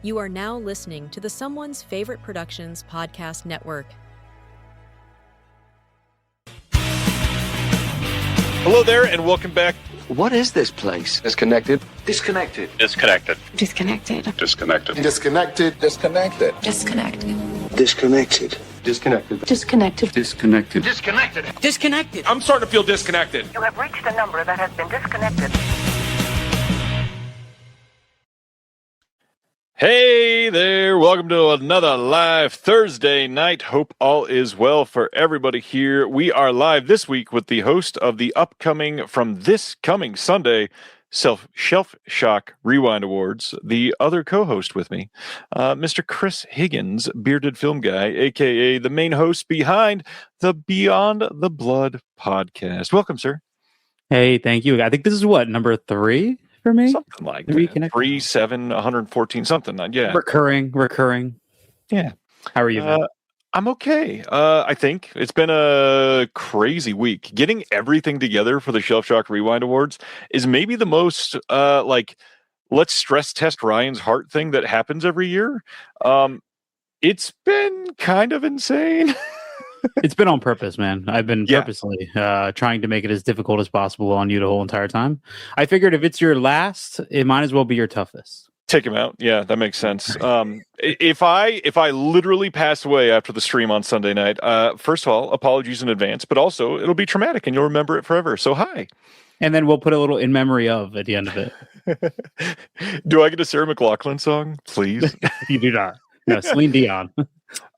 You are now listening to the Someone's Favorite Productions podcast network. Hello there, and welcome back. What is this place? Disconnected. Disconnected. Disconnected. Disconnected. Disconnected. Disconnected. Disconnected. Disconnected. Disconnected. Disconnected. Disconnected. Disconnected. Disconnected. Disconnected. I'm starting to feel disconnected. You have reached a number that has been disconnected. Hey there, welcome to another live Thursday night. Hope all is well for everybody here. We are live this week with the host of the from this coming Sunday Shelf Shock Rewind Awards, the other co-host with me, Mr. Chris Higgins, bearded film guy, aka the main host behind the Beyond the Blood podcast. Welcome, sir. Hey, thank you. I think this is what, number 3 for me? Something like that. 3, 7, 114, something. Yeah. Recurring. Yeah. How are you, man? I'm okay. I think it's been a crazy week. Getting everything together for the Shelf Shock Rewind Awards is maybe the most let's stress test Ryan's heart thing that happens every year. It's been kind of insane. It's been on purpose, man. I've been purposely trying to make it as difficult as possible on you the whole entire time. I figured if it's your last, it might as well be your toughest. Take him out. Yeah, that makes sense. If I literally pass away after the stream on Sunday night, first of all, apologies in advance, but also it'll be traumatic and you'll remember it forever. So hi. And then we'll put a little in memory of at the end of it. Do I get a Sarah McLachlan song, please? You do not. No, Celine Dion.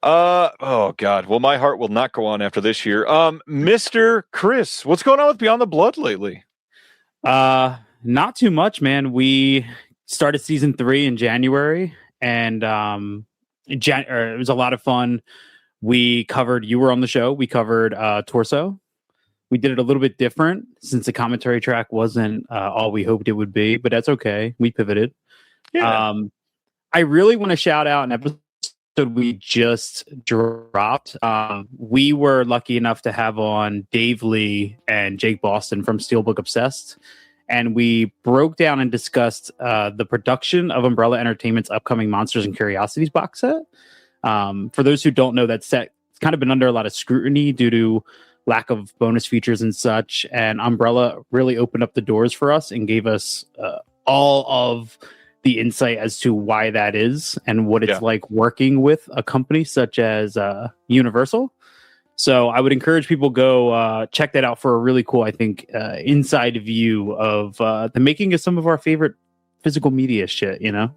Oh God. Well, my heart will not go on after this year. Mr. Chris, what's going on with Beyond the Blood lately? Not too much, man. We started season 3 in January, and it was a lot of fun. You were on the show. We covered Torso. We did it a little bit different since the commentary track wasn't all we hoped it would be, but that's okay. We pivoted. Yeah. I really want to shout out an episode we just dropped. We were lucky enough to have on Dave Lee and Jake Boston from Steelbook Obsessed. And we broke down and discussed the production of Umbrella Entertainment's upcoming Monsters and Curiosities box set. For those who don't know, that set has kind of been under a lot of scrutiny due to lack of bonus features and such. And Umbrella really opened up the doors for us and gave us all of the insight as to why that is and what it's like working with a company such as Universal. So I would encourage people go check that out for a really cool, I think, inside view of the making of some of our favorite physical media shit, you know?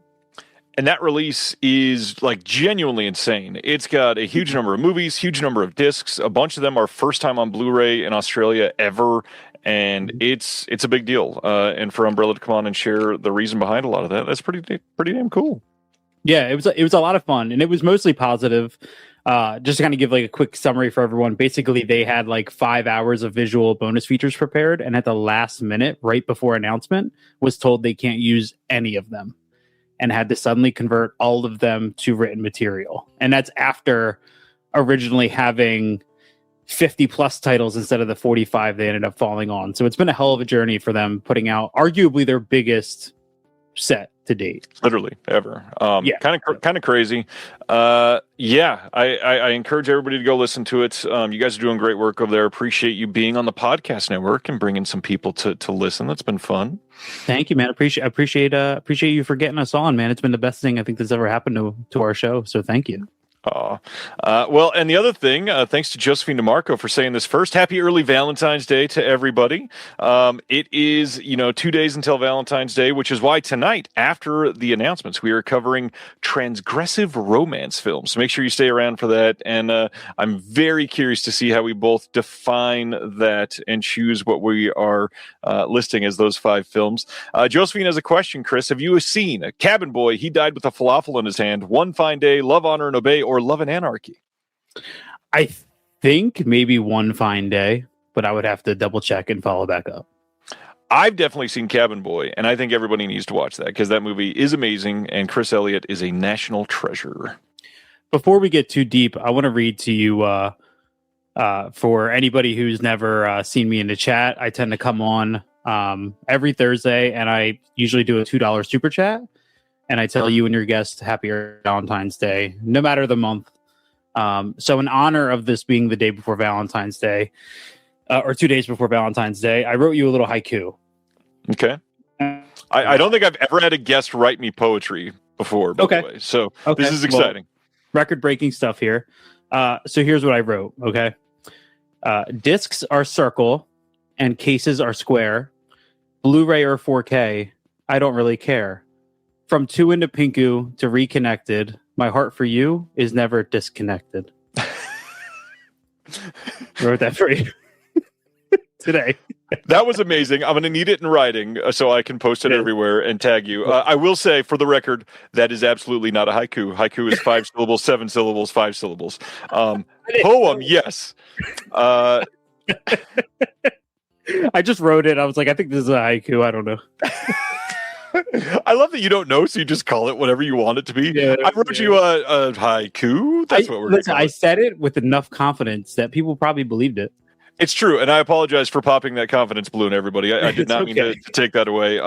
And that release is like genuinely insane. It's got a huge number of movies, huge number of discs. A bunch of them are first time on Blu-ray in Australia ever. And it's a big deal. And for Umbrella to come on and share the reason behind a lot of that, that's pretty damn cool. Yeah, it was a lot of fun, and it was mostly positive. Just to kind of give like a quick summary for everyone. Basically, they had like 5 hours of visual bonus features prepared, and at the last minute, right before announcement, was told they can't use any of them, and had to suddenly convert all of them to written material. And that's after originally having 50 plus titles instead of the 45 they ended up falling on. So it's been a hell of a journey for them, putting out arguably their biggest set to date, literally ever. Kind of crazy. I encourage everybody to go listen to it. You guys are doing great work over there. Appreciate you being on the podcast network and bringing some people to listen. That's been fun. Thank you, man. Appreciate you for getting us on, man. It's been the best thing I think that's ever happened to our show. So thank you. Well, and the other thing, thanks to Josephine DeMarco for saying this first. Happy early Valentine's Day to everybody. It is, 2 days until Valentine's Day, which is why tonight, after the announcements, we are covering transgressive romance films. So make sure you stay around for that. And I'm very curious to see how we both define that and choose what we are listing as those 5 films. Josephine has a question, Chris. Have you seen Cabin Boy? He died with a falafel in his hand. One Fine Day, Love, Honor, and Obey, or Love and Anarchy? I think maybe One Fine Day, but I would have to double check and follow back up. I've definitely seen Cabin Boy, and I think everybody needs to watch that because that movie is amazing, and Chris Elliott is a national treasure. Before we get too deep, I want to read to you for anybody who's never seen me in the chat. I tend to come on every Thursday, and I usually do a $2 super chat. and I tell you and your guests Happy Valentine's Day, no matter the month. So in honor of this being the day before Valentine's Day, or 2 days before Valentine's Day, I wrote you a little haiku. Okay. I don't think I've ever had a guest write me poetry before, by the way. So this is exciting. Well, record-breaking stuff here. So here's what I wrote, okay? Discs are circle and cases are square. Blu-ray or 4K, I don't really care. From 2 into Pinku to Reconnected, my heart for you is never disconnected. Wrote that for you today. That was amazing. I'm going to need it in writing so I can post it everywhere and tag you. I will say, for the record, that is absolutely not a haiku. Haiku is 5 syllables, 7 syllables, 5 syllables. Poem, yes. I just wrote it. I was like, I think this is a haiku. I don't know. I love that you don't know, so you just call it whatever you want it to be. Yeah, I wrote you a haiku. That's what we're going to call it. I said it with enough confidence that people probably believed it. It's true, and I apologize for popping that confidence balloon, everybody. I did not mean to take that away.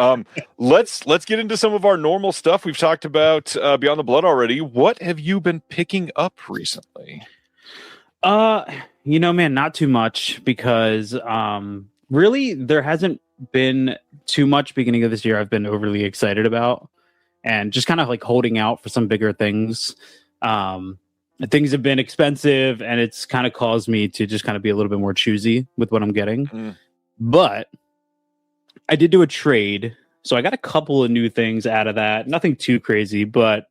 Let's get into some of our normal stuff. We've talked about Beyond the Blood already. What have you been picking up recently? Man, not too much because really there hasn't been too much beginning of this year I've been overly excited about, and just kind of like holding out for some bigger things. Things have been expensive, and it's kind of caused me to just kind of be a little bit more choosy with what I'm getting. But I did do a trade, so I got a couple of new things out of that. Nothing too crazy, but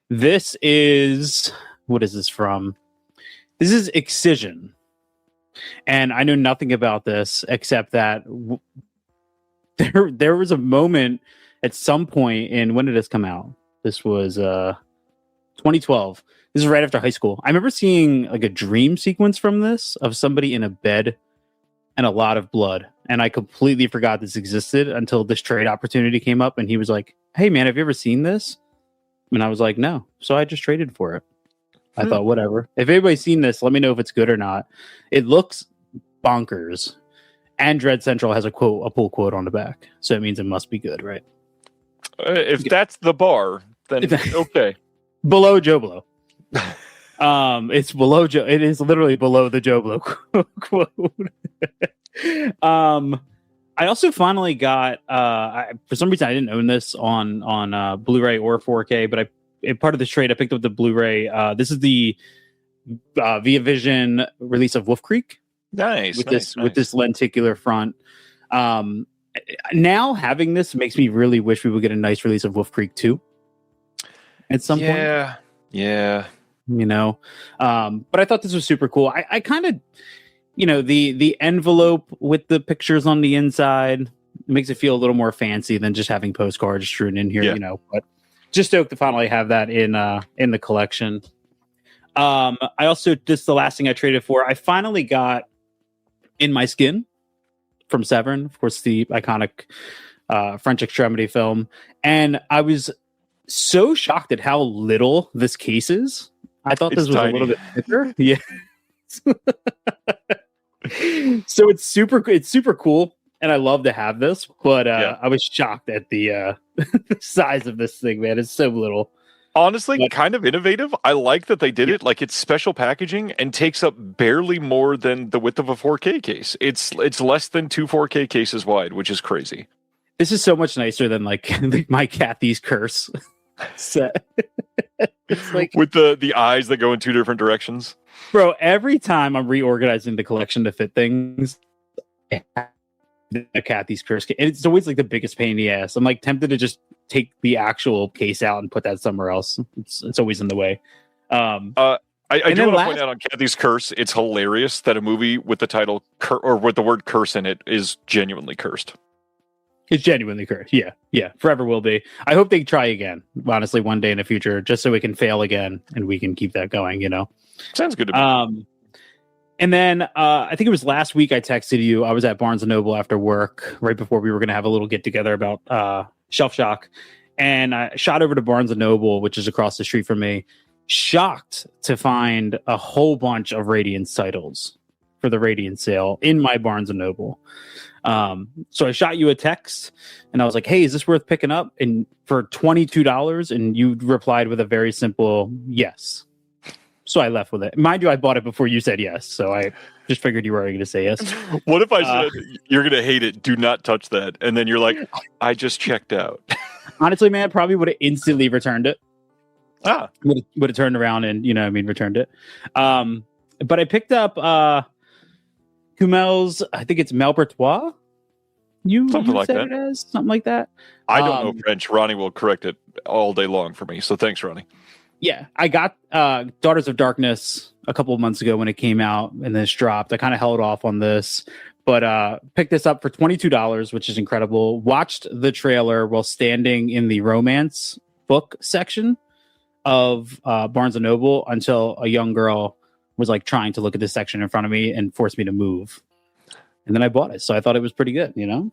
this is, what is this from? This is Excision. And I know nothing about this except that there was a moment at some point in, when did this come out? This was 2012. This is right after high school. I remember seeing like a dream sequence from this of somebody in a bed and a lot of blood. And I completely forgot this existed until this trade opportunity came up, and he was like, "Hey man, have you ever seen this?" And I was like, "No." So I just traded for it. I thought, whatever. If anybody's seen this, let me know if it's good or not. It looks bonkers. And Dread Central has a pull quote on the back. So it means it must be good, right? If that's the bar, then okay. Below Joe Blow. It's below Joe. It is literally below the Joe Blow quote. I also finally got, for some reason I didn't own this on Blu-ray or 4K, but part of this trade, I picked up the Blu-ray. This is the Via Vision release of Wolf Creek. Nice. With this lenticular front. Now having this makes me really wish we would get a nice release of Wolf Creek 2 at some point. Yeah. But I thought this was super cool. I kind of, the envelope with the pictures on the inside makes it feel a little more fancy than just having postcards strewn in here, but just stoked to finally have that in the collection. I also, just the last thing I traded for, I finally got In My Skin from Severn, of course, the iconic French extremity film. And I was so shocked at how little this case is. I thought this was tiny. A little bit thicker. Yeah. So it's super cool. And I love to have this, but I was shocked at the size of this thing, man. It's so little. Honestly, kind of innovative. I like that they did it. Like, it's special packaging and takes up barely more than the width of a 4K case. It's less than 2 4K cases wide, which is crazy. This is so much nicer than like my Kathy's Curse set. It's like with the eyes that go in 2 different directions. Bro, every time I'm reorganizing the collection to fit things, a Kathy's Curse case. And it's always like the biggest pain in the ass. I'm like tempted to just take the actual case out and put that somewhere else. It's always in the way. I do want to point out on Kathy's Curse, it's hilarious that a movie with the title or with the word curse in it is genuinely cursed. It's genuinely cursed. Yeah. Forever will be. I hope they try again, honestly, one day in the future, just so we can fail again and we can keep that going, Sounds good to me. And then I think it was last week I texted you. I was at Barnes & Noble after work, right before we were going to have a little get-together about Shelf Shock. And I shot over to Barnes & Noble, which is across the street from me, shocked to find a whole bunch of Radiance titles for the Radiance sale in my Barnes & Noble. So I shot you a text and I was like, hey, is this worth picking up? And for $22, and you replied with a very simple yes. So I left with it. Mind you, I bought it before you said yes. So I just figured you were going to say yes. What if I said, you're going to hate it, do not touch that? And then you're like, I just checked out. Honestly, man, probably would have instantly returned it. Would have turned around and, returned it. But I picked up Kumel's, I think it's Malbertois. Something like said that. It as something like that. I don't know French. Ronnie will correct it all day long for me. So thanks, Ronnie. Yeah, I got Daughters of Darkness a couple of months ago when it came out and this dropped. I kind of held off on this, but picked this up for $22, which is incredible. Watched the trailer while standing in the romance book section of Barnes & Noble until a young girl was like trying to look at this section in front of me and forced me to move. And then I bought it. So I thought it was pretty good, Yeah.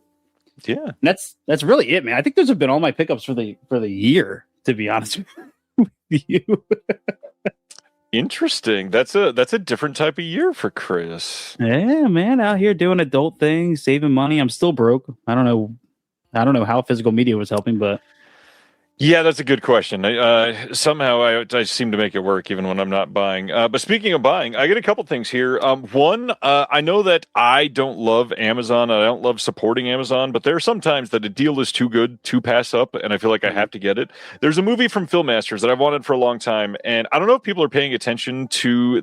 And that's really it, man. I think those have been all my pickups for the year, to be honest with you. Interesting. That's a different type of year for Chris. Yeah, man, out here doing adult things, saving money. I'm still broke. I don't know how physical media was helping, but yeah, that's a good question. Somehow I seem to make it work even when I'm not buying. But speaking of buying, I get a couple things here. One, I know that I don't love Amazon. I don't love supporting Amazon, but there are some times that a deal is too good to pass up, and I feel like I have to get it. There's a movie from Filmmasters that I've wanted for a long time, and I don't know if people are paying attention to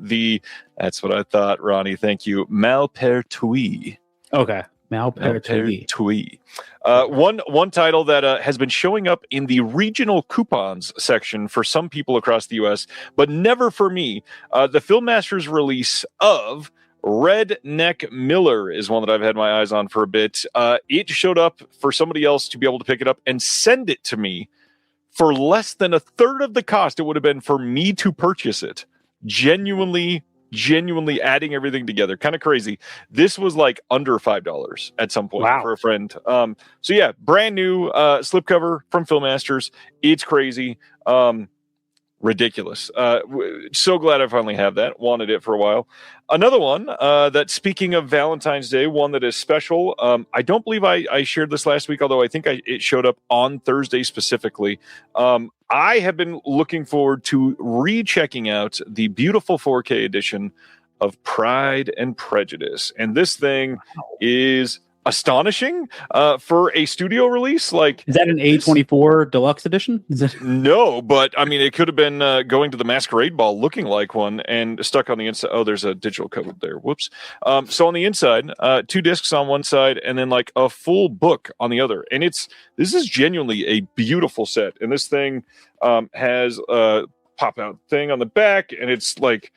that's what I thought, Ronnie. Thank you. Malpertuis. Okay. Malpertuis. One title that has been showing up in the regional coupons section for some people across the U.S., but never for me. The Filmmasters release of Redneck Miller is one that I've had my eyes on for a bit. It showed up for somebody else to be able to pick it up and send it to me for less than a third of the cost it would have been for me to purchase it. Genuinely adding everything together. Kind of crazy. This was like under $5 at some point for a friend. So yeah, brand new slipcover from Filmmasters. It's crazy. Ridiculous. So glad I finally have that. Wanted it for a while. Another one that, speaking of Valentine's Day, one that is special. I don't believe I shared this last week, although I think it showed up on Thursday specifically. I have been looking forward to rechecking out the beautiful 4K edition of Pride and Prejudice. And this thing is astonishing for a studio release. Like, is that an A24 deluxe edition? No, but I mean, it could have been going to the Masquerade Ball looking like one and stuck on the inside. Oh, there's a digital code there. Whoops. So on the inside, 2 discs on one side and then like a full book on the other. And this is genuinely a beautiful set. And this thing has a pop out thing on the back, and it's like,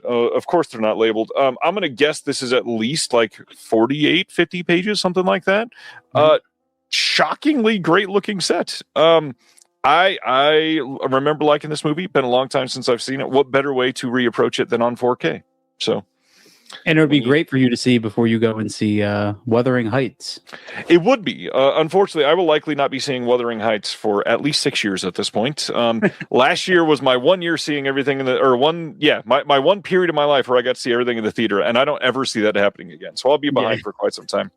of course they're not labeled. I'm going to guess this is at least like 48, 50 pages, something like that. Shockingly great looking set. I remember liking this movie. Been a long time since I've seen it. What better way to reapproach it than on 4K? So, and it would be great for you to see before you go and see Wuthering Heights. It would be. Unfortunately, I will likely not be seeing Wuthering Heights for at least 6 years at this point. Last year was my 1 year seeing everything my one period of my life where I got to see everything in the theater, and I don't ever see that happening again. So I'll be behind for quite some time.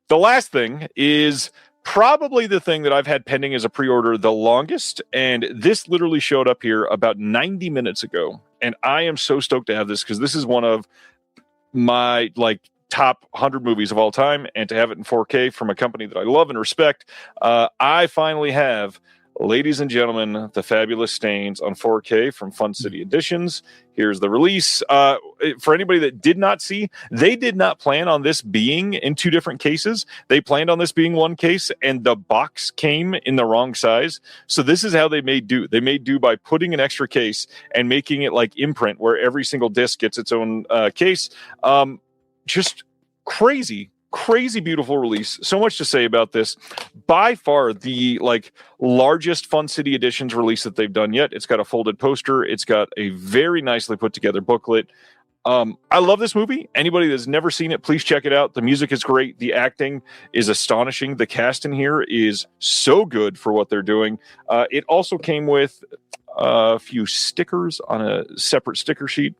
The last thing is probably the thing that I've had pending as a pre-order the longest, and this literally showed up here about 90 minutes ago. And I am so stoked to have this because this is one of my top 100 movies of all time, and to have it in 4K from a company that I love and respect, I finally have, ladies and gentlemen, The Fabulous Stains on 4K from Fun City Editions. Here's the release. For anybody that did not see, they did not plan on this being in 2 different cases. They planned on this being one case, and the box came in the wrong size. So this is how they made do. They made do by putting an extra case and making it like imprint, where every single disc gets its own case. Just crazy beautiful release. So much to say about this. By far the largest Fun City Editions release that they've done yet. It's got a folded poster. It's got a very nicely put together booklet. I love this movie. Anybody that's never seen it, please check it out. The music is great. The acting is astonishing. The cast in here is so good for what they're doing. It also came with a few stickers on a separate sticker sheet.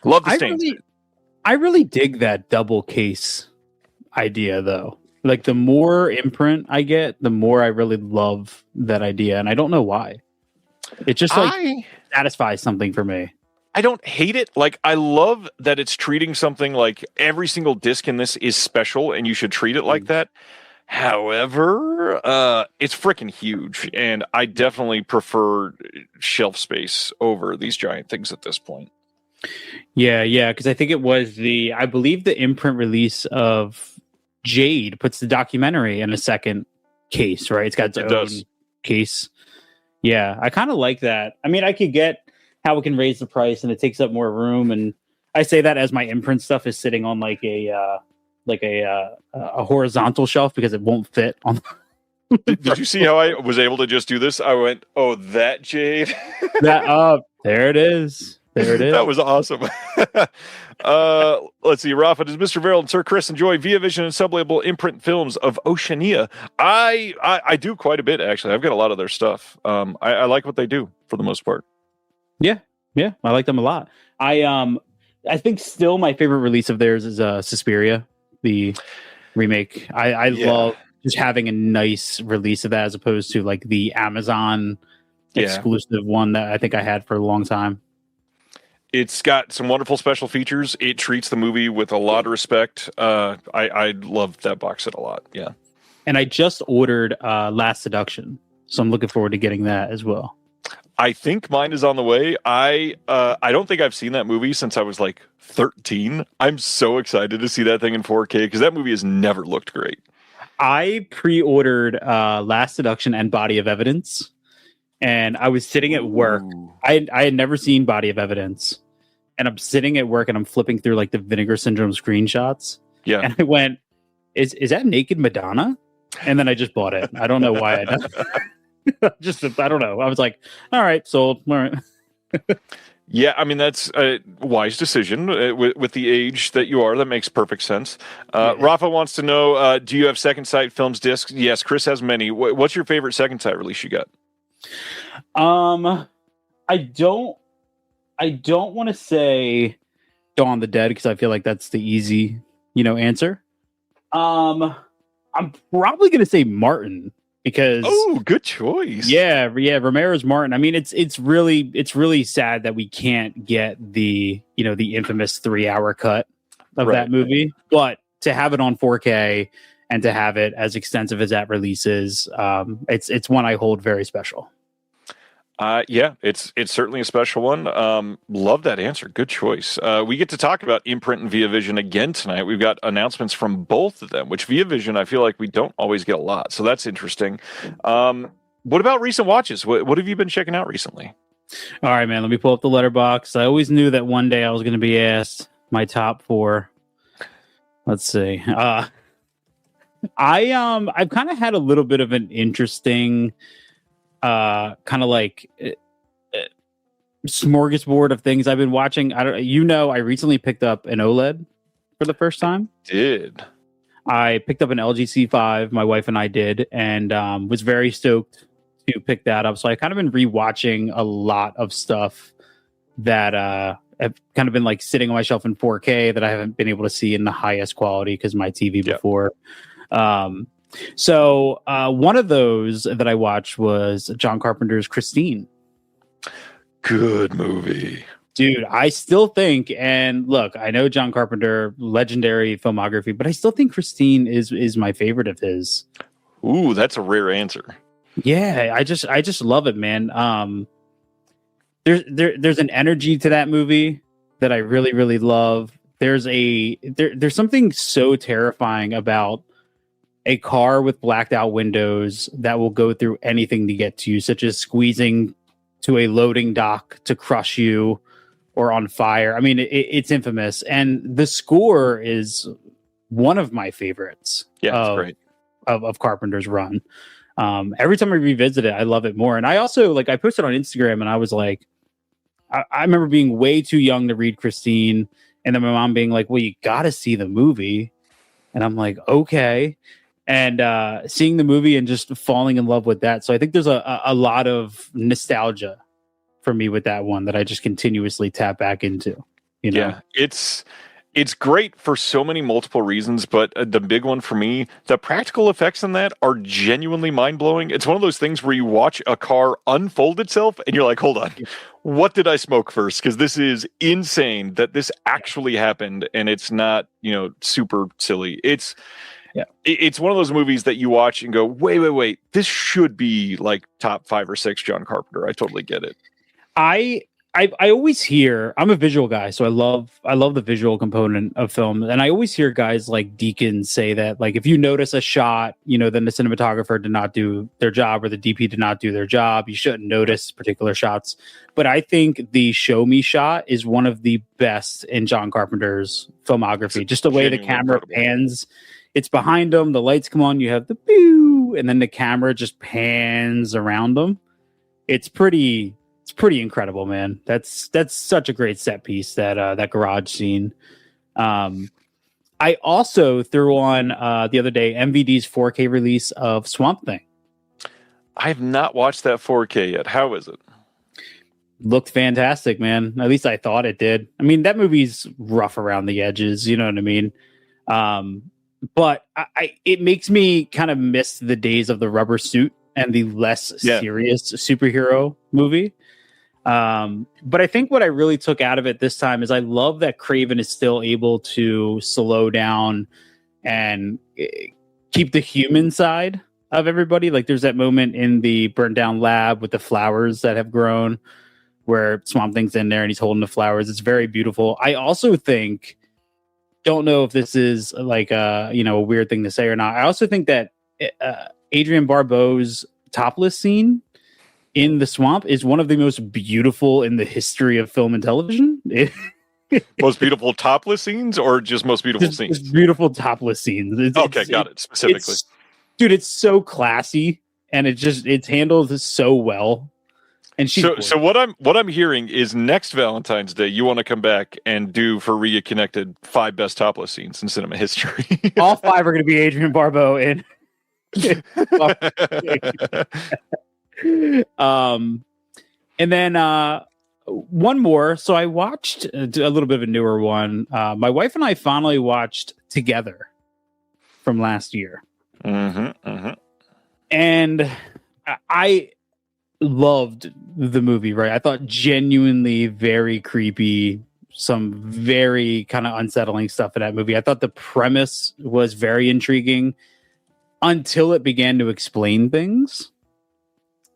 Love the stains. I really dig that double case idea though. Like the more imprint I get, the more I really love that idea, and I don't know why. It just like satisfies something for me. I don't hate it. Like, I love that it's treating something like every single disc in this is special and you should treat it like that. However, it's freaking huge, and I definitely prefer shelf space over these giant things at this point. Yeah, because I think it was I believe the imprint release of Jade puts the documentary in a second case, right? It's got its own case. Yeah, I kind of like that. I mean, I could get how it can raise the price and it takes up more room, and I say that as my imprint stuff is sitting on like a horizontal shelf because it won't fit on. Did you see how I was able to just do this? I went, "Oh, that Jade." There it is. There it is. That was awesome. Let's see, Rafa, does Mr. Verrill and Sir Chris enjoy Via Vision and sublabel imprint films of Oceania? I do quite a bit, actually. I've got a lot of their stuff. I like what they do for the most part. Yeah, I like them a lot. I think still my favorite release of theirs is Suspiria, the remake. I love just having a nice release of that as opposed to like the Amazon exclusive one that I think I had for a long time. It's got some wonderful special features. It treats the movie with a lot of respect. I love that box set a lot. Yeah. And I just ordered Last Seduction, so I'm looking forward to getting that as well. I think mine is on the way. I don't think I've seen that movie since I was like 13. I'm so excited to see that thing in 4K because that movie has never looked great. I pre-ordered Last Seduction and Body of Evidence, and I was sitting at work. I had never seen Body of Evidence, and I'm sitting at work and I'm flipping through like the Vinegar Syndrome screenshots. Yeah, and I went, "Is that naked Madonna?" And then I just bought it. I don't know why I did. I don't know. I was like, all right, sold. All right. Yeah, I mean, that's a wise decision with the age that you are. That makes perfect sense. Rafa wants to know, do you have Second Sight Films discs? Yes, Chris has many. What's your favorite Second Sight release you got? I don't want to say Dawn of the Dead because I feel like that's the easy, answer. I'm probably going to say Martin. Because good choice. Yeah, Romero's Martin. I mean, it's really sad that we can't get the infamous 3-hour cut of that movie. But to have it on 4K and to have it as extensive as that release is, it's one I hold very special. It's certainly a special one. Love that answer. Good choice. We get to talk about imprint and Via Vision again tonight. We've got announcements from both of them, which Via Vision, I feel like we don't always get a lot. So that's interesting. What about recent watches? What have you been checking out recently? All right, man, let me pull up the letterbox. I always knew that one day I was going to be asked my top 4. Let's see. I've kind of had a little bit of an interesting kind of like smorgasbord of things I've been watching. I recently picked up an OLED for the first time. I picked up an LG C5, my wife and I did, and was very stoked to pick that up. So I kind of been rewatching a lot of stuff that have kind of been like sitting on my shelf in 4K that I haven't been able to see in the highest quality because my TV before. So one of those that I watched was John Carpenter's Christine. Good movie. Dude, I still think, and look, I know John Carpenter, legendary filmography, but I still think Christine is my favorite of his. Ooh, that's a rare answer. Yeah, I just love it, man. There's an energy to that movie that I really, really love. There's something so terrifying about a car with blacked out windows that will go through anything to get to you, such as squeezing to a loading dock to crush you or on fire. I mean, it's infamous. And the score is one of my favorites. Yeah, it's great. Of Carpenter's run. Every time I revisit it, I love it more. And I also, I posted on Instagram and I was like, I remember being way too young to read Christine. And then my mom being like, well, you got to see the movie. And I'm like, okay. And seeing the movie and just falling in love with that. So I think there's a lot of nostalgia for me with that one that I just continuously tap back into. Yeah, it's It's great for so many multiple reasons, but the big one for me, the practical effects in that are genuinely mind-blowing. It's one of those things where you watch a car unfold itself and you're like, hold on, what did I smoke first? Because this is insane that this actually happened, and it's not, super silly. It's one of those movies that you watch and go, wait, this should be like top 5 or 6 John Carpenter. I totally get it. I always hear, I'm a visual guy, so I love the visual component of film, and I always hear guys like Deacon say that, like, if you notice a shot, then the cinematographer did not do their job or the DP did not do their job, you shouldn't notice particular shots. But I think the show me shot is one of the best in John Carpenter's filmography. Just the way the camera pans, it's behind them, the lights come on, you have the pew, and then the camera just pans around them. It's pretty incredible, man. That's such a great set piece, that garage scene. I also threw on the other day MVD's 4K release of Swamp Thing. I have not watched that 4K yet. How is it? Looked fantastic, man. At least I thought it did. I mean, that movie's rough around the edges, you know what I mean? But it makes me kind of miss the days of the rubber suit and the less serious superhero movie. But I think what I really took out of it this time is I love that Craven is still able to slow down and keep the human side of everybody. Like, there's that moment in the burned down lab with the flowers that have grown where Swamp Thing's in there and he's holding the flowers. It's very beautiful. I also think, don't know if this is like a weird thing to say or not, I also think that Adrienne Barbeau's topless scene in the swamp is one of the most beautiful in the history of film and television. Most beautiful topless scenes, or just most beautiful scenes? Beautiful topless scenes. Got it. Specifically, it's so classy, and it's handled so well. And so what I'm hearing is next Valentine's Day you want to come back and do for Rhea Connected 5 best topless scenes in cinema history. All 5 are going to be Adrienne Barbeau and. And then one more. So I watched a little bit of a newer one. My wife and I finally watched Together from last year. And I loved the movie, right? I thought genuinely very creepy, some very kind of unsettling stuff in that movie. I thought the premise was very intriguing until it began to explain things.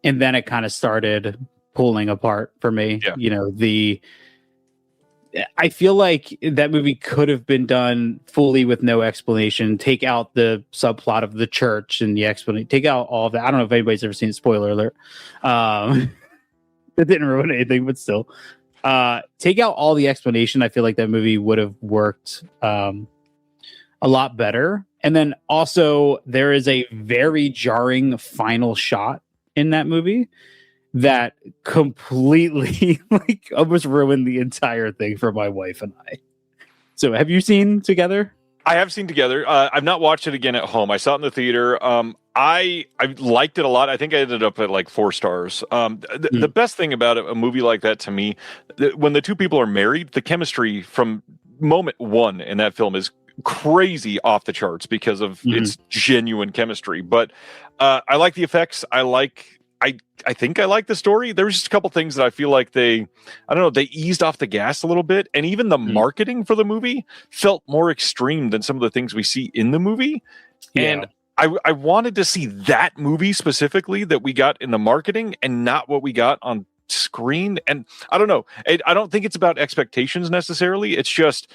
And then it kind of started pulling apart for me. Yeah. I feel like that movie could have been done fully with no explanation. Take out the subplot of the church and the explanation. Take out all of that. I don't know if anybody's ever seen it. Spoiler alert. It didn't ruin anything, but still. Take out all the explanation. I feel like that movie would have worked a lot better. And then also there is a very jarring final shot in that movie that completely almost ruined the entire thing for my wife and I. So have you seen Together? I have seen Together. I've not watched it again at home. I saw it in the theater. I liked it a lot. I think I ended up at like 4 stars. The best thing about a movie like that to me, when the two people are married, the chemistry from moment one in that film is crazy off the charts because of its genuine chemistry. But I like the effects. I think I like the story. There was just a couple things that I feel like they eased off the gas a little bit. And even the marketing for the movie felt more extreme than some of the things we see in the movie. Yeah. And I wanted to see that movie specifically that we got in the marketing and not what we got on screen. And I don't know. I don't think it's about expectations necessarily. It's just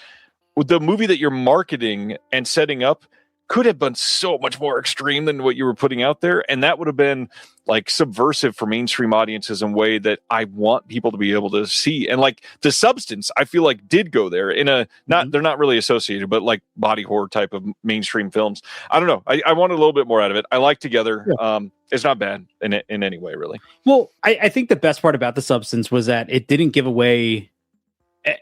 the movie that you're marketing and setting up could have been so much more extreme than what you were putting out there. And that would have been like subversive for mainstream audiences in a way that I want people to be able to see. And like The Substance, I feel like did go there in a, they're not really associated, but like body horror type of mainstream films. I don't know. I wanted a little bit more out of it. I like Together. Yeah. It's not bad in any way, really. Well, I think the best part about The Substance was that it didn't give away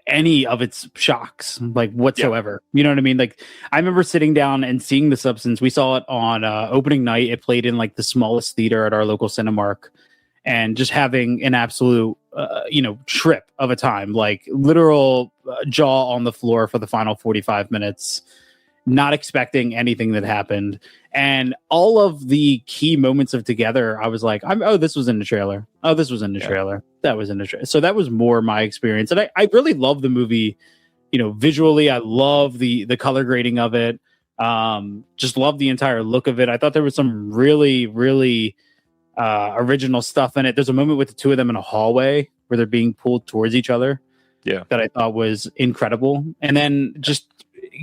any of its shocks, like whatsoever. Yeah. You know what I mean? Like, I remember sitting down and seeing The Substance. We saw it on opening night. It played in like the smallest theater at our local Cinemark, and just having an absolute trip of a time, like literal jaw on the floor for the final 45 minutes, not expecting anything that happened. And all of the key moments of together, I was like, this was in the trailer. Oh, this was in the trailer. That was in the trailer. So that was more my experience. And I really love the movie, visually. I love the color grading of it. Just love the entire look of it. I thought there was some really, really original stuff in it. There's a moment with the two of them in a hallway where they're being pulled towards each other. Yeah. That I thought was incredible. And then just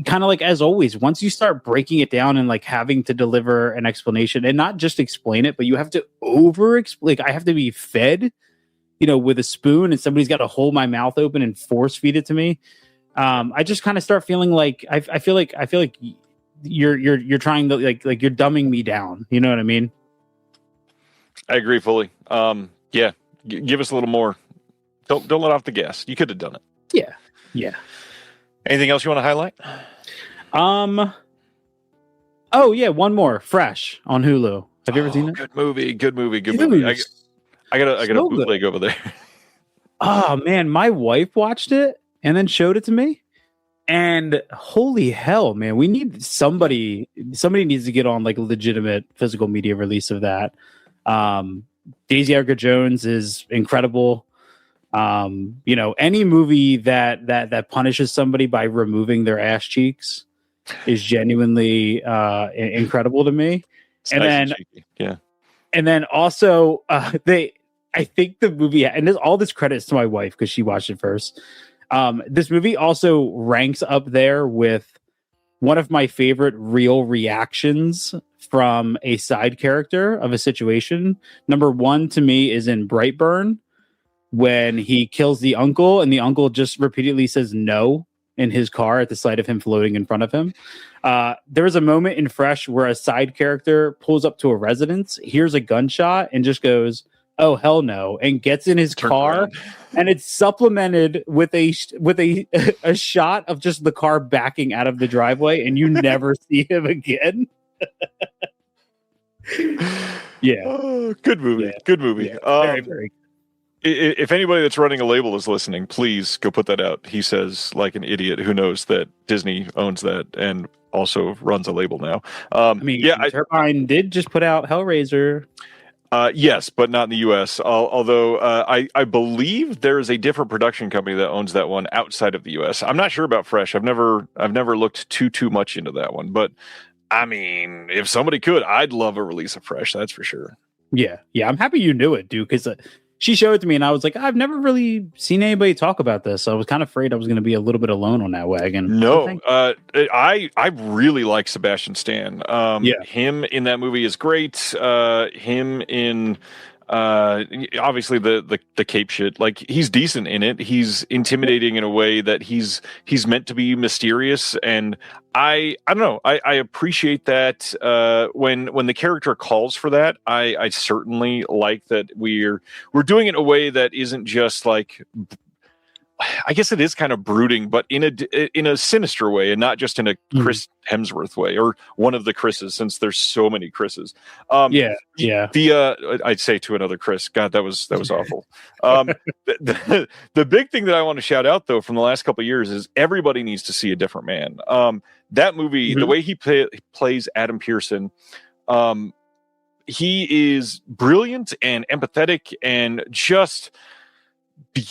kind of like, as always, once you start breaking it down and like having to deliver an explanation and not just explain it, but you have to over explain. Like, I have to be fed, with a spoon, and somebody's got to hold my mouth open and force feed it to me. I just kind of start feeling like I feel like you're trying to like you're dumbing me down. You know what I mean? I agree fully. Give us a little more. Don't let off the gas. You could have done it. Yeah. Anything else you want to highlight? Oh yeah, one more. Fresh on Hulu. Have you ever seen it? Good movie. I got a bootleg over there. Oh man, my wife watched it and then showed it to me. And holy hell, man, we need somebody needs to get on like a legitimate physical media release of that. Daisy Edgar Jones is incredible. Any movie that punishes somebody by removing their ass cheeks is genuinely incredible to me. It's and nice then, and then also I think the movie, and all this credits to my wife because she watched it first. This movie also ranks up there with one of my favorite real reactions from a side character of a situation. Number one to me is in Brightburn, when he kills the uncle and the uncle just repeatedly says no in his car at the sight of him floating in front of him. There was a moment in Fresh where a side character pulls up to a residence, hears a gunshot, and just goes, "Oh hell no," and gets in his car, and it's supplemented with a shot of just the car backing out of the driveway, and you never see him again. Yeah. Oh, good movie. Yeah. Good movie. Yeah. Very, very. If anybody that's running a label is listening, please go put that out. He says, like an idiot who knows that Disney owns that and also runs a label now. Turbine did just put out Hellraiser. Yes, but not in the U.S. Although I believe there is a different production company that owns that one outside of the U.S. I'm not sure about Fresh. I've never looked too much into that one. But I mean, if somebody could, I'd love a release of Fresh. That's for sure. Yeah. I'm happy you knew it, dude. Because she showed it to me, and I was like, I've never really seen anybody talk about this. So I was kind of afraid I was going to be a little bit alone on that wagon. No, I really like Sebastian Stan. Him in that movie is great. Him in obviously the cape shit, like, he's decent in it. He's intimidating in a way that he's meant to be mysterious, and I don't know. I appreciate that when the character calls for that. I certainly like that we're doing it in a way that isn't just like, I guess it is kind of brooding, but in a sinister way, and not just in a Chris Hemsworth way, or one of the Chris's, since there's so many Chris's. I'd say to another Chris. God, that was awful. The big thing that I want to shout out though from the last couple of years is everybody needs to see A Different Man. That movie, the way he plays Adam Pearson, he is brilliant and empathetic and just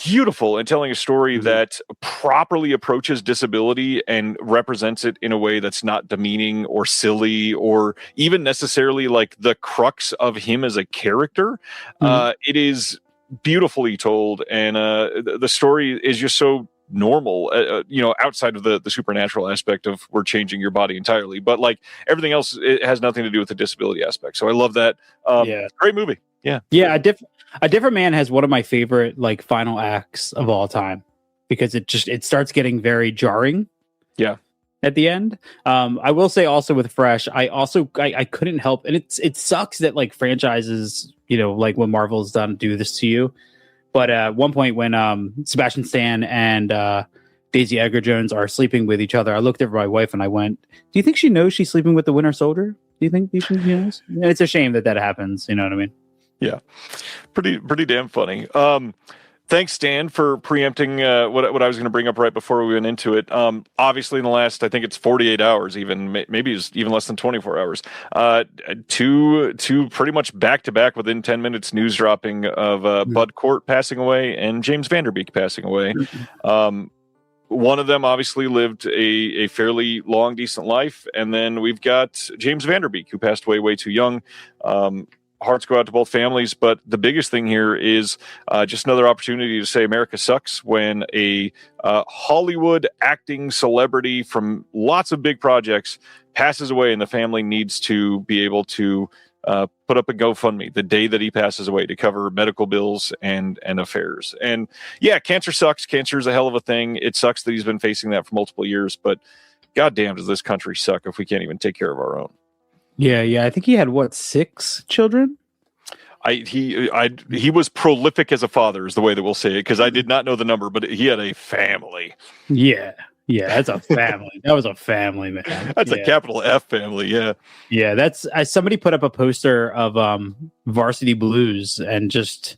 beautiful in telling a story that properly approaches disability and represents it in a way that's not demeaning or silly or even necessarily like the crux of him as a character. It is beautifully told, and the story is just so normal, outside of the supernatural aspect of we're changing your body entirely, but like everything else, it has nothing to do with the disability aspect. So I love that. Great movie. A Different Man has one of my favorite like final acts of all time, because it starts getting very jarring. Yeah. At the end. I will say also with Fresh, I couldn't help, and it sucks that like franchises, like when Marvel's done, do this to you. But at one point when Sebastian Stan and Daisy Edgar Jones are sleeping with each other, I looked at my wife and I went, "Do you think she knows she's sleeping with the Winter Soldier? Do you think she knows?" And it's a shame that happens. You know what I mean? Yeah, pretty damn funny. Thanks, Stan, for preempting what I was going to bring up right before we went into it. Obviously, in the last, I think it's 48 hours, maybe it's even less than 24 hours, two pretty much back to back within 10 minutes news dropping of Bud Cort passing away and James Vanderbeek passing away. One of them obviously lived a fairly long, decent life, and then we've got James Vanderbeek, who passed away way too young. Hearts go out to both families, but the biggest thing here is just another opportunity to say America sucks when a Hollywood acting celebrity from lots of big projects passes away, and the family needs to be able to put up a GoFundMe the day that he passes away to cover medical bills and affairs. And yeah, cancer sucks. Cancer is a hell of a thing. It sucks that he's been facing that for multiple years, but goddamn, does this country suck if we can't even take care of our own. Yeah. I think he had 6 children. He was prolific as a father, is the way that we'll say it, because I did not know the number, but he had a family. Yeah, that's a family. That was a family, man. That's a capital F family. Yeah. That's somebody put up a poster of Varsity Blues and just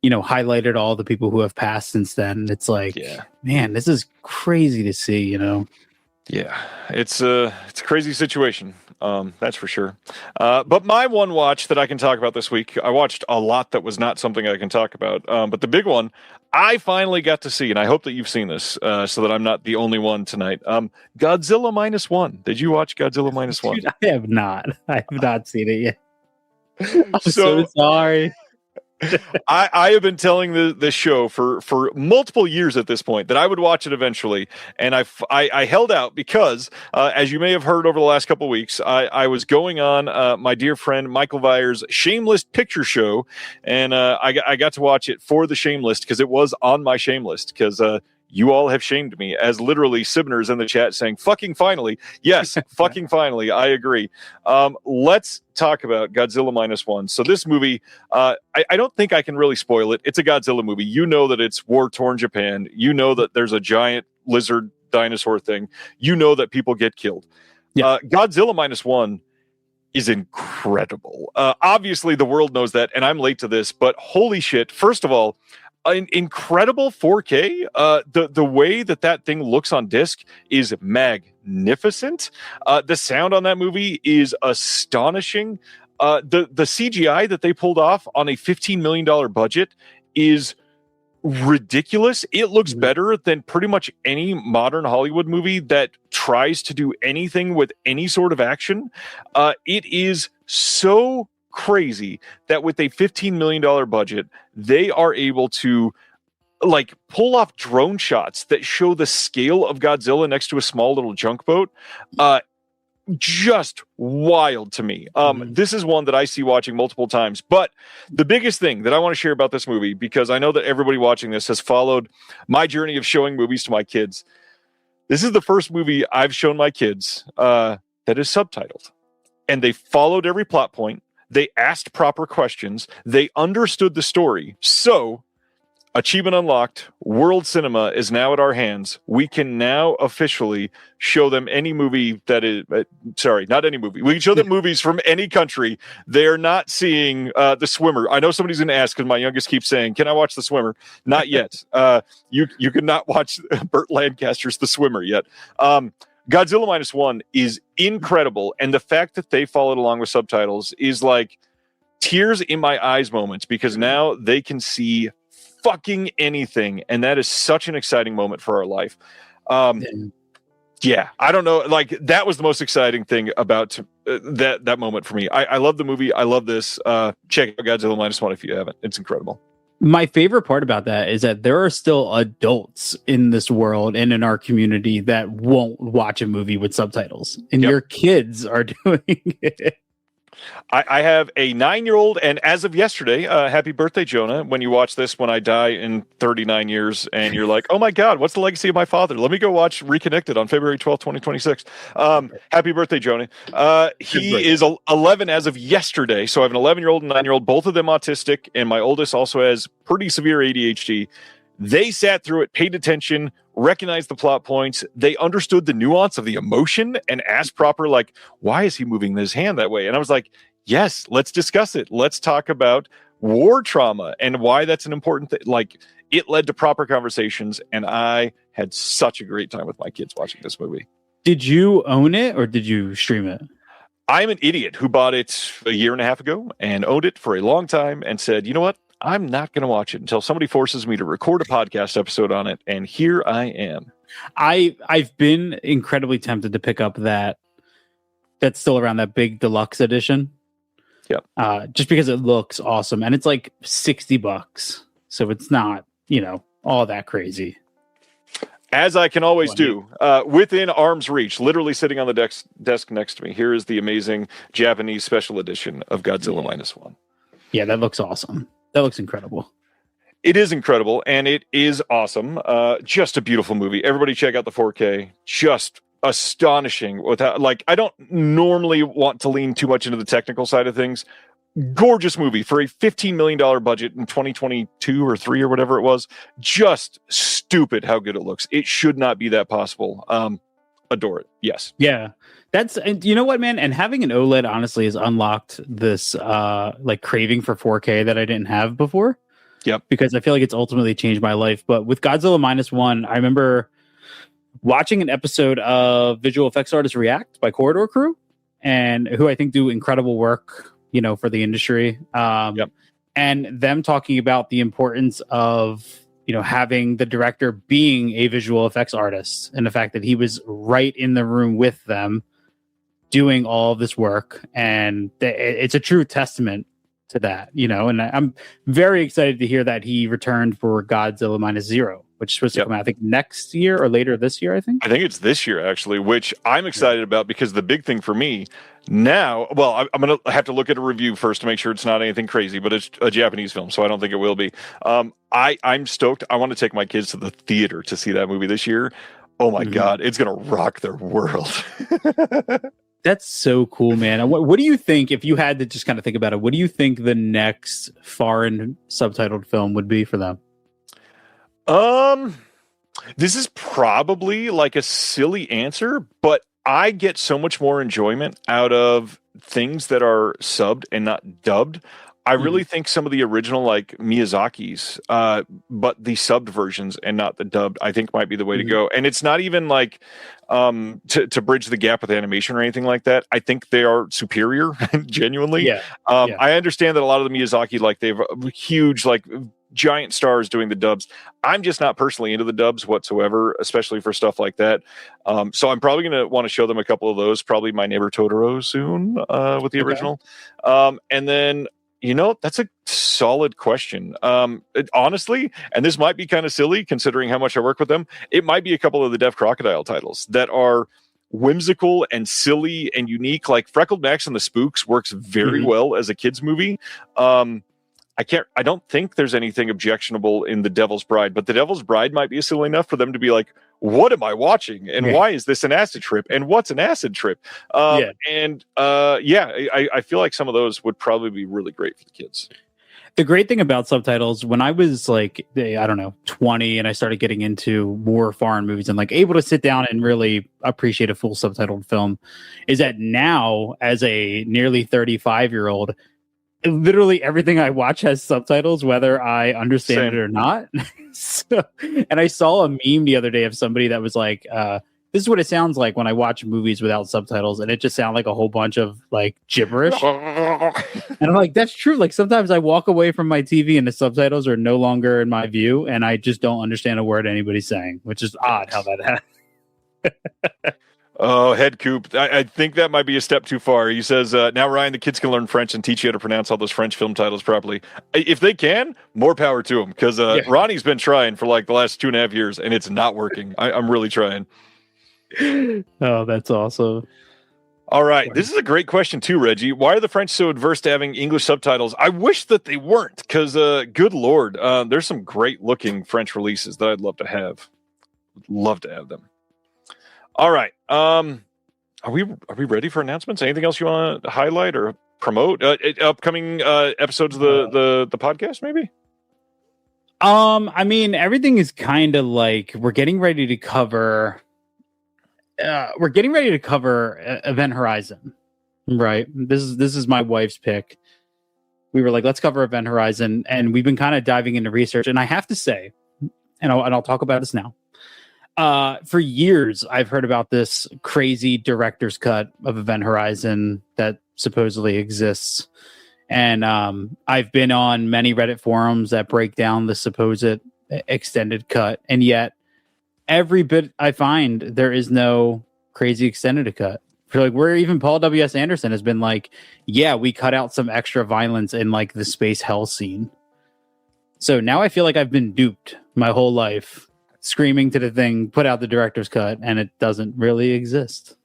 highlighted all the people who have passed since then. It's like, man, this is crazy to see. Yeah, it's a crazy situation. That's for sure. But my one watch that I can talk about this week, I watched a lot that was not something I can talk about. But the big one, I finally got to see, and I hope that you've seen this, so that I'm not the only one tonight. Godzilla -1. Did you watch Godzilla -1? Dude, I have not. I have not seen it yet. I'm so sorry. I have been telling this show for multiple years at this point that I would watch it eventually, and I held out because, as you may have heard over the last couple of weeks, I was going on my dear friend Michael Vyer's Shameless Picture Show, and I got to watch it for the Shameless because it was on my Shameless because you all have shamed me, as literally Sibner's in the chat saying, fucking finally. Yes, fucking finally. I agree. Let's talk about Godzilla -1. So this movie, I don't think I can really spoil it. It's a Godzilla movie. You know that it's war-torn Japan. You know that there's a giant lizard dinosaur thing. You know that people get killed. Yeah. Godzilla -1 is incredible. Obviously, the world knows that, and I'm late to this, but holy shit. First of all, an incredible 4K. The way that thing looks on disc is magnificent. The sound on that movie is astonishing. The CGI that they pulled off on a $15 million budget is ridiculous. It looks better than pretty much any modern Hollywood movie that tries to do anything with any sort of action. It is so crazy that with a $15 million budget, they are able to pull off drone shots that show the scale of Godzilla next to a small little junk boat. Just wild to me. This is one that I see watching multiple times. But the biggest thing that I want to share about this movie, because I know that everybody watching this has followed my journey of showing movies to my kids. This is the first movie I've shown my kids that is subtitled. And they followed every plot point. They asked proper questions. They understood the story. So, achievement unlocked. World cinema is now at our hands. We can now officially show them any movie that is... not any movie. We can show them movies from any country. They're not seeing The Swimmer. I know somebody's going to ask because my youngest keeps saying, can I watch The Swimmer? Not yet. You cannot watch Burt Lancaster's The Swimmer yet. Godzilla -1 is incredible, and the fact that they followed along with subtitles is like tears in my eyes moments, because now they can see fucking anything, and that is such an exciting moment for our life. Yeah, I don't know, that was the most exciting thing about that moment for me. I love the movie. I love this. Check out Godzilla -1 if you haven't. It's incredible. My favorite part about that is that there are still adults in this world and in our community that won't watch a movie with subtitles, and your kids are doing it. I have a 9-year-old, and as of yesterday, happy birthday, Jonah. When you watch this, when I die in 39 years, and you're like, oh my God, what's the legacy of my father? Let me go watch Reconnected on February 12th, 2026. Happy birthday, Jonah. He is 11 as of yesterday. So I have an 11-year-old and 9-year-old, both of them autistic, and my oldest also has pretty severe ADHD. They sat through it, paid attention, recognized the plot points. They understood the nuance of the emotion and asked proper, why is he moving his hand that way? And I was like, yes, let's discuss it. Let's talk about war trauma and why that's an important thing. Like, it led to proper conversations, and I had such a great time with my kids watching this movie. Did you own it or did you stream it? I'm an idiot who bought it a year and a half ago and owned it for a long time and said, you know what? I'm not going to watch it until somebody forces me to record a podcast episode on it. And here I am. I've been incredibly tempted to pick up that's still around, that big deluxe edition. Yep. Just because it looks awesome. And it's like $60. So it's not, all that crazy. As I can always do, within arm's reach, literally sitting on the desk next to me, here is the amazing Japanese special edition of Godzilla -1. Yeah, that looks awesome. That looks incredible. It is incredible, and it is awesome. Just a beautiful movie. Everybody check out the 4K. Just astonishing. I don't normally want to lean too much into the technical side of things. Gorgeous movie for a $15 million budget in 2022 or 3 or whatever it was. Just stupid how good it looks. It should not be that possible. Adore it. Yes. Yeah. And you know what, man? And having an OLED honestly has unlocked this craving for 4K that I didn't have before. Yep. Because I feel like it's ultimately changed my life. But with Godzilla -1, I remember watching an episode of Visual Effects Artists React by Corridor Crew, and who I think do incredible work, for the industry. Yep. And them talking about the importance of, having the director being a visual effects artist, and the fact that he was right in the room with them doing all of this work. And it's a true testament to that, and I'm very excited to hear that he returned for Godzilla -0, which is supposed to come out, I think, next year or later this year, I think it's this year, actually, which I'm excited about, because the big thing for me now, well, I'm going to have to look at a review first to make sure it's not anything crazy, but it's a Japanese film, so I don't think it will be. I'm stoked. I want to take my kids to the theater to see that movie this year. Oh my God, it's going to rock their world. That's so cool, man. What do you think, if you had to just kind of think about it, what do you think the next foreign subtitled film would be for them? This is probably like a silly answer, but I get so much more enjoyment out of things that are subbed and not dubbed. I really think some of the original, like Miyazaki's, but the subbed versions and not the dubbed, I think might be the way to go. And it's not even like to bridge the gap with animation or anything like that. I think they are superior, genuinely. Yeah. I understand that a lot of the Miyazaki, like, they've huge, like, giant stars doing the dubs. I'm just not personally into the dubs whatsoever, especially for stuff like that. So I'm probably going to want to show them a couple of those, probably My Neighbor Totoro soon, with the original. And then, that's a solid question. Honestly, and this might be kind of silly considering how much I work with them, it might be a couple of the Deaf Crocodile titles that are whimsical and silly and unique. Like Freckled Max and the Spooks works very well as a kids movie. I don't think there's anything objectionable in The Devil's Bride, but The Devil's Bride might be silly enough for them to be like, what am I watching? And why is this an acid trip? And what's an acid trip? I feel like some of those would probably be really great for the kids. The great thing about subtitles, when I was like, 20, and I started getting into more foreign movies and like able to sit down and really appreciate a full subtitled film, is that now, as a nearly 35-year-old, literally everything I watch has subtitles, whether I understand it or not. And I saw a meme the other day of somebody that was like, this is what it sounds like when I watch movies without subtitles, and it just sounds like a whole bunch of like gibberish. And I'm like, that's true. Like sometimes I walk away from my TV and the subtitles are no longer in my view, and I just don't understand a word anybody's saying, which is odd how that happens. Oh, Head Coop. I think that might be a step too far. He says, now, Ryan, the kids can learn French and teach you how to pronounce all those French film titles properly. If they can, more power to them, because Ronnie's been trying for like the last 2.5 years, and it's not working. I'm really trying. Oh, that's awesome. All right. This is a great question too, Reggie. Why are the French so adverse to having English subtitles? I wish that they weren't, because good Lord, there's some great looking French releases that I'd love to have. Would love to have them. All right. Are we ready for announcements? Anything else you want to highlight or promote? Upcoming episodes of the podcast, maybe? I mean, everything is kind of like we're getting ready to cover Event Horizon, right? This is my wife's pick. we were like, let's cover Event Horizon, and we've been kind of diving into research. And I have to say, and I'll talk about this now. For years, I've heard about this crazy director's cut of Event Horizon that supposedly exists. And I've been on many Reddit forums that break down the supposed extended cut. And yet, every bit I find, there is no crazy extended cut. Like, where even Paul W.S. Anderson has been like, yeah, we cut out some extra violence in like the space hell scene. So now I feel like I've been duped my whole life, screaming to the thing, put out the director's cut, and it doesn't really exist.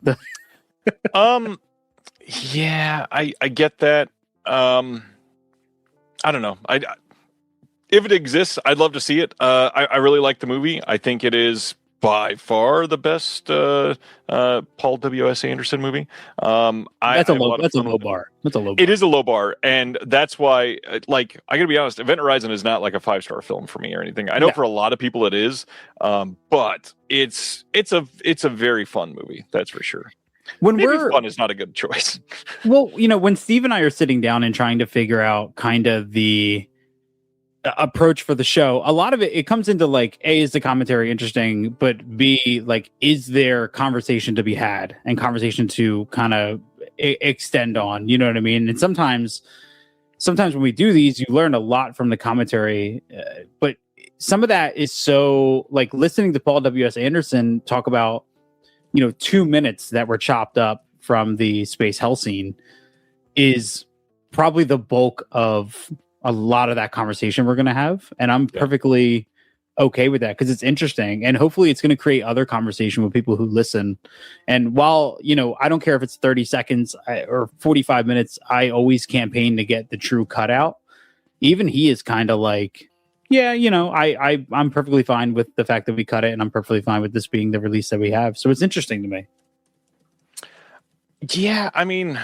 Yeah, I get that. I don't know. If it exists, I'd love to see it. I really like the movie. I think it is by far the best Paul W.S. Anderson movie. That's a low bar. It is a low bar, and that's why, like, I gotta be honest, Event Horizon is not like a 5-star film for me or anything. I know for a lot of people it is, but it's a very fun movie. That's for sure. Fun is not a good choice. Well, when Steve and I are sitting down and trying to figure out kind of the approach for the show, a lot of it comes into like, A, is the commentary interesting, but B, like, is there conversation to be had and conversation to kind of extend on, you know what I mean? And sometimes when we do these, you learn a lot from the commentary, but some of that is so, like, listening to Paul W.S. Anderson talk about 2 minutes that were chopped up from the space hell scene is probably the bulk of a lot of that conversation we're going to have. And I'm perfectly okay with that because it's interesting. And hopefully it's going to create other conversation with people who listen. And while, I don't care if it's 30 seconds or 45 minutes, I always campaign to get the true cutout. Even he is kind of like, yeah, I'm perfectly fine with the fact that we cut it, and I'm perfectly fine with this being the release that we have. So it's interesting to me. Yeah, I mean,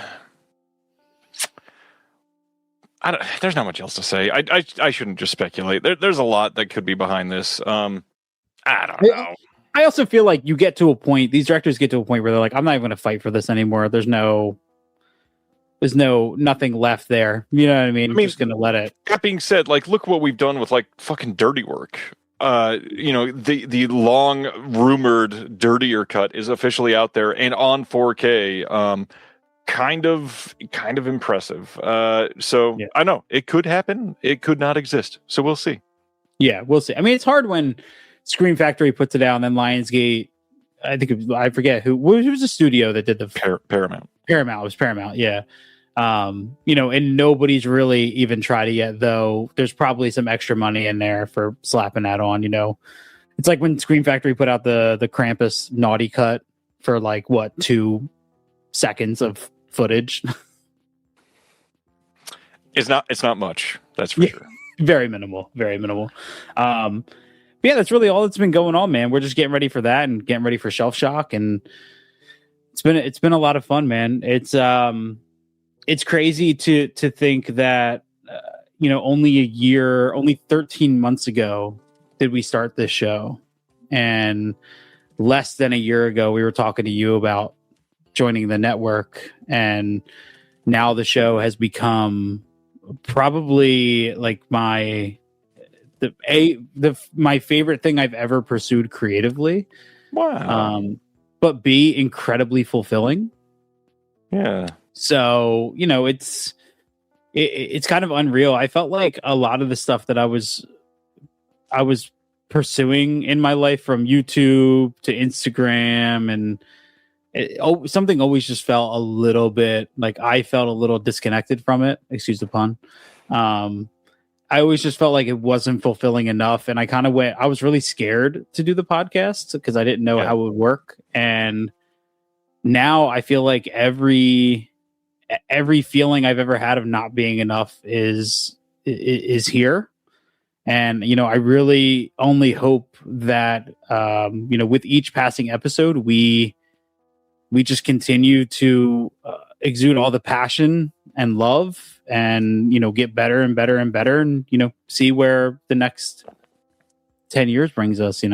there's not much else to say. I shouldn't just speculate. There's a lot that could be behind this. I don't know. I also feel like these directors get to a point where they're like, I'm not even going to fight for this anymore. There's nothing left there. You know what I mean? I'm just going to let it. That being said, like, look what we've done with like fucking Dirty Work. The long rumored dirtier cut is officially out there and on 4K. Kind of impressive. I know it could happen. It could not exist. So we'll see. Yeah, we'll see. I mean, it's hard when Scream Factory puts it out and then Lionsgate. I forget who was the studio that did the Paramount. Paramount. It was Paramount. Yeah. And nobody's really even tried it yet, though. There's probably some extra money in there for slapping that on. It's like when Scream Factory put out the Krampus naughty cut for like 2 seconds of footage. It's not much, that's for sure. Very minimal. But yeah, that's really all that's been going on, man. We're just getting ready for that and getting ready for Shelf Shock, and it's been a lot of fun, man. It's crazy to think that only 13 months ago did we start this show, and less than a year ago we were talking to you about joining the network, and now the show has become probably like my favorite thing I've ever pursued creatively. Wow. But B, incredibly fulfilling. Yeah. So, it's kind of unreal. I felt like a lot of the stuff that I was pursuing in my life, from YouTube to Instagram, and something always just felt a little bit like I felt a little disconnected from it. Excuse the pun. I always just felt like it wasn't fulfilling enough. And I was really scared to do the podcast because I didn't know how it would work. And now I feel like every feeling I've ever had of not being enough is here. And, I really only hope that, with each passing episode, we just continue to exude all the passion and love, and, get better and better and better, and, see where the next 10 years brings us,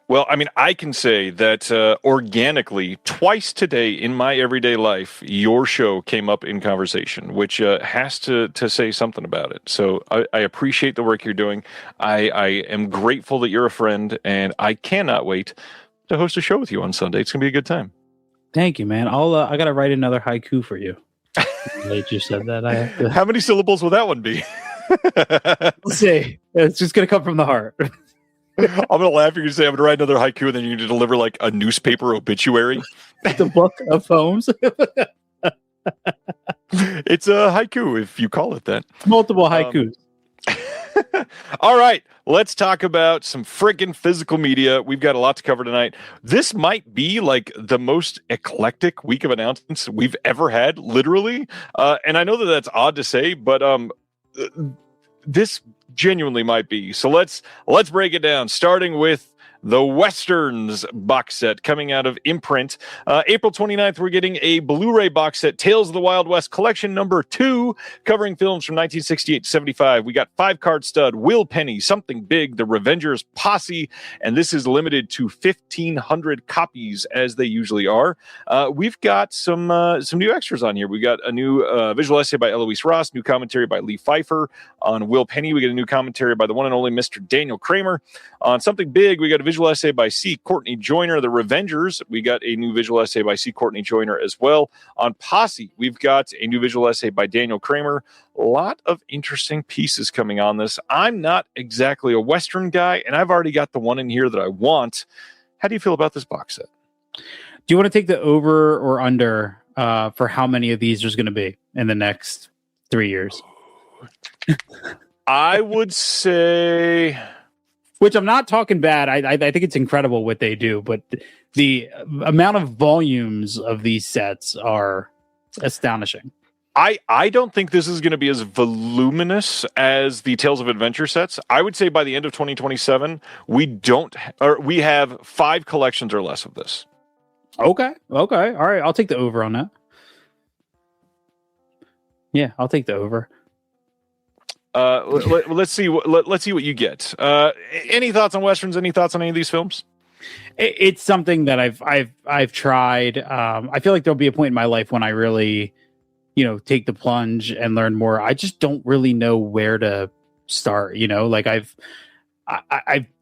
Well, I mean, I can say that organically, twice today in my everyday life, your show came up in conversation, which has to say something about it. So I appreciate the work you're doing. I am grateful that you're a friend, and I cannot wait to host a show with you on Sunday. It's going to be a good time. Thank you, man. I got to write another haiku for you. They just said that. I have to. How many syllables will that one be? Let's see. It's just going to come from the heart. I'm going to laugh. You're going to say, I'm going to write another haiku, and then you're going to deliver like a newspaper obituary. The book of poems. It's a haiku, if you call it that. Multiple haikus. All right, let's talk about some friggin' physical media. We've got a lot to cover tonight. This might be like the most eclectic week of announcements we've ever had, literally. And I know that that's odd to say, but this genuinely might be. So let's break it down, starting with the Westerns box set coming out of Imprint. April 29th, we're getting a Blu-ray box set, Tales of the Wild West Collection number 2, covering films from 1968 to 75. We got 5-card stud, Will Penny, Something Big, The Revengers Posse, and this is limited to 1,500 copies, as they usually are. We've got some new extras on here. We got a new visual essay by Eloise Ross, new commentary by Lee Pfeiffer. On Will Penny, we get a new commentary by the one and only Mr. Daniel Kramer. On Something Big, we got a visual essay by C. Courtney Joyner. The Revengers, we got a new visual essay by C. Courtney Joyner as well. On Posse, we've got a new visual essay by Daniel Kramer. A lot of interesting pieces coming on this. I'm not exactly a Western guy, and I've already got the one in here that I want. How do you feel about this box set? Do you want to take the over or under for how many of these there's going to be in the next 3 years? I would say... Which I'm not talking bad. I think it's incredible what they do, but the amount of volumes of these sets are astonishing. I don't think this is going to be as voluminous as the Tales of Adventure sets. I would say by the end of 2027, we have 5 collections or less of this. Okay. All right. I'll take the over on that. Yeah, I'll take the over. Let's see what you get. Any thoughts on Westerns? Any thoughts on any of these films? It's something that I've tried. I feel like there'll be a point in my life when I really, take the plunge and learn more. I just don't really know where to start. Like I've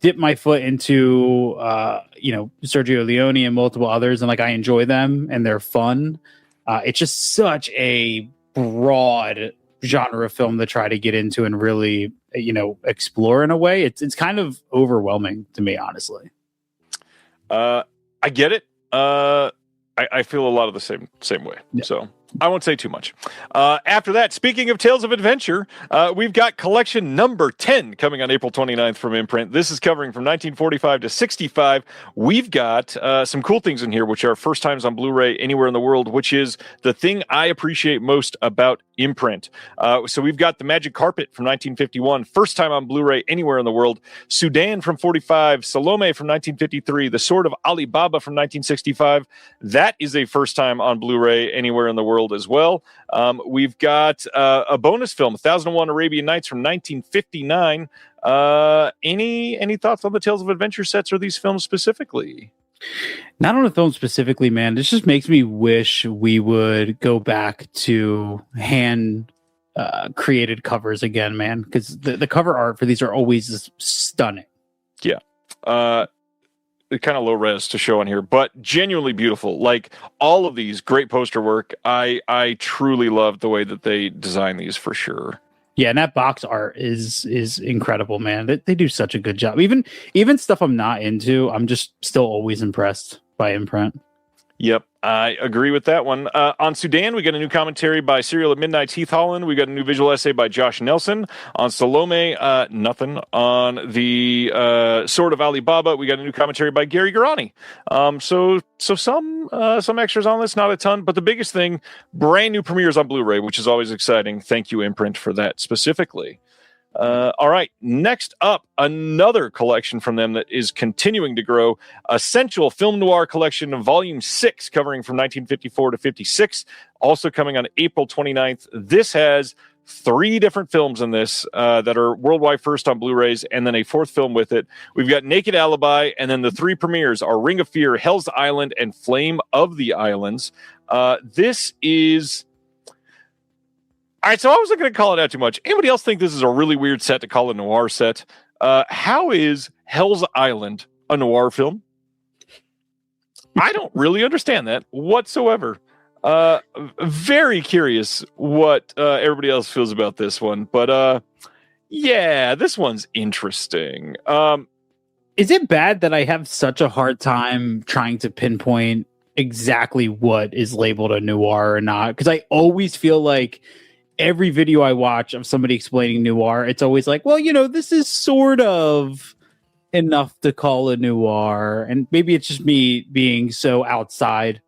dipped my foot into Sergio Leone and multiple others, and like I enjoy them and they're fun. It's just such a broad genre of film to try to get into and really explore in a way. It's kind of overwhelming to me, honestly. I get it. I feel a lot of the same way. Yeah. So I won't say too much. After that, speaking of Tales of Adventure, we've got collection number 10 coming on April 29th from Imprint. This is covering from 1945 to 65. We've got some cool things in here, which are first times on Blu-ray anywhere in the world, which is the thing I appreciate most about Imprint. So we've got The Magic Carpet from 1951, first time on Blu-ray anywhere in the world. Sudan from 45, Salome from 1953, The Sword of Ali Baba from 1965. That is a first time on Blu-ray anywhere in the world as well. We've got a bonus film, 1001 Arabian Nights from 1959. Any thoughts on the Tales of Adventure sets or these films specifically? Not on the film specifically, man. This just makes me wish we would go back to hand created covers again, man, because the cover art for these are always just stunning. Yeah. Kind of low res to show on here, but genuinely beautiful. Like all of these, great poster work. I truly love the way that they design these for sure. Yeah, and that box art is incredible, man. They do such a good job. Even stuff I'm not into, I'm just still always impressed by Imprint. Yep, I agree with that one. On Sudan, we got a new commentary by Serial at Midnight's Heath Holland. We got a new visual essay by Josh Nelson. On Salome, nothing. On the Sword of Ali Baba, we got a new commentary by Gary Garani. So some extras on this, not a ton, but the biggest thing, brand new premieres on Blu-ray, which is always exciting. Thank you, Imprint, for that specifically. All right, next up, another collection from them that is continuing to grow. Essential Film Noir Collection of Volume 6, covering from 1954 to 56, also coming on April 29th. This has 3 different films in this that are worldwide first on Blu-rays, and then a 4th film with it. We've got Naked Alibi, and then the 3 premieres are Ring of Fear, Hell's Island, and Flame of the Islands. This is... All right, so I wasn't going to call it out too much. Anybody else think this is a really weird set to call a noir set? How is Hell's Island a noir film? I don't really understand that whatsoever. Very curious what everybody else feels about this one. But yeah, this one's interesting. Is it bad that I have such a hard time trying to pinpoint exactly what is labeled a noir or not? Because I always feel like every video I watch of somebody explaining noir, it's always like, well, this is sort of enough to call a noir. And maybe it's just me being so outside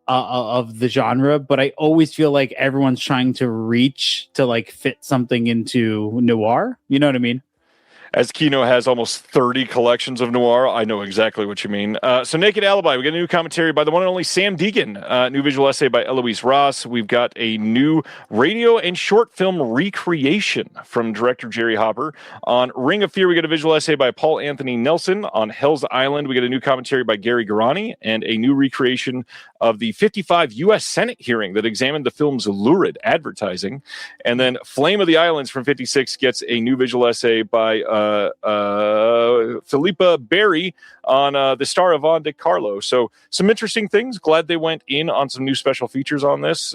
of the genre, but I always feel like everyone's trying to reach to like fit something into noir. You know what I mean? As Kino has almost 30 collections of noir, I know exactly what you mean. So Naked Alibi, we got a new commentary by the one and only Sam Deegan, new visual essay by Eloise Ross. We've got a new radio and short film recreation from director Jerry Hopper. On Ring of Fear, we got a visual essay by Paul Anthony Nelson. On Hell's Island, we got a new commentary by Gary Garani and a new recreation of the 55 U.S. Senate hearing that examined the film's lurid advertising. And then Flame of the Islands from 56 gets a new visual essay by Philippa Berry on the star Yvonne DiCarlo. So some interesting things. Glad they went in on some new special features on this.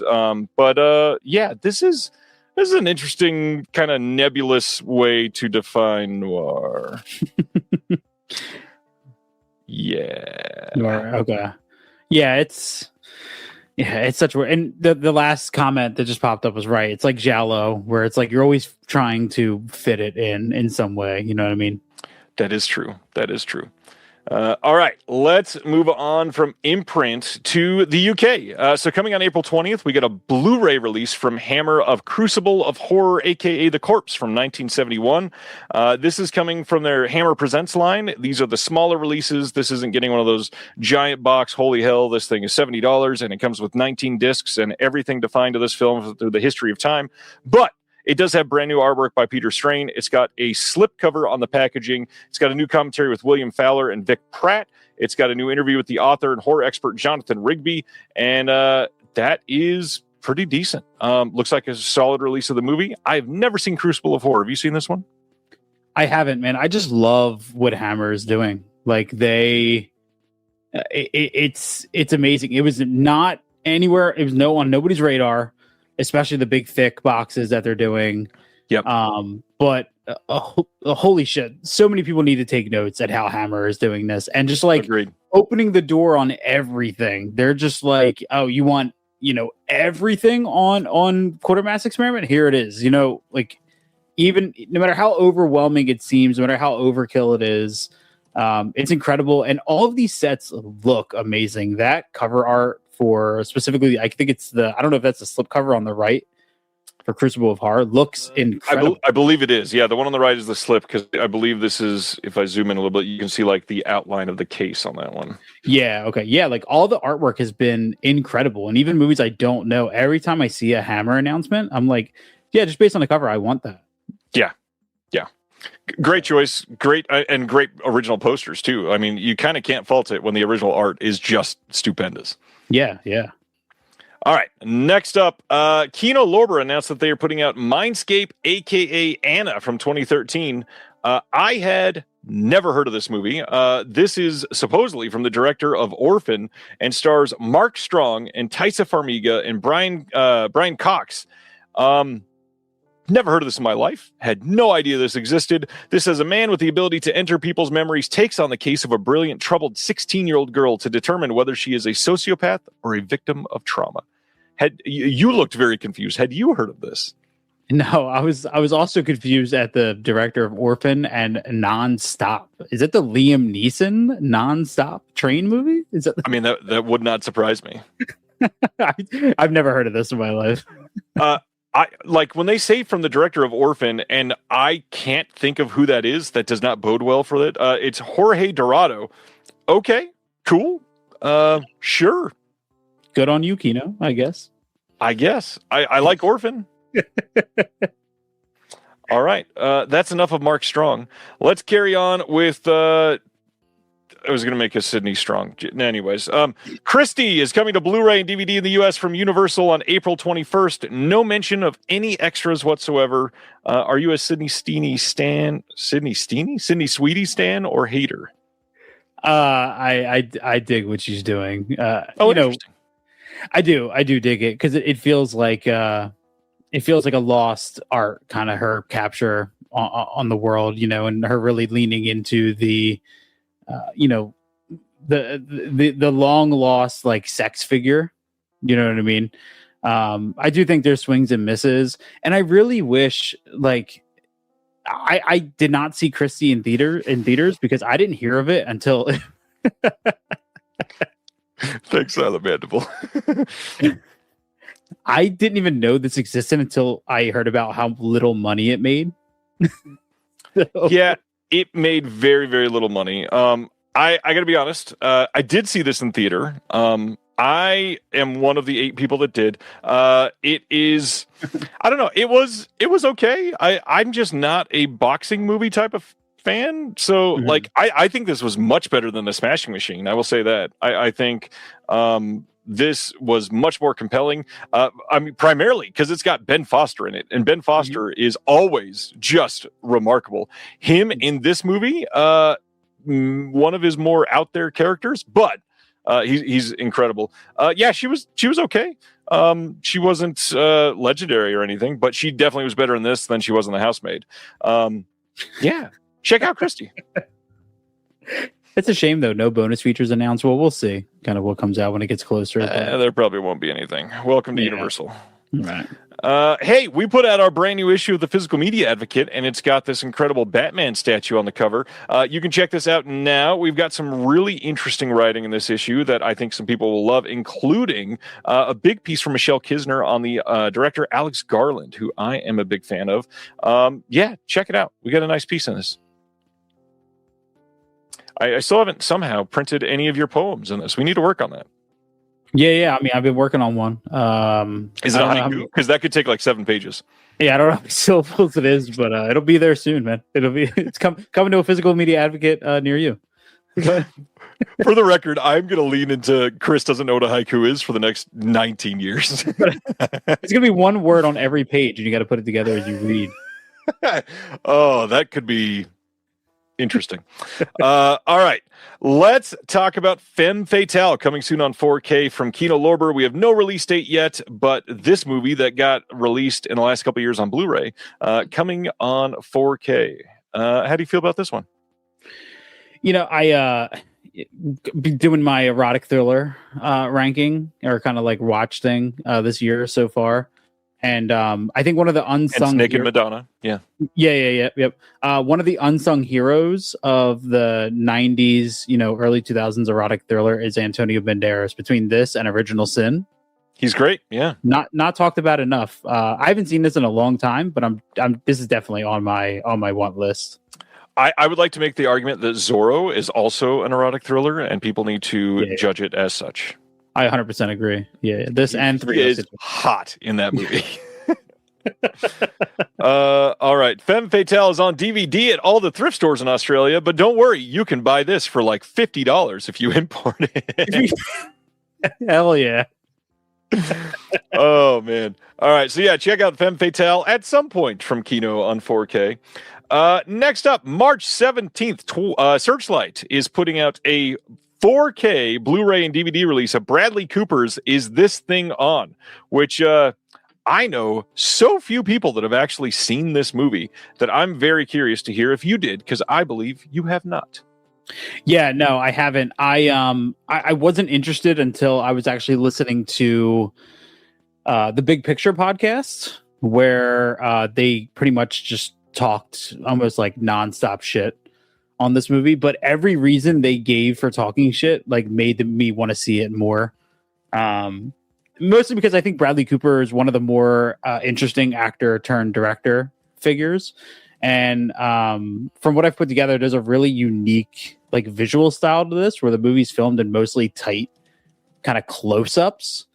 But yeah, this is an interesting kind of nebulous way to define noir. Yeah. Noir, okay. Yeah, it's such a... And the last comment that just popped up was right. It's like Giallo, where it's like you're always trying to fit it in some way. You know what I mean? That is true. All right, let's move on from Imprint to the UK. So coming on April 20th, we get a Blu-ray release from Hammer of Crucible of Horror, a.k.a. The Corpse from 1971. This is coming from their Hammer Presents line. These are the smaller releases. This isn't getting one of those giant box, holy hell, this thing is $70, and it comes with 19 discs and everything defined to this film through the history of time. But it does have brand new artwork by Peter Strain. It's got a slip cover on the packaging. It's got a new commentary with William Fowler and Vic Pratt. It's got a new interview with the author and horror expert Jonathan Rigby. And that is pretty decent. Looks like a solid release of the movie. I've never seen Crucible of Horror. Have you seen this one? I haven't, man. I just love what Hammer is doing. Like it's amazing. It was not anywhere. It was on nobody's radar, especially the big thick boxes that they're doing. Yep. But holy shit, so many people need to take notes at how Hammer is doing this, and just like Agreed. Opening the door on everything. They're just like, oh, you want everything on Quartermass Experiment? Here it is. Like even no matter how overwhelming it seems, no matter how overkill it is, it's incredible, and all of these sets look amazing. That cover art for specifically, I think it's I don't know if that's the slip cover on the right for Crucible of Horror, looks incredible. I believe it is. Yeah, the one on the right is the slip, because I believe this is, if I zoom in a little bit, you can see like the outline of the case on that one. Yeah, okay. Yeah, like all the artwork has been incredible. And even movies I don't know, every time I see a Hammer announcement, I'm like, yeah, just based on the cover, I want that. Yeah. Great choice. Great and great original posters too. I mean, you kind of can't fault it when the original art is just stupendous. Yeah. All right. Next up, Kino Lorber announced that they are putting out Mindscape, a.k.a. Anna, from 2013. I had never heard of this movie. This is supposedly from the director of Orphan and stars Mark Strong and Taissa Farmiga and Brian Cox. Never heard of this in my life. Had no idea this existed. This is a man with the ability to enter people's memories takes on the case of a brilliant, troubled 16-year-old girl to determine whether she is a sociopath or a victim of trauma. You looked very confused. Had you heard of this? No, I was also confused at the director of Orphan and Nonstop. Is it the Liam Neeson Nonstop train movie? Is that? I mean, that would not surprise me. I've never heard of this in my life. I like when they say from the director of Orphan, and I can't think of who that is. That does not bode well for it. It's Jorge Dorado. Okay, cool. Sure. Good on you, Kino, I guess. I like Orphan. All right. That's enough of Mark Strong. Let's carry on with. I was going to make a Sydney Strong. Anyways, Christie is coming to Blu-ray and DVD in the U.S. from Universal on April 21st. No mention of any extras whatsoever. Are you a Sydney Sweetie stan, or hater? I dig what she's doing. Interesting. I do dig it because it feels like a lost art, kind of her capture on the world, and her really leaning into the the long lost like sex figure. You know what I mean? I do think there's swings and misses, and I really wish like I did not see Christie in theaters because I didn't hear of it until. Thanks, Silent Mandible. I didn't even know this existed until I heard about how little money it made. Yeah, it made very, very little money. I got to be honest. I did see this in theater. I am one of the 8 people that did. It is, I don't know. It was okay. I'm just not a boxing movie type of fan. So like, I think this was much better than The Smashing Machine. I will say that. I think, this was much more compelling. I mean, primarily because it's got Ben Foster in it, and Ben Foster is always just remarkable. Him in this movie, one of his more out there characters, but he's incredible. Yeah, she was okay. She wasn't legendary or anything, but she definitely was better in this than she was in The Housemaid. Yeah, check out Christie. It's a shame though, no bonus features announced. Well, we'll see kind of what comes out when it gets closer. There probably won't be anything. Welcome to Universal. Right. Hey, we put out our brand new issue of the Physical Media Advocate, and it's got this incredible Batman statue on the cover. You can check this out now. We've got some really interesting writing in this issue that I think some people will love, including a big piece from Michelle Kisner on the director Alex Garland, who I am a big fan of. Yeah, check it out. We got a nice piece in this. I still haven't somehow printed any of your poems in this. We need to work on that. Yeah. I mean, I've been working on one. Is it a haiku? Because that could take like 7 pages. Yeah, I don't know how many syllables it is, but it'll be there soon, man. It's coming to a Physical Media Advocate near you. For the record, I'm going to lean into Chris doesn't know what a haiku is for the next 19 years. It's going to be one word on every page, and you got to put it together as you read. Oh, that could be interesting. All right. Let's talk about Femme Fatale, coming soon on 4K from Kino Lorber. We have no release date yet, but this movie that got released in the last couple of years on Blu-ray, coming on 4K. How do you feel about this one? I be doing my erotic thriller ranking or kind of like watch thing this year so far. And I think one of the unsung... It's Naked Madonna. Yeah. Yep. One of the unsung heroes of the 90s, early 2000s erotic thriller is Antonio Banderas. Between this and Original Sin, he's great. Yeah. Not talked about enough. I haven't seen this in a long time, but this is definitely on my want list. I would like to make the argument that Zorro is also an erotic thriller, and people need to judge it as such. I 100% agree. Yeah, this and 3 is hot in that movie. All right. Femme Fatale is on DVD at all the thrift stores in Australia, but don't worry, you can buy this for like $50 if you import it. Hell yeah. Oh, man. All right. So, yeah, check out Femme Fatale at some point from Kino on 4K. Next up, March 17th, Searchlight is putting out a 4K Blu-ray and DVD release of Bradley Cooper's Is This Thing On, which I know so few people that have actually seen this movie that I'm very curious to hear if you did, because I believe you have not. Yeah, no, I haven't. I wasn't interested until I was actually listening to the Big Picture podcast, where they pretty much just talked almost like nonstop shit on this movie, but every reason they gave for talking shit like made me want to see it more. Mostly because I think Bradley Cooper is one of the more interesting actor turned director figures, and from what I've put together, there's a really unique like visual style to this, where the movie's filmed in mostly tight kind of close-ups.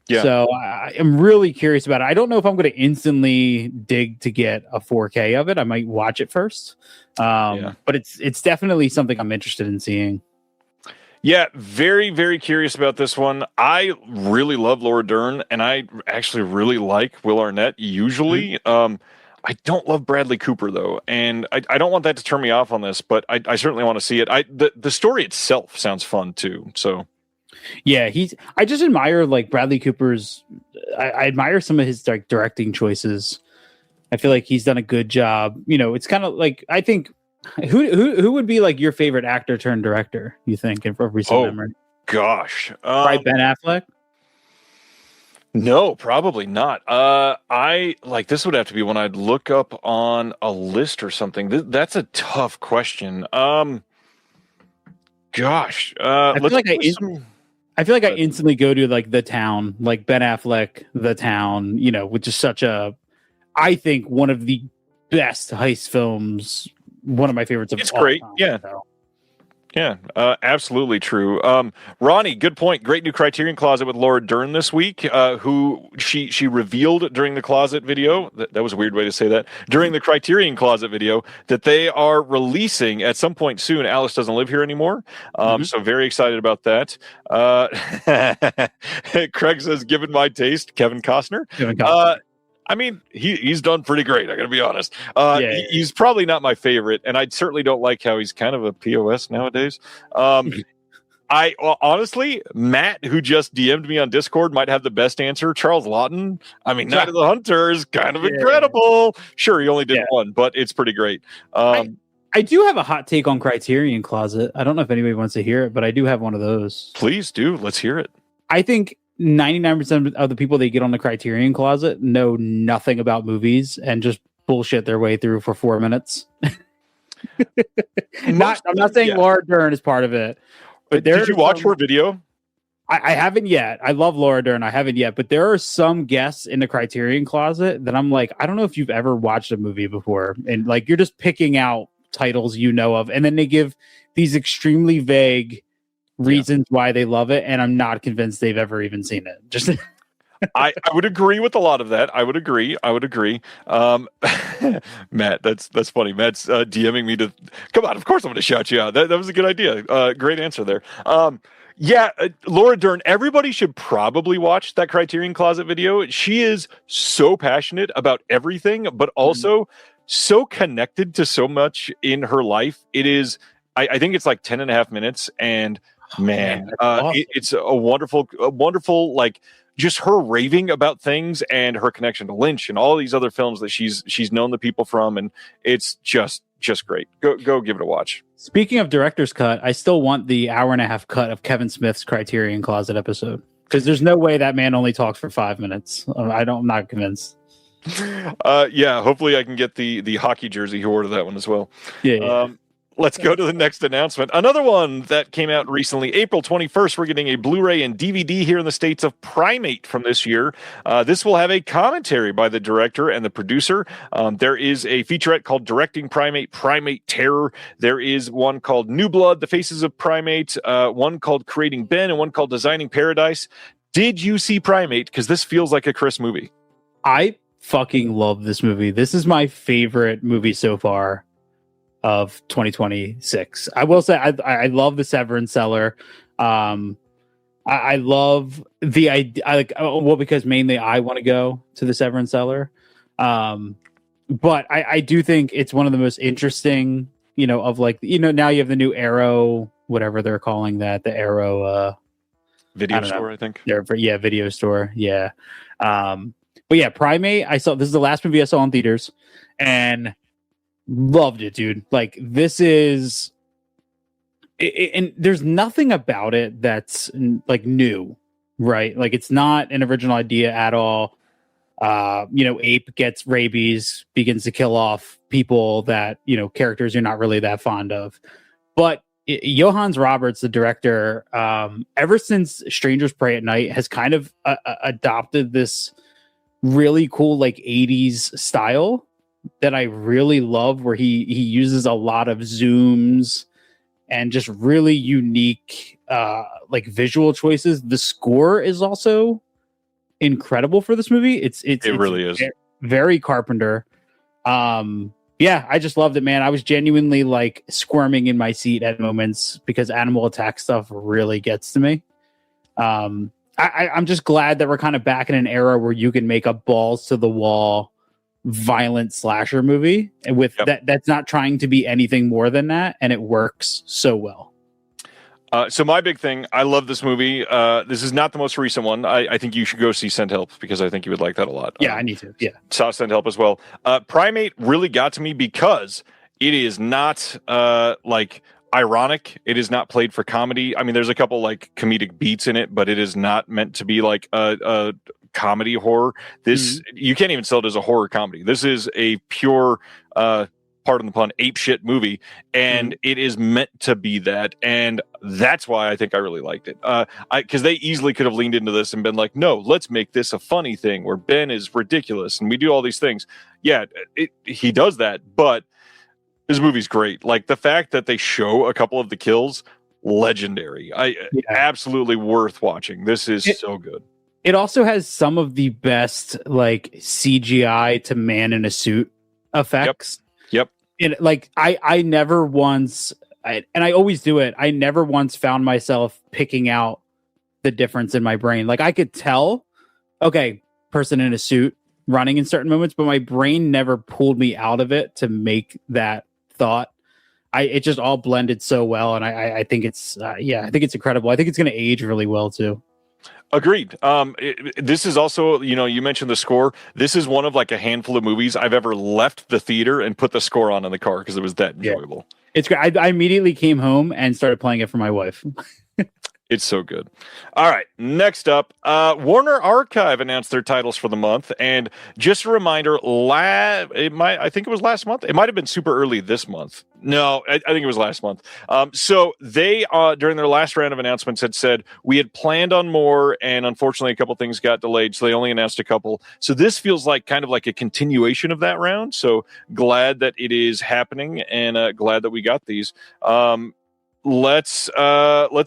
Yeah. So I am really curious about it. I don't know if I'm going to instantly dig to get a 4K of it. I might watch it first. But it's definitely something I'm interested in seeing. Yeah, very, very curious about this one. I really love Laura Dern, and I actually really like Will Arnett usually. I don't love Bradley Cooper, though, and I don't want that to turn me off on this, but I certainly want to see it. The story itself sounds fun, too, so... Yeah, I just admire like Bradley Cooper's. I admire some of his like directing choices. I feel like he's done a good job. You know, it's kind of like I think who would be like your favorite actor turned director? You think in recent memory? Gosh, right, Ben Affleck. No, probably not. I like this would have to be when I'd look up on a list or something. That's a tough question. Gosh, I feel like I instantly go to like The Town, like Ben Affleck, The Town, you know, which is such a, I think one of the best heist films, one of my favorites of all time. It's great, yeah. So. Yeah, absolutely true. Ronnie, good point. Great new Criterion Closet with Laura Dern this week, who she revealed during the Closet video. That was a weird way to say that. During the Criterion Closet video, that they are releasing at some point soon. Alice Doesn't Live Here Anymore. So very excited about that. Craig says, given my taste, Kevin Costner. I mean, he's done pretty great. I got to be honest. He's probably not my favorite, and I certainly don't like how he's kind of a POS nowadays. Honestly, Matt, who just DM'd me on Discord, might have the best answer. Charles Lawton. I mean, Night of the Hunter is kind of incredible. Sure, he only did one, but it's pretty great. I do have a hot take on Criterion Closet. I don't know if anybody wants to hear it, but I do have one of those. Please do. Let's hear it. I think 99% of the people that get on the Criterion Closet know nothing about movies and just bullshit their way through for 4 minutes. I'm not saying Laura Dern is part of it, but did you watch her video? I haven't yet. I love Laura Dern. I haven't yet, but there are some guests in the Criterion Closet that I'm like, I don't know if you've ever watched a movie before, and like you're just picking out titles you know of, and then they give these extremely vague reasons why they love it, and I'm not convinced they've ever even seen it. Just I would agree with a lot of that. I would agree. Matt, that's funny. Matt's DMing me to come on. Of course, I'm going to shout you out. That was a good idea. Great answer there. Laura Dern. Everybody should probably watch that Criterion Closet video. She is so passionate about everything, but also so connected to so much in her life. It is. I think it's like 10 and a half minutes, and man, awesome. It's a wonderful, like just her raving about things and her connection to Lynch and all these other films that she's known the people from, and it's just great. Go give it a watch. Speaking of director's cut, I still want the hour-and-a-half cut of Kevin Smith's Criterion Closet episode, because there's no way that man only talks for 5 minutes. I'm not convinced. Hopefully I can get the hockey jersey he wore to that one as well. Let's go to the next announcement. Another one that came out recently, April 21st. We're getting a Blu-ray and DVD here in the States of Primate from this year. This will have a commentary by the director and the producer. There is a featurette called Directing Primate, Primate Terror. There is one called New Blood, The Faces of Primate, one called Creating Ben, and one called Designing Paradise. Did you see Primate? Because this feels like a Chris movie. I fucking love this movie. This is my favorite movie so far of 2026. I will say I love the Severance Cellar. I love the idea, because mainly I want to go to the Severance Cellar. But I do think it's one of the most interesting, of like, now you have the new Arrow, whatever they're calling that, the Arrow video store, I think. Video store. Yeah. But yeah, Primate, this is the last movie I saw in theaters, and loved it, dude. Like, this is and there's nothing about it that's like new, right? Like, it's not an original idea at all. Ape gets rabies, begins to kill off people that, characters you're not really that fond of. But Johannes Roberts, the director, ever since Strangers Prey at Night, has kind of adopted this really cool like 80s style that I really love, where he uses a lot of zooms and just really unique like visual choices. The score is also incredible for this movie. It really is very Carpenter. Yeah, I just loved it, man. I was genuinely like squirming in my seat at moments because animal attack stuff really gets to me. I'm just glad that we're kind of back in an era where you can make a balls to the wall violent slasher movie with that's not trying to be anything more than that, and it works so well. So my big thing, I love this movie. This is not the most recent one. I think you should go see Send Help because I think you would like that a lot. Yeah, I need to. Yeah. Saw Send Help as well. Primate really got to me because it is not like ironic. It is not played for comedy. I mean, there's a couple like comedic beats in it, but it is not meant to be like a comedy horror. This you can't even sell it as a horror comedy. This is a pure pardon the pun, ape shit movie, and it is meant to be that, and that's why I think I really liked it. Because they easily could have leaned into this and been like, no, let's make this a funny thing where Ben is ridiculous and we do all these things. Yeah, he does that, but this movie's great. Like the fact that they show a couple of the kills, legendary. Absolutely worth watching. This is so good. It also has some of the best like CGI to man in a suit effects. Yep. I never once, and I always do it, I never once found myself picking out the difference in my brain. Like I could tell, okay, person in a suit running in certain moments, but my brain never pulled me out of it to make that thought. It just all blended so well, and I think it's I think it's incredible. I think it's going to age really well too. Agreed. This is also, you mentioned the score. This is one of like a handful of movies I've ever left the theater and put the score on in the car because it was that enjoyable. It's great. I immediately came home and started playing it for my wife. It's so good. All right, next up, Warner Archive announced their titles for the month, and just a reminder, I think it was last month. It might have been super early this month. No, I think it was last month. So they, during their last round of announcements, had said we had planned on more, and unfortunately, a couple things got delayed, so they only announced a couple. So this feels like kind of like a continuation of that round. So glad that it is happening, and glad that we got these. Let's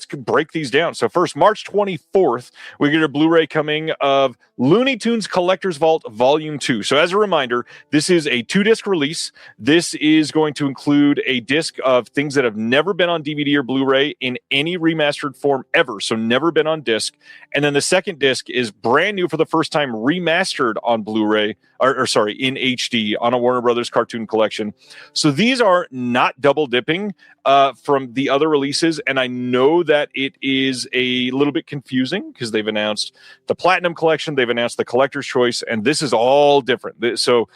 break these down. So first, March 24th, we get a Blu-ray coming of Looney Tunes Collector's Vault Volume 2. So as a reminder, this is a 2-disc release. This is going to include a disc of things that have never been on DVD or Blu-ray in any remastered form ever. So never been on disc. And then the second disc is brand new for the first time, remastered on Blu-ray, or sorry, in HD on a Warner Brothers cartoon collection. So these are not double dipping from the other releases, and I know that it is a little bit confusing because they've announced the Platinum Collection, they've announced the Collector's Choice, and this is all different. So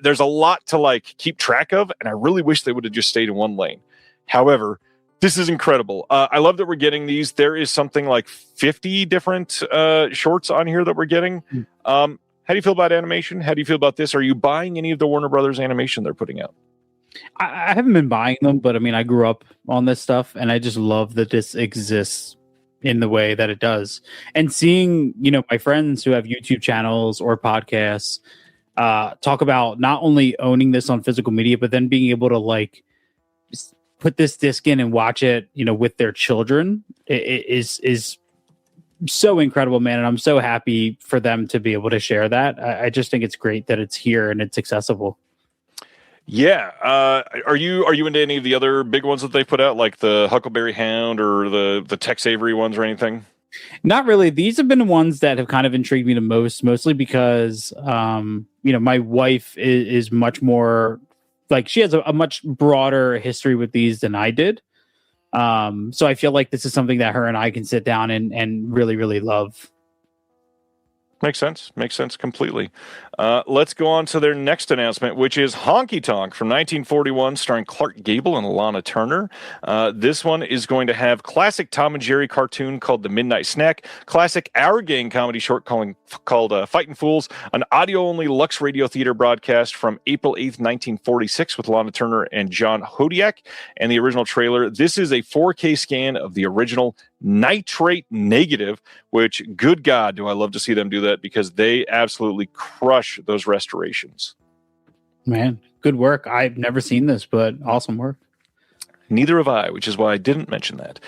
there's a lot to like keep track of, and I really wish they would have just stayed in one lane. However, this is incredible. I love that we're getting these. There is something like 50 different shorts on here that we're getting. How do you feel about animation? How do you feel about this? Are you buying any of the Warner Brothers animation they're putting out? I haven't been buying them, but I mean, I grew up on this stuff, and I just love that this exists in the way that it does. And seeing, my friends who have YouTube channels or podcasts talk about not only owning this on physical media, but then being able to like put this disc in and watch it, with their children is so incredible, man. And I'm so happy for them to be able to share that. I just think it's great that it's here and it's accessible. Yeah. Are you into any of the other big ones that they put out, like the Huckleberry Hound or the Tex Avery ones or anything? Not really. These have been the ones that have kind of intrigued me the most, mostly because, my wife is much more like, she has a much broader history with these than I did. So I feel like this is something that her and I can sit down and really, really love. Makes sense completely. Let's go on to their next announcement, which is Honky Tonk from 1941, starring Clark Gable and Lana Turner. This one is going to have classic Tom and Jerry cartoon called The Midnight Snack, classic Our Gang comedy short called Fightin' Fools, an audio-only Lux Radio Theater broadcast from April 8th, 1946 with Lana Turner and John Hodiak, and the original trailer. This is a 4K scan of the original Nitrate Negative, which, good God, do I love to see them do that, because they absolutely crush those restorations. Man, good work. I've never seen this, but awesome work. Neither have I, which is why I didn't mention that.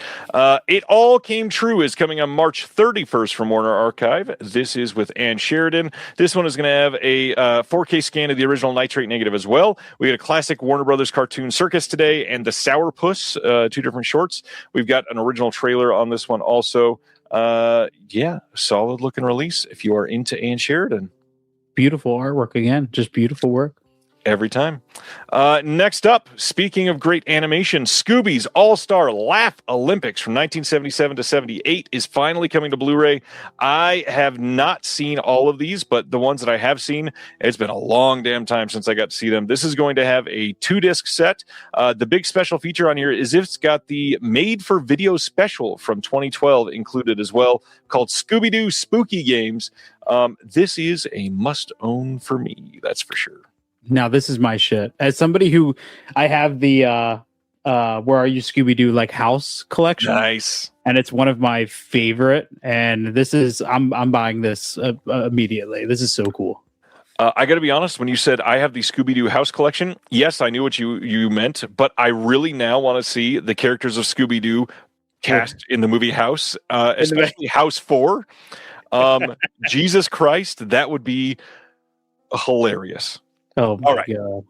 It All Came True is coming on March 31st from Warner Archive. This is with Ann Sheridan. This one is going to have a 4K scan of the original Nitrate Negative as well. We got a classic Warner Brothers cartoon Circus today and the Sourpuss, 2 different shorts. We've got an original trailer on this one also. Solid looking release if you are into Ann Sheridan. Beautiful artwork again. Just beautiful work. Every time. Next up, speaking of great animation, Scooby's All-Star Laugh Olympics from 1977 to 78 is finally coming to Blu-ray. I have not seen all of these, but the ones that I have seen, it's been a long damn time since I got to see them. This is going to have a 2-disc set. The big special feature on here is it's got the made-for-video special from 2012 included as well, called Scooby-Doo Spooky Games. This is a must-own for me, that's for sure. Now, this is my shit. As somebody who I have the Where Are You Scooby-Doo like house collection. Nice. And it's one of my favorite. And this is I'm buying this immediately. This is so cool. I got to be honest, when you said I have the Scooby-Doo house collection, yes, I knew what you meant, but I really now want to see the characters of Scooby-Doo cast in the movie House, especially House 4. Jesus Christ, that would be hilarious. Oh, my God.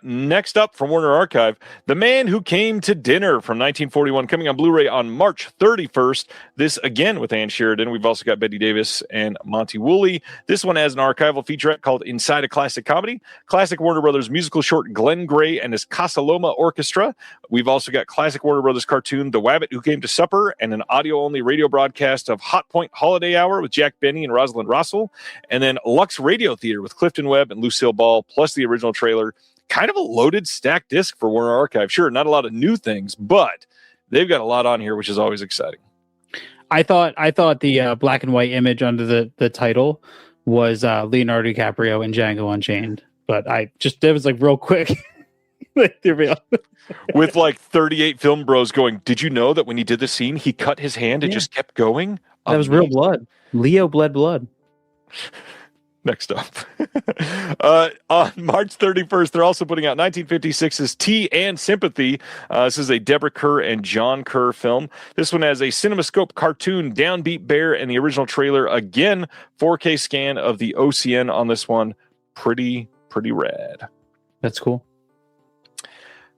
Next up from Warner Archive, The Man Who Came to Dinner from 1941, coming on Blu-ray on March 31st. This again with Ann Sheridan. We've also got Betty Davis and Monty Woolley. This one has an archival featurette called Inside a Classic Comedy, classic Warner Brothers musical short Glenn Gray and his Casa Loma Orchestra. We've also got classic Warner Brothers cartoon The Wabbit Who Came to Supper and an audio-only radio broadcast of Hot Point Holiday Hour with Jack Benny and Rosalind Russell, and then Lux Radio Theater with Clifton Webb and Lucille Ball, plus the original trailer. Kind of a loaded stack disc for Warner Archive. Sure, not a lot of new things, but they've got a lot on here, which is always exciting. I thought the black and white image under the title was Leonardo DiCaprio in Django Unchained, but it was like real quick. With like 38 film bros going, did you know that when he did the scene, he cut his hand and just kept going? That was real blood. Leo bled blood. Next up. On March 31st, they're also putting out 1956's Tea and Sympathy. This is a Deborah Kerr and John Kerr film. This one has a CinemaScope cartoon, Downbeat Bear, and the original trailer. Again, 4K scan of the OCN on this one. Pretty rad. That's cool.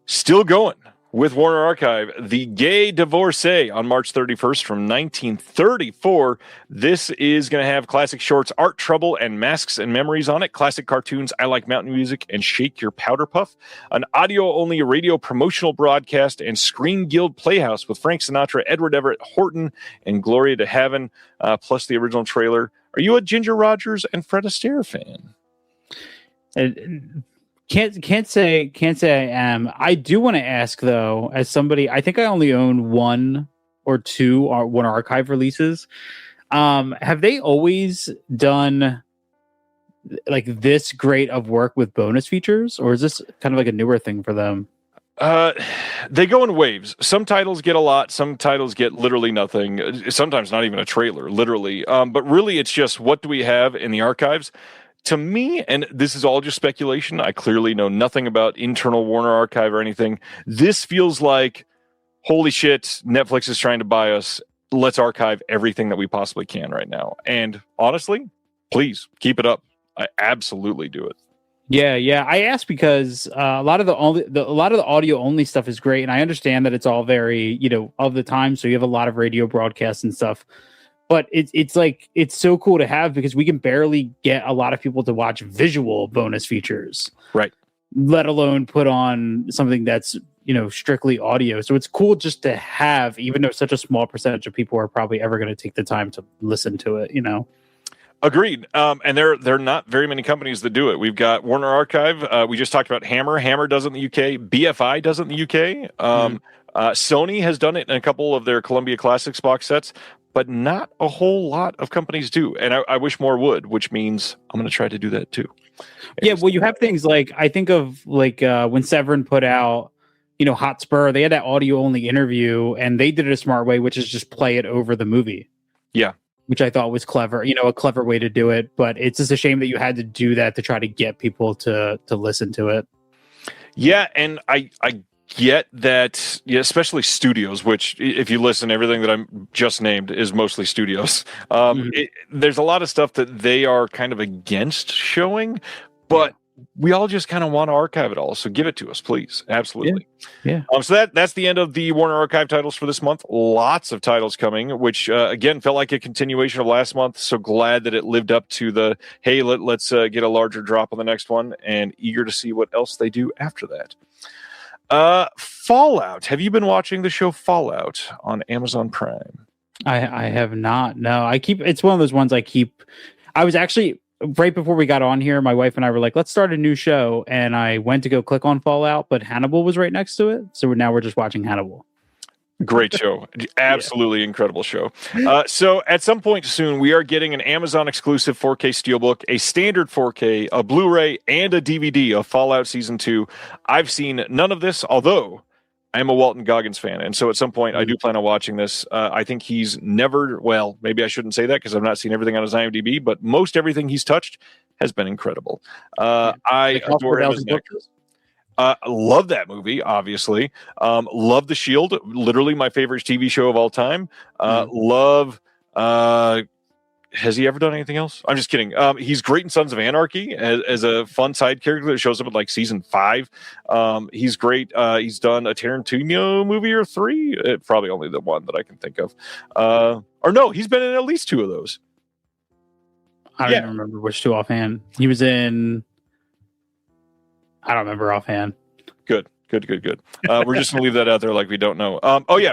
Still going with Warner Archive, The Gay Divorcee on March 31st from 1934. This is going to have classic shorts, Art Trouble and Masks and Memories on it, classic cartoons, I Like Mountain Music and Shake Your Powder Puff, an audio-only radio promotional broadcast, and Screen Guild Playhouse with Frank Sinatra, Edward Everett Horton, and Gloria de Haven, plus the original trailer. Are you a Ginger Rogers and Fred Astaire fan? Can't say I am. I do want to ask though, as somebody, I think I only own 1 or 2 Warner Archive releases. Have they always done like this great of work with bonus features, or is this kind of like a newer thing for them? They go in waves. Some titles get a lot, some titles get literally nothing, sometimes not even a trailer, literally. But really it's just, what do we have in the archives? To me, and this is all just speculation, I clearly know nothing about internal Warner Archive or anything. This feels like, holy shit, Netflix is trying to buy us. Let's archive everything that we possibly can right now. And honestly, please keep it up. I absolutely do it. Yeah. I ask because a lot of the audio only stuff is great, and I understand that it's all very of the time. So you have a lot of radio broadcasts and stuff. But it's like, it's so cool to have because we can barely get a lot of people to watch visual bonus features, right? Let alone put on something that's strictly audio. So it's cool just to have, even though such a small percentage of people are probably ever going to take the time to listen to it. Agreed. And there are not very many companies that do it. We've got Warner Archive. We just talked about Hammer. Hammer does it in the UK. BFI does it in the UK. Sony has done it in a couple of their Columbia Classics box sets. But not a whole lot of companies do. And I wish more would, which means I'm going to try to do that too. Yeah, well, you have things like, I think of like when Severin put out, Hotspur, they had that audio only interview and they did it a smart way, which is just play it over the movie. Yeah. Which I thought was clever, a clever way to do it. But it's just a shame that you had to do that to try to get people to listen to it. Yeah, and I yet that, especially studios, which if you listen, everything that I'm just named is mostly studios. There's a lot of stuff that they are kind of against showing, but we all just kind of want to archive it all. So give it to us, please. Absolutely. Yeah. So that's the end of the Warner Archive titles for this month. Lots of titles coming, which again felt like a continuation of last month. So glad that it lived up to the, hey, let's get a larger drop on the next one, and eager to see what else they do after that. Fallout. Have you been watching the show Fallout on Amazon Prime? I have not. No, it's one of those ones I was actually, right before we got on here, my wife and I were like, let's start a new show. And I went to go click on Fallout, but Hannibal was right next to it. So now we're just watching Hannibal. Great show. Absolutely incredible show. So at some point soon, we are getting an Amazon exclusive 4K Steelbook, a standard 4K, a Blu-ray, and a DVD of Fallout Season 2. I've seen none of this, although I am a Walton Goggins fan. And so at some point, I do plan on watching this. I think he's maybe I shouldn't say that because I've not seen everything on his IMDb, but most everything he's touched has been incredible. I adore him as an actor. Love that movie, obviously. Love The Shield, literally my favorite TV show of all time. Love. Has he ever done anything else? I'm just kidding. He's great in Sons of Anarchy as a fun side character that shows up in like season 5. He's great. He's done a Tarantino movie or 3. Probably only the one that I can think of. Or no, he's been in at least 2 of those. I don't even remember which 2 offhand. He was in. I don't remember offhand. Good. We're just gonna leave that out there like we don't know.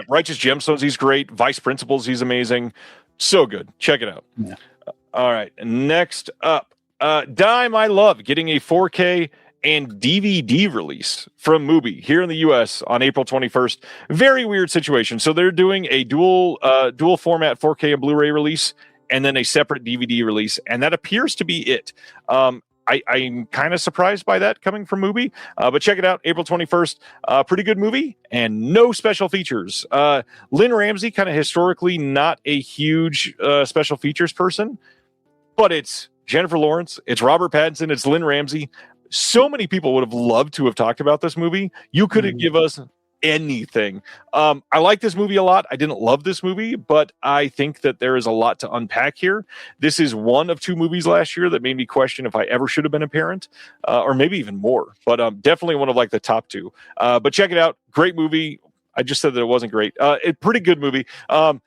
Righteous Gemstones. He's great. Vice Principals. He's amazing. So good. Check it out. Yeah. All right. Next up, Dime I Love getting a 4K and DVD release from Mubi here in the US on April 21st. Very weird situation. So they're doing a dual format 4K and Blu-ray release and then a separate DVD release, and that appears to be it. I'm kind of surprised by that coming from Mubi, but check it out, April 21st. Pretty good movie and no special features. Lynn Ramsey, kind of historically not a huge special features person, but it's Jennifer Lawrence, it's Robert Pattinson, it's Lynn Ramsey. So many people would have loved to have talked about this movie. You could have give us anything. I like this movie a lot. I didn't love this movie, but I think that there is a lot to unpack here. This is one of 2 movies last year that made me question if I ever should have been a parent, or maybe even more, but definitely one of like the top 2. But check it out. Great movie. I just said that it wasn't great. Pretty good movie.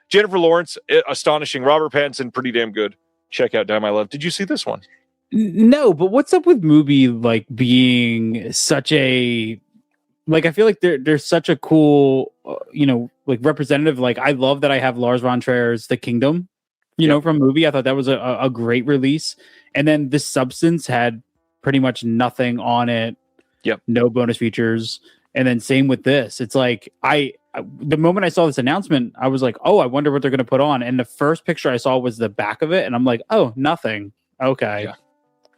Jennifer Lawrence, astonishing. Robert Pattinson, pretty damn good. Check out Dime I Love. Did you see this one? No, but what's up with Mubi like being such a I feel like they're such a cool, representative. Like, I love that I have Lars von Trier's The Kingdom, from Mubi. I thought that was a great release. And then The Substance had pretty much nothing on it. Yep. No bonus features. And then same with this. It's like, the moment I saw this announcement, I was like, oh, I wonder what they're going to put on. And the first picture I saw was the back of it. And I'm like, oh, nothing. Okay.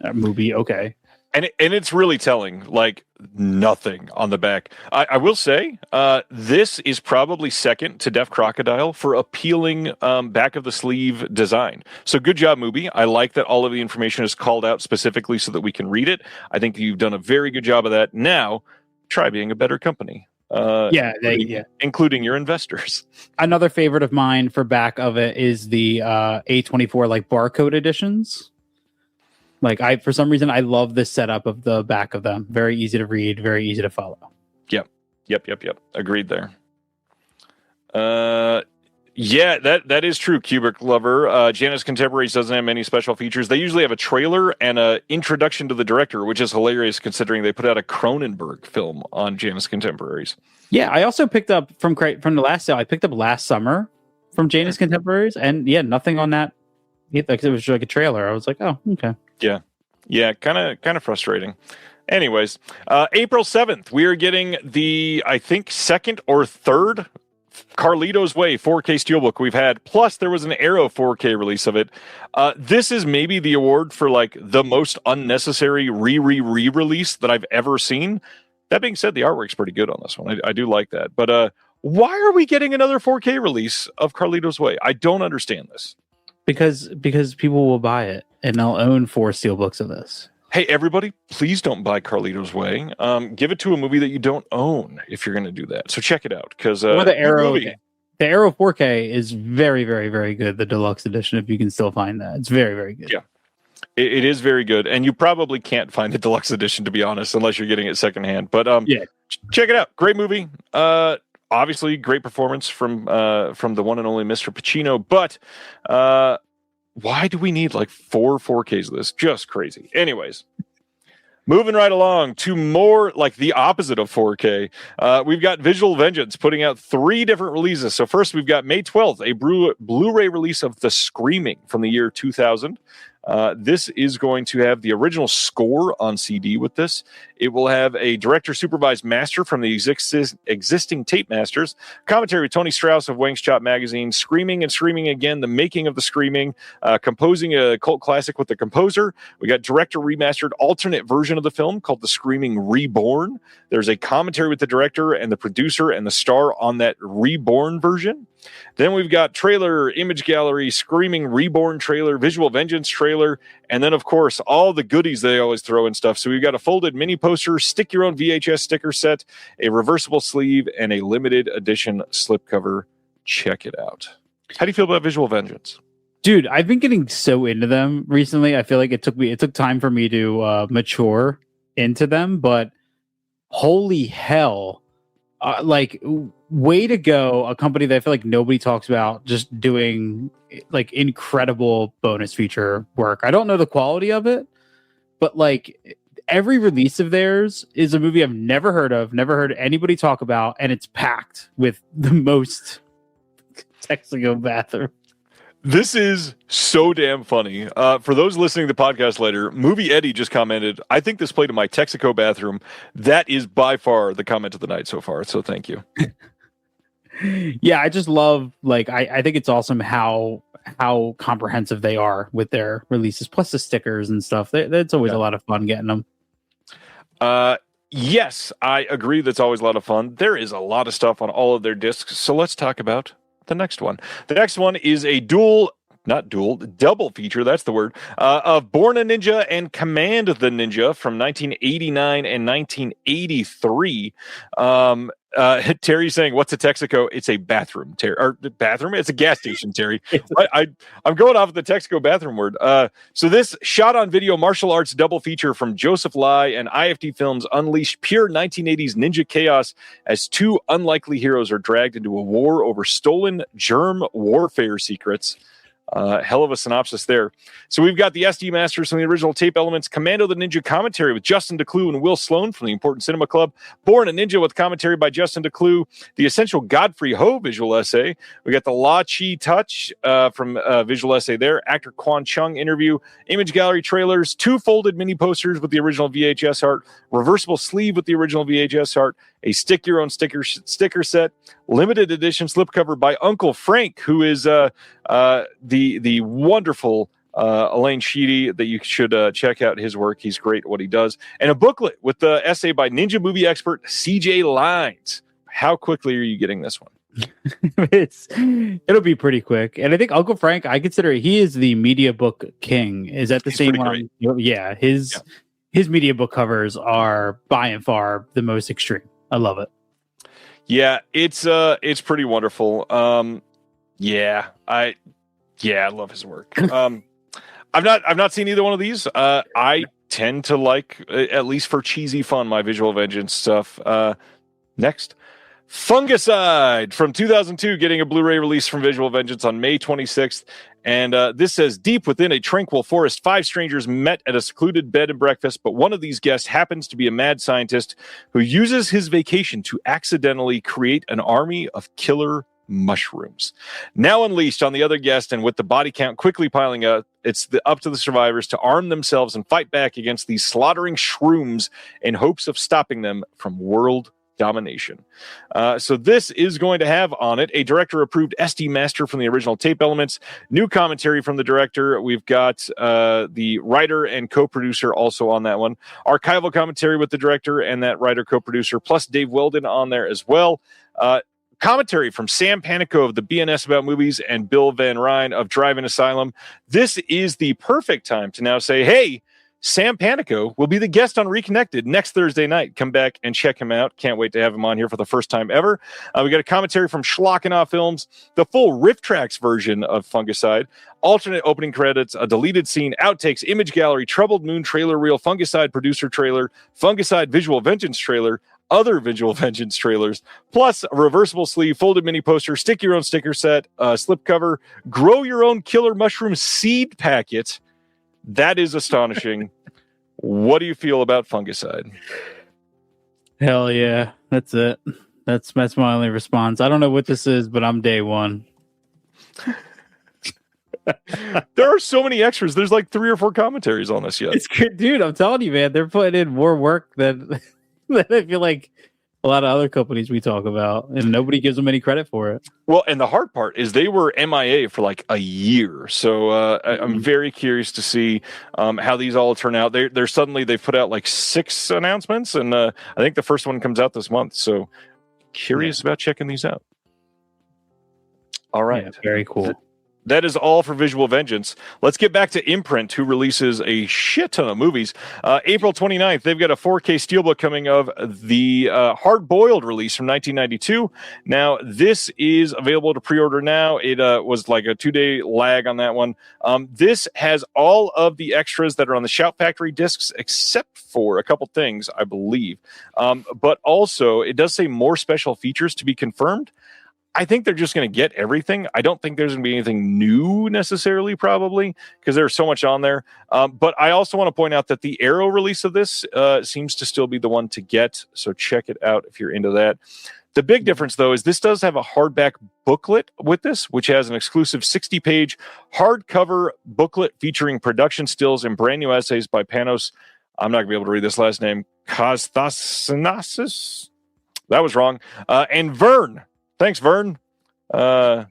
Yeah. Mubi. Okay. And it's really telling, like nothing on the back. I will say, this is probably second to Deaf Crocodile for appealing back of the sleeve design. So good job, Mubi. I like that all of the information is called out specifically so that we can read it. I think you've done a very good job of that. Now, try being a better company. Including your investors. Another favorite of mine for back of it is the A24 like barcode editions. Like, for some reason, I love this setup of the back of them. Very easy to read, very easy to follow. Yep. Agreed there. That is true, Kubrick lover. Janus Contemporaries doesn't have many special features. They usually have a trailer and an introduction to the director, which is hilarious considering they put out a Cronenberg film on Janus Contemporaries. Yeah, I also picked up from the last sale. I picked up Last Summer from Janus Contemporaries, and nothing on that. It was like a trailer. I was like, oh, okay. Yeah, kind of frustrating. Anyways, April 7th, we are getting the, I think, second or third Carlito's Way 4K Steelbook we've had. Plus, there was an Arrow 4K release of it. This is maybe the award for like the most unnecessary re-release that I've ever seen. That being said, the artwork's pretty good on this one. I do like that. But why are we getting another 4K release of Carlito's Way? I don't understand this. Because people will buy it and they'll own 4 steelbooks of this. Hey, everybody, please don't buy Carlito's Way. Give it to a movie that you don't own if you're going to do that. So check it out. Because Or the Arrow. movie. The Arrow 4K is very, very, very good. The deluxe edition, if you can still find that, it's very, very good. Yeah, it is very good, and you probably can't find the deluxe edition, to be honest, unless you're getting it secondhand. But check it out. Great movie. Obviously, great performance from the one and only Mr. Pacino. But why do we need like 4 4Ks of this? Just crazy. Anyways. Moving right along to more like the opposite of 4K, we've got Visual Vengeance putting out 3 different releases. So first, we've got May 12th, a Blu-ray release of The Screaming from the year 2000. This is going to have the original score on CD with this. It will have a director-supervised master from the existing tape masters, commentary with Tony Strauss of Wang's Chop Magazine, Screaming and Screaming Again, the making of The Screaming, composing a cult classic with the composer. We got director remastered alternate version of the film called The Screaming Reborn. There's a commentary with the director and the producer and the star on that Reborn version. Then we've got trailer, image gallery, Screaming Reborn trailer, Visual Vengeance trailer, and then, of course, all the goodies they always throw in stuff. So we've got a folded mini poster, stick your own VHS sticker set, a reversible sleeve, and a limited edition slipcover. Check it out. How do you feel about Visual Vengeance? Dude, I've been getting so into them recently. I feel like it took time for me to mature into them, but holy hell. Way to go, a company that I feel like nobody talks about just doing like incredible bonus feature work. I don't know the quality of it, but like every release of theirs is a movie I've never heard of, never heard anybody talk about, and it's packed with the most Texaco bathroom. This is so damn funny. For those listening to the podcast later, Movie Eddie just commented, I think this played in my Texaco bathroom. That is by far the comment of the night so far. So thank you. Yeah, I just love, like, I think it's awesome how comprehensive they are with their releases, plus the stickers and stuff. That's always a lot of fun getting them. Yes, I agree. That's always a lot of fun. There is a lot of stuff on all of their discs. So let's talk about the next one. The next one is a double feature, that's the word, of Born a Ninja and Command the Ninja from 1989 and 1983. Terry's saying, what's a Texaco? It's a bathroom, Terry. Or bathroom? It's a gas station, Terry. I'm going off of the Texaco bathroom word. So this shot on video martial arts double feature from Joseph Lai and IFD Films unleashed pure 1980s ninja chaos as 2 unlikely heroes are dragged into a war over stolen germ warfare secrets. Hell of a synopsis there. So we've got the SD Masters from the original tape elements, Commando the Ninja commentary with Justin DeClue and Will Sloan from the Important Cinema Club, Born a Ninja with commentary by Justin DeClue, the Essential Godfrey Ho visual essay. We got the La Chi Touch from visual essay there, actor Quan Chung interview, image gallery trailers, 2 folded mini posters with the original VHS art, reversible sleeve with the original VHS art, a stick your own sticker set, limited edition slipcover by Uncle Frank, who is the wonderful Elaine Sheedy that you should check out his work. He's great at what he does. And a booklet with the essay by ninja movie expert CJ Lines. How quickly are you getting this one? It'll be pretty quick. And I think Uncle Frank, I consider he is the media book king. Is that the same one? Yeah, his media book covers are by and far the most extreme. I love it. Yeah, it's pretty wonderful. I love his work. I've not seen either one of these. I tend to like, at least for cheesy fun, my Visual Vengeance stuff. Next, Fungicide from 2002, getting a Blu-ray release from Visual Vengeance on May 26th. And this says, deep within a tranquil forest, 5 strangers met at a secluded bed and breakfast, but one of these guests happens to be a mad scientist who uses his vacation to accidentally create an army of killer mushrooms. Now unleashed on the other guest, and with the body count quickly piling up, it's up to the survivors to arm themselves and fight back against these slaughtering shrooms in hopes of stopping them from world domination. So this is going to have on it a director-approved SD master from the original tape elements, new commentary from the director. We've got the writer and co-producer also on that one, archival commentary with the director and that writer co-producer, plus Dave Weldon on there as well. Commentary from Sam Panico of the BNS About Movies and Bill Van Ryn of Drive-In Asylum. This is the perfect time to now say, hey, Sam Panico will be the guest on Reconnected next Thursday night. Come back and check him out. Can't wait to have him on here for the first time ever. We got a commentary from Schlockenoff Films, the full riff tracks version of Fungicide, alternate opening credits, a deleted scene, outtakes, image gallery, Troubled Moon trailer reel, Fungicide producer trailer, Fungicide visual vengeance trailer, other visual vengeance trailers, plus a reversible sleeve, folded mini poster, stick your own sticker set, slip cover, grow your own killer mushroom seed packet. That is astonishing. What do you feel about Fungicide? Hell yeah. That's it. That's my only response. I don't know what this is, but I'm day one. There are so many extras. There's like 3 or 4 commentaries on this yet. It's good, dude. I'm telling you, man. They're putting in more work than I feel like a lot of other companies we talk about, and nobody gives them any credit for it. Well, and the hard part is they were MIA for like a year. So I'm very curious to see how these all turn out. They've put out like 6 announcements, and I think the first one comes out this month. So curious about checking these out. All right. Yeah, very cool. That is all for Visual Vengeance. Let's get back to Imprint, who releases a shit ton of movies. April 29th, they've got a 4K Steelbook coming of the Hard Boiled release from 1992. Now, this is available to pre-order now. It was like a 2-day lag on that one. This has all of the extras that are on the Shout Factory discs, except for a couple things, I believe. But also, it does say more special features to be confirmed. I think they're just going to get everything. I don't think there's going to be anything new necessarily, probably, because there's so much on there. But I also want to point out that the Arrow release of this seems to still be the one to get. So check it out if you're into that. The big difference, though, is this does have a hardback booklet with this, which has an exclusive 60-page hardcover booklet featuring production stills and brand new essays by Panos. I'm not going to be able to read this last name. Kosthasanasis? That was wrong. And Vern. Thanks, Vern. Yeah,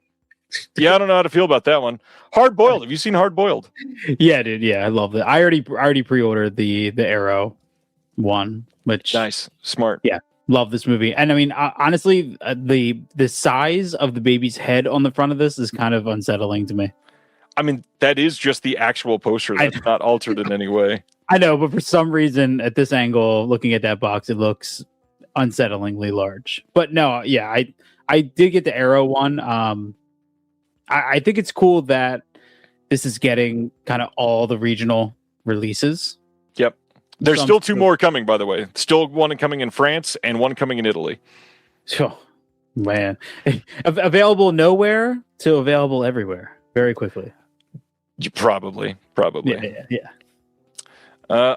I don't know how to feel about that one. Hard Boiled. Have you seen Hard Boiled? Yeah, dude. Yeah, I love it. I already pre-ordered the Arrow one, which nice, smart. Yeah, love this movie. And I mean, honestly, the size of the baby's head on the front of this is kind of unsettling to me. I mean, that is just the actual poster. That's not altered in any way. I know, but for some reason, at this angle, looking at that box, it looks unsettlingly large. But no, yeah, I did get the Arrow one. I think it's cool that this is getting kind of all the regional releases. Yep. There's still 2 more coming, by the way. Still one coming in France and one coming in Italy. Oh, man. Available nowhere to available everywhere very quickly. Probably. Yeah.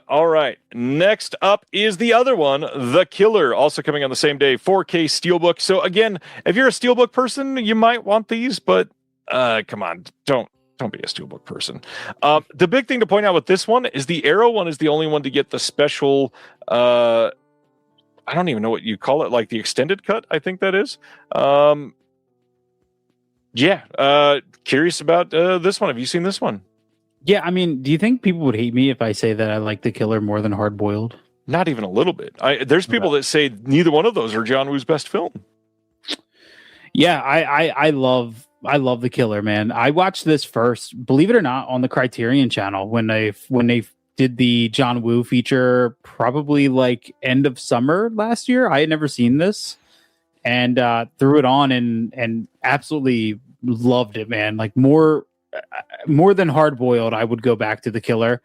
All right. Next up is the other one, The Killer, also coming on the same day, 4K Steelbook. So again, if you're a Steelbook person, you might want these, but come on, don't be a Steelbook person. The big thing to point out with this one is the Arrow one is the only one to get the special. I don't even know what you call it, like the extended cut. I think that is. Curious about this one. Have you seen this one? Yeah, I mean, do you think people would hate me if I say that I like The Killer more than Hard Boiled? Not even a little bit. There's people that say neither one of those are John Woo's best film. Yeah, I love The Killer, man. I watched this first, believe it or not, on the Criterion channel when they did the John Woo feature, probably like end of summer last year. I had never seen this, and threw it on and absolutely loved it, man. Like more than Hard Boiled, I would go back to The Killer.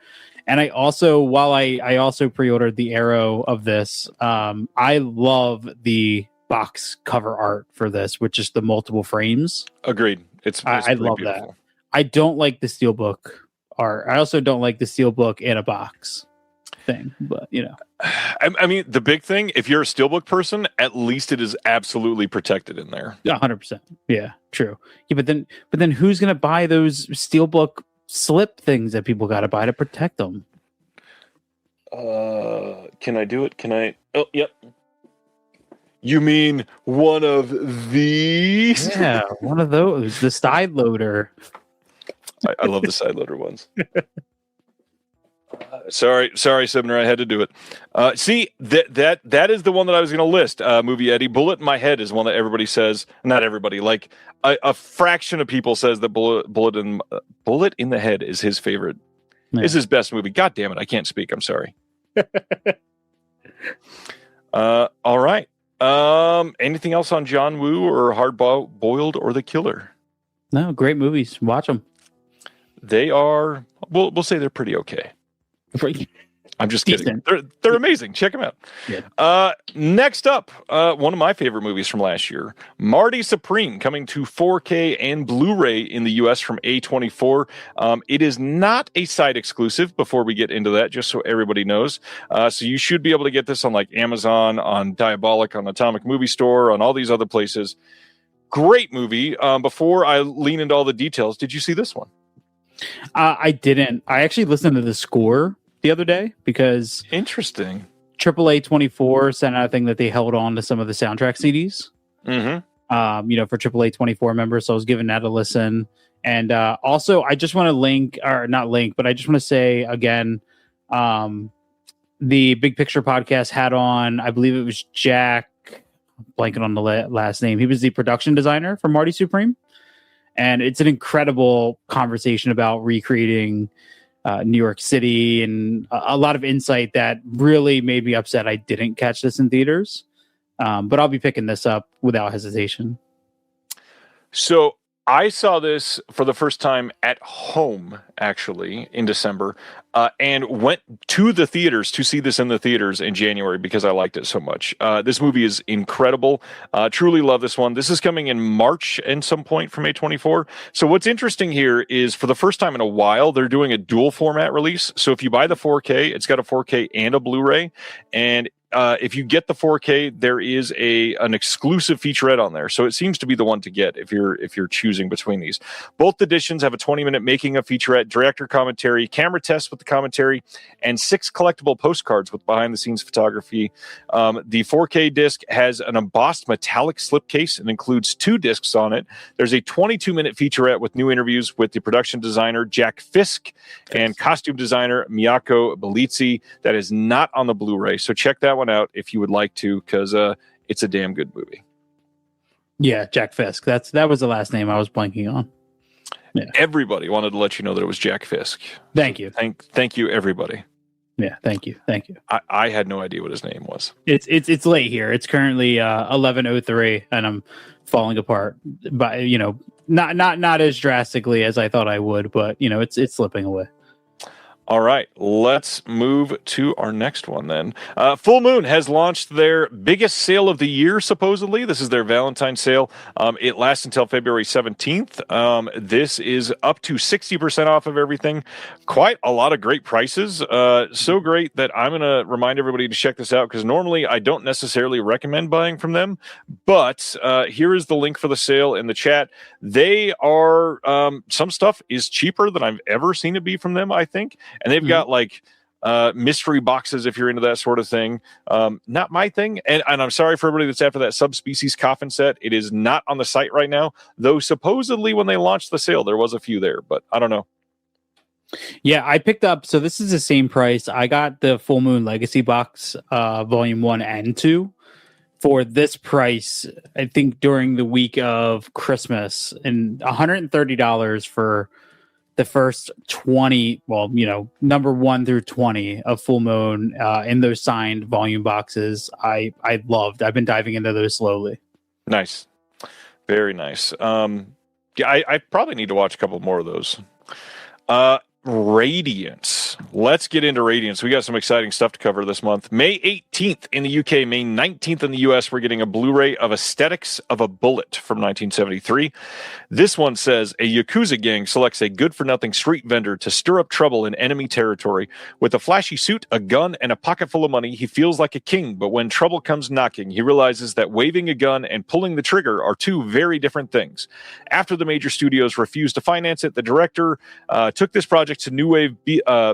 And I also, while I also pre-ordered the Arrow of this, I love the box cover art for this, which is the multiple frames. Agreed. I love beautiful. that. I don't like the steelbook art. I also don't like the steelbook in a box thing, but you know. I mean, the big thing, if you're a steelbook person, at least it is absolutely protected in there. 100%. Yeah, true. Yeah, but then who's gonna buy those steelbook slip things that people got to buy to protect them? Can I do it? Can I? Oh, yep. You mean one of these? Yeah, one of those. The side loader. I love the side loader ones. Sorry, Sibner, I had to do it. See, that is the one that I was going to list. Movie Eddie, Bullet in My Head is one that everybody says. Not everybody, like a fraction of people says that Bullet in the Head is his favorite Yeah. Is his best movie. God damn it, I can't speak. I'm sorry. All right. Anything else on John Woo or Hard Boiled or The Killer? No, great movies. Watch them. They are. We'll say they're pretty okay. I'm just kidding. They're amazing. Check them out. Yeah. Next up, one of my favorite movies from last year, Marty Supreme, coming to 4K and Blu-ray in the US from A24. It is not a site exclusive before we get into that, just so everybody knows. So you should be able to get this on like Amazon, on Diabolic, on Atomic Movie Store, on all these other places. Great movie. Before I lean into all the details, did you see this one? I didn't. I actually listened to the score the other day because interesting. AAA 24 sent out a thing that they held on to some of the soundtrack CDs. Mm-hmm. For AAA 24 members, so I was giving that a listen. And also, I just want to I just want to say again, the Big Picture podcast had on, I believe it was Jack, blanking on the last name. He was the production designer for Marty Supreme, and it's an incredible conversation about recreating New York City, and a lot of insight that really made me upset I didn't catch this in theaters. But I'll be picking this up without hesitation. So I saw this for the first time at home, actually, in December, and went to the theaters to see this in the theaters in January because I liked it so much. This movie is incredible. Truly love this one. This is coming in March at some point from A24. So what's interesting here is for the first time in a while, they're doing a dual format release. So if you buy the 4K, it's got a 4K and a Blu-ray. And if you get the 4K, there is an exclusive featurette on there. So it seems to be the one to get if you're choosing between these. Both editions have a 20-minute making of featurette, director commentary, camera tests with the commentary, and 6 collectible postcards with behind-the-scenes photography. The 4K disc has an embossed metallic slipcase and includes 2 discs on it. There's a 22-minute featurette with new interviews with the production designer Jack Fisk and costume designer Miyako Belizzi that is not on the Blu-ray. So check that one out if you would like to, because it's a damn good movie. Yeah, Jack Fisk. That was the last name I was blanking on. Yeah. Everybody wanted to let you know that it was Jack Fisk. Thank you. Thank you, everybody. Yeah, thank you. I had no idea what his name was. It's late here. It's currently 11:03, and I'm falling apart. But not as drastically as I thought I would, but it's slipping away. All right, let's move to our next one then. Full Moon has launched their biggest sale of the year, supposedly. This is their Valentine's sale. It lasts until February 17th. This is up to 60% off of everything. Quite a lot of great prices. So great that I'm going to remind everybody to check this out, because normally I don't necessarily recommend buying from them. But here is the link for the sale in the chat. They are, some stuff is cheaper than I've ever seen it be from them, I think. And they've got like mystery boxes if you're into that sort of thing. Not my thing. And I'm sorry for everybody that's after that Subspecies coffin set. It is not on the site right now, though supposedly when they launched the sale, there was a few there, but I don't know. Yeah, I picked up. So this is the same price. I got the Full Moon Legacy box, volume 1 and 2. For this price, I think during the week of Christmas, and $130 for the first 20, number 1 through 20 of Full Moon in those signed volume boxes. I loved. I've been diving into those slowly. Nice. Very nice. I probably need to watch a couple more of those. Radiance. Let's get into Radiance. We got some exciting stuff to cover this month. May 18th in the UK, May 19th in the US, we're getting a Blu-ray of Aesthetics of a Bullet from 1973. This one says, a Yakuza gang selects a good-for-nothing street vendor to stir up trouble in enemy territory. With a flashy suit, a gun, and a pocket full of money, he feels like a king, but when trouble comes knocking, he realizes that waving a gun and pulling the trigger are two very different things. After the major studios refused to finance it, the director took this project to New Wave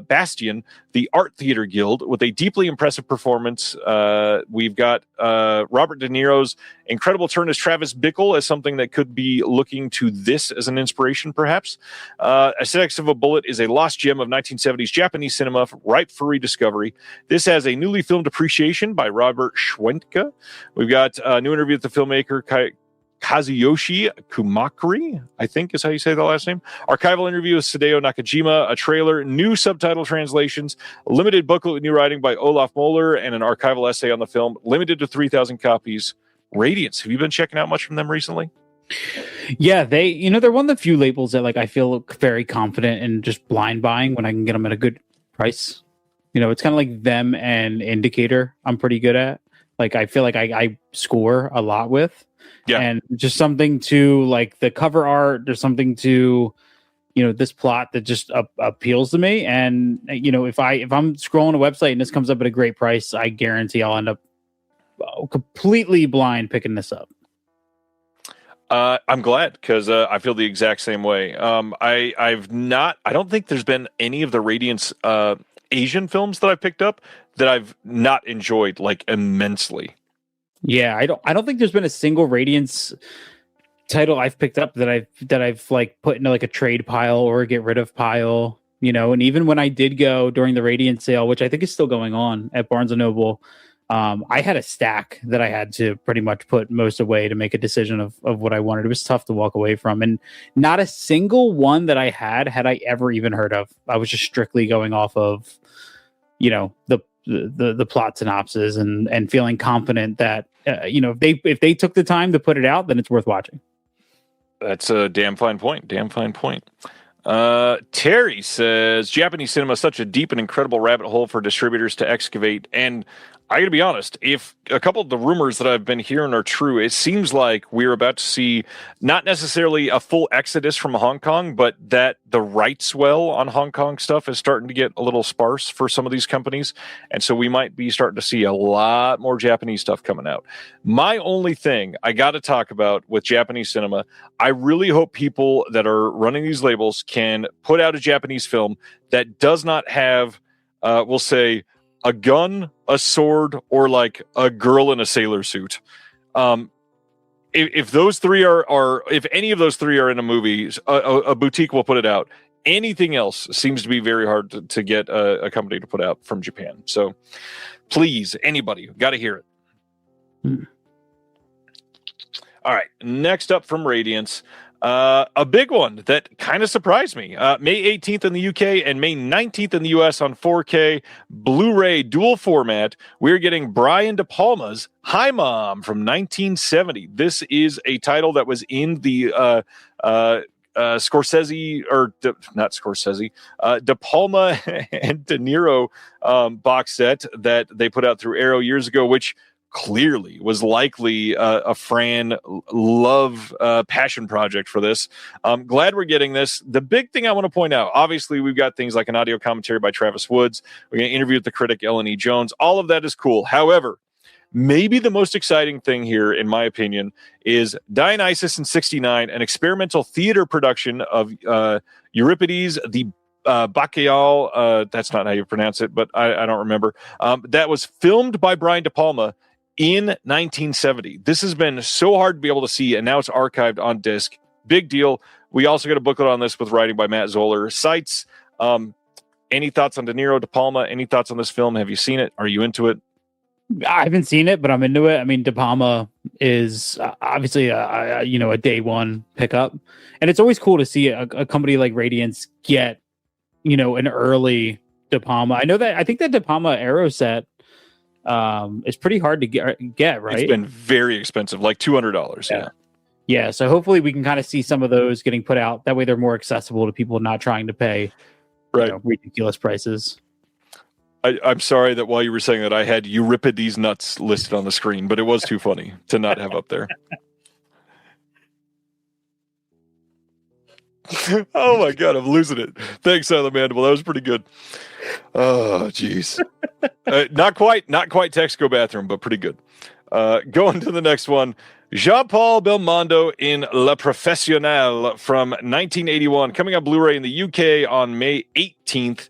Bastion, the Art Theater Guild, with a deeply impressive performance. We've got Robert De Niro's incredible turn as Travis Bickle as something that could be looking to this as an inspiration, perhaps. Aesthetics of a Bullet is a lost gem of 1970s Japanese cinema, ripe for rediscovery. This has a newly filmed appreciation by Robert Schwentka. We've got a new interview with the filmmaker, Kazuyoshi Kumakuri, I think is how you say the last name. Archival interview with Sadeo Nakajima, a trailer, new subtitle translations, a limited booklet with new writing by Olaf Moeller, and an archival essay on the film, limited to 3,000 copies. Radiance. Have you been checking out much from them recently? Yeah, they're one of the few labels that like I feel very confident in just blind buying when I can get them at a good price. It's kind of like them and Indicator. I'm pretty good at. Like I feel like I score a lot with. Yeah. And just something to like the cover art. There's something to this plot that just appeals to me. And if I'm scrolling a website and this comes up at a great price, I guarantee I'll end up completely blind picking this up. I'm glad because I feel the exact same way. I don't think there's been any of the Radiance Asian films that I've picked up that I've not enjoyed like immensely. Yeah, I don't think there's been a single Radiance title I've picked up that I've like put into like a trade pile or a get rid of pile. And even when I did go during the Radiance sale, which I think is still going on at Barnes and Noble. I had a stack that I had to pretty much put most away to make a decision of what I wanted. It was tough to walk away from, and not a single one that I had I ever even heard of. I was just strictly going off of, the plot synopsis and feeling confident that if they took the time to put it out, then it's worth watching. That's a damn fine point. Terry says Japanese cinema is such a deep and incredible rabbit hole for distributors to excavate. And I gotta be honest, if a couple of the rumors that I've been hearing are true, it seems like we're about to see not necessarily a full exodus from Hong Kong, but that the rights well on Hong Kong stuff is starting to get a little sparse for some of these companies. And so we might be starting to see a lot more Japanese stuff coming out. My only thing I got to talk about with Japanese cinema, I really hope people that are running these labels can put out a Japanese film that does not have, we'll say, a gun, a sword, or like a girl in a sailor suit. If those three are if any of those three are in a movie, a boutique will put it out. Anything else seems to be very hard to get a company to put out from Japan. So please, anybody, got to hear it. All right, next up from Radiance. A big one that kind of surprised me. May 18th in the UK and May 19th in the US on 4K Blu-ray dual format. We're getting Brian De Palma's Hi Mom from 1970. This is a title that was in the Scorsese, or not Scorsese, De Palma and De Niro box set that they put out through Arrow years ago, which clearly was likely a Fran love passion project for this. I'm glad we're getting this. The big thing I want to point out, obviously we've got things like an audio commentary by Travis Woods. We're going to interview with the critic Ellen E. Jones. All of that is cool. However, maybe the most exciting thing here, in my opinion, is Dionysus in 1969, an experimental theater production of Euripides, the Bacchaal, that's not how you pronounce it, but I don't remember. That was filmed by Brian De Palma in 1970. This has been so hard to be able to see, and now it's archived on disc. Big deal. We also got a booklet on this with writing by Matt Zoller. Sites. Any thoughts on De Niro, De Palma? Any thoughts on this film? Have you seen it? Are you into it? I haven't seen it, but I'm into it. I mean, De Palma is obviously a day one pickup, and it's always cool to see a company like Radiance get an early De Palma. I think that De Palma Arrow set is pretty hard to get, right? It's been very expensive, like $200. Yeah. So hopefully we can kind of see some of those getting put out. That way they're more accessible to people not trying to pay ridiculous prices. I'm sorry that while you were saying that, I had Euripides nuts listed on the screen, but it was too funny to not have up there. Oh my God, I'm losing it. Thanks, Silent Mandible. That was pretty good. Oh, jeez. Not quite Texaco bathroom, but pretty good. Going to the next one. Jean-Paul Belmondo in La Professionnelle from 1981, coming on Blu-ray in the UK on May 18th.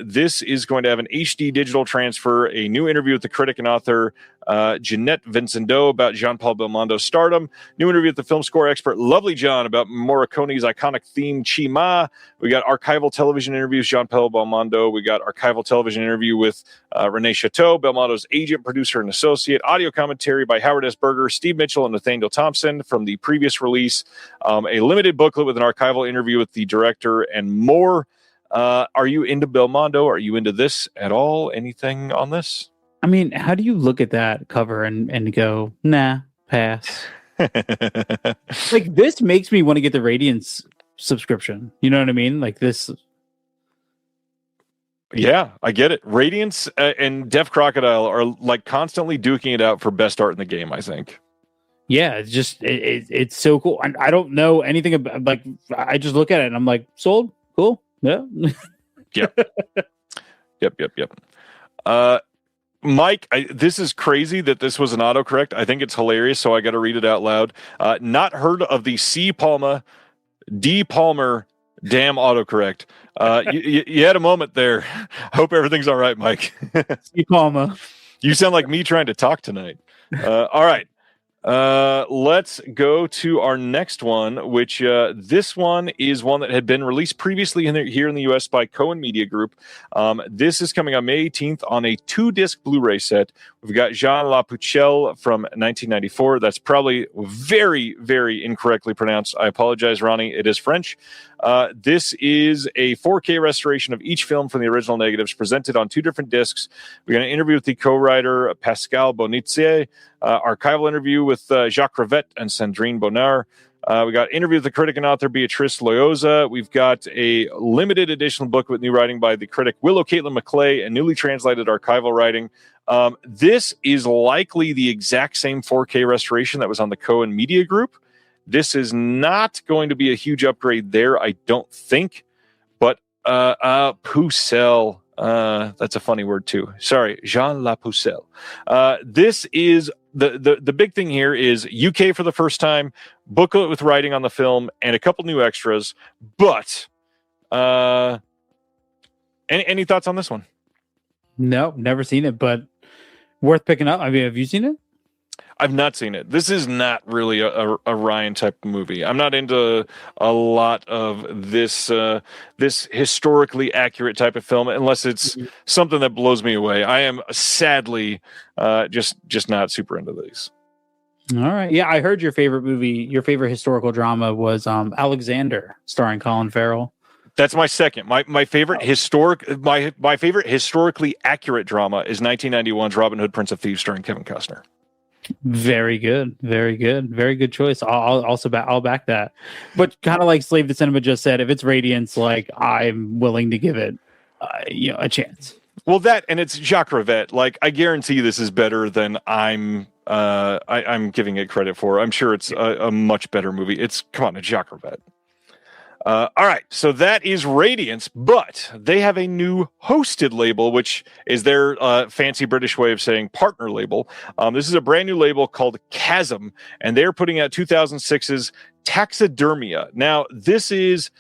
This is going to have an HD digital transfer, a new interview with the critic and author Jeanette Vincendeau about Jean-Paul Belmondo's stardom, new interview with the film score expert Lovely John about Morricone's iconic theme Chi Ma. We got archival television interviews, Jean-Paul Belmondo. We got archival television interview with Renee Chateau, Belmondo's agent, producer, and associate. Audio commentary by Howard S. Berger, Steve Mitchell, and Nathaniel Thompson from the previous release. A limited booklet with an archival interview with the director and more. Are you into Belmondo? Are you into this at all? Anything on this? I mean, how do you look at that cover and go, nah, pass? Like, this makes me want to get the Radiance subscription. You know what I mean? Like this. Yeah, I get it. Radiance and Deaf Crocodile are like constantly duking it out for best art in the game, I think. Yeah, it's just it's so cool. I don't know anything about, like, I just look at it and I'm like, sold, cool, yeah. Yep. Mike, this is crazy that this was an autocorrect. I think it's hilarious, so I got to read it out loud. Not heard of the C. Palma, D. Palmer, damn autocorrect. You had a moment there. Hope everything's all right, Mike. C. Palma. You sound like me trying to talk tonight. All right. Let's go to our next one, which this one is one that had been released previously here in the US by Cohen Media Group. This is coming on May 18th on a 2-disc Blu-ray set. We've got Jean Lapucelle from 1994. That's probably very, very incorrectly pronounced. I apologize, Ronnie. It is French. This is a 4K restoration of each film from the original negatives presented on 2 different discs. We're going to interview with the co-writer Pascal Bonitier, archival interview with Jacques Rivette and Sandrine Bonnard. We got interview with the critic and author Beatrice Loyosa. We've got a limited edition book with new writing by the critic Willow Caitlin McClay and newly translated archival writing. This is likely the exact same 4K restoration that was on the Cohen Media Group. This is not going to be a huge upgrade there, I don't think. But Pucelle, that's a funny word too. Sorry, Jean Lapucelle. This is the big thing here is UK for the first time, booklet with writing on the film, and a couple new extras. But any thoughts on this one? No, never seen it, but worth picking up. I mean, have you seen it? I've not seen it. This is not really a Ryan type of movie. I'm not into a lot of this this historically accurate type of film unless it's something that blows me away. I am sadly just not super into these. All right. Yeah, I heard your favorite movie, your favorite historical drama was Alexander, starring Colin Farrell. That's my second. My favorite my favorite historically accurate drama is 1991's Robin Hood, Prince of Thieves, starring Kevin Costner. Very good, very good choice. I'll back that. But kind of like Slave to Cinema just said, if it's Radiance, like, I'm willing to give it, a chance. Well, that, and it's Jacques Rivette. Like, I guarantee this is better than I'm giving it credit for. I'm sure it's a much better movie. It's Jacques Rivette. All right, so that is Radiance, but they have a new hosted label, which is their fancy British way of saying partner label. This is a brand new label called Chasm, and they're putting out 2006's Taxidermia. Now, this is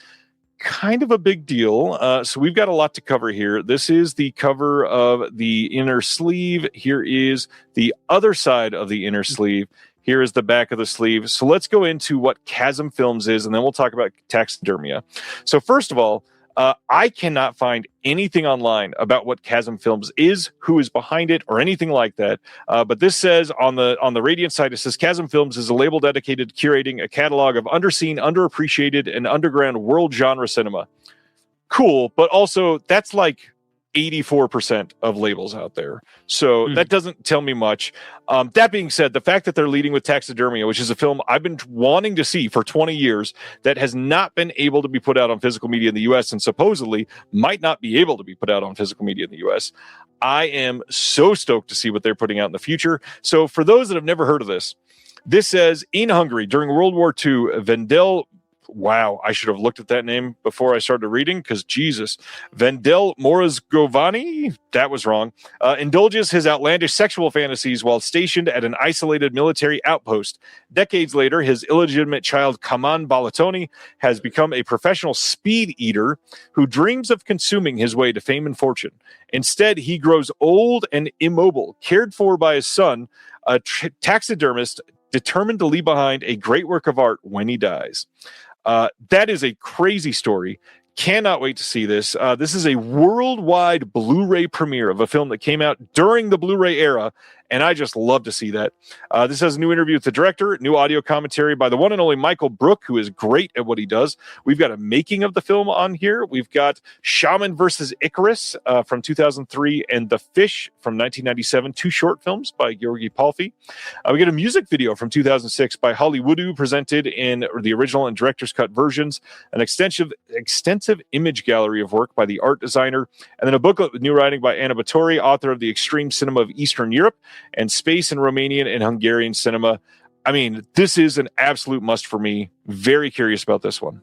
kind of a big deal, so we've got a lot to cover here. This is the cover of the inner sleeve. Here is the other side of the inner sleeve. Here is the back of the sleeve. So let's go into what Chasm Films is, and then we'll talk about Taxidermia. So first of all, I cannot find anything online about what Chasm Films is, who is behind it, or anything like that. But this says on the Radiant site, it says Chasm Films is a label dedicated to curating a catalog of underseen, underappreciated, and underground world genre cinema. Cool, but also that's like 84% of labels out there. So that doesn't tell me much. That being said, the fact that they're leading with Taxidermia, which is a film I've been wanting to see for 20 years that has not been able to be put out on physical media in the US and supposedly might not be able to be put out on physical media in the US. I am so stoked to see what they're putting out in the future. So for those that have never heard of this, this says in Hungary during World War II, Vendel Wow, I should have looked at that name before I started reading, because Jesus. Vendel Morazgovani, that was wrong, indulges his outlandish sexual fantasies while stationed at an isolated military outpost. Decades later, his illegitimate child, Kaman Balatoni, has become a professional speed eater who dreams of consuming his way to fame and fortune. Instead, he grows old and immobile, cared for by his son, a taxidermist determined to leave behind a great work of art when he dies. That is a crazy story. Cannot wait to see this. This is a worldwide Blu-ray premiere of a film that came out during the Blu-ray era, and I just love to see that. This has a new interview with the director, new audio commentary by the one and only Michael Brook, who is great at what he does. We've got a making of the film on here. We've got Shaman versus Icarus from 2003 and The Fish from 1997, two short films by Georgi Palfi. We get a music video from 2006 by Hollywoodu, presented in the original and director's cut versions, an extensive image gallery of work by the art designer, and then a booklet with new writing by Anna Batory, author of The Extreme Cinema of Eastern Europe and Space in Romanian and Hungarian Cinema. I mean, this is an absolute must for me. Very curious about this one.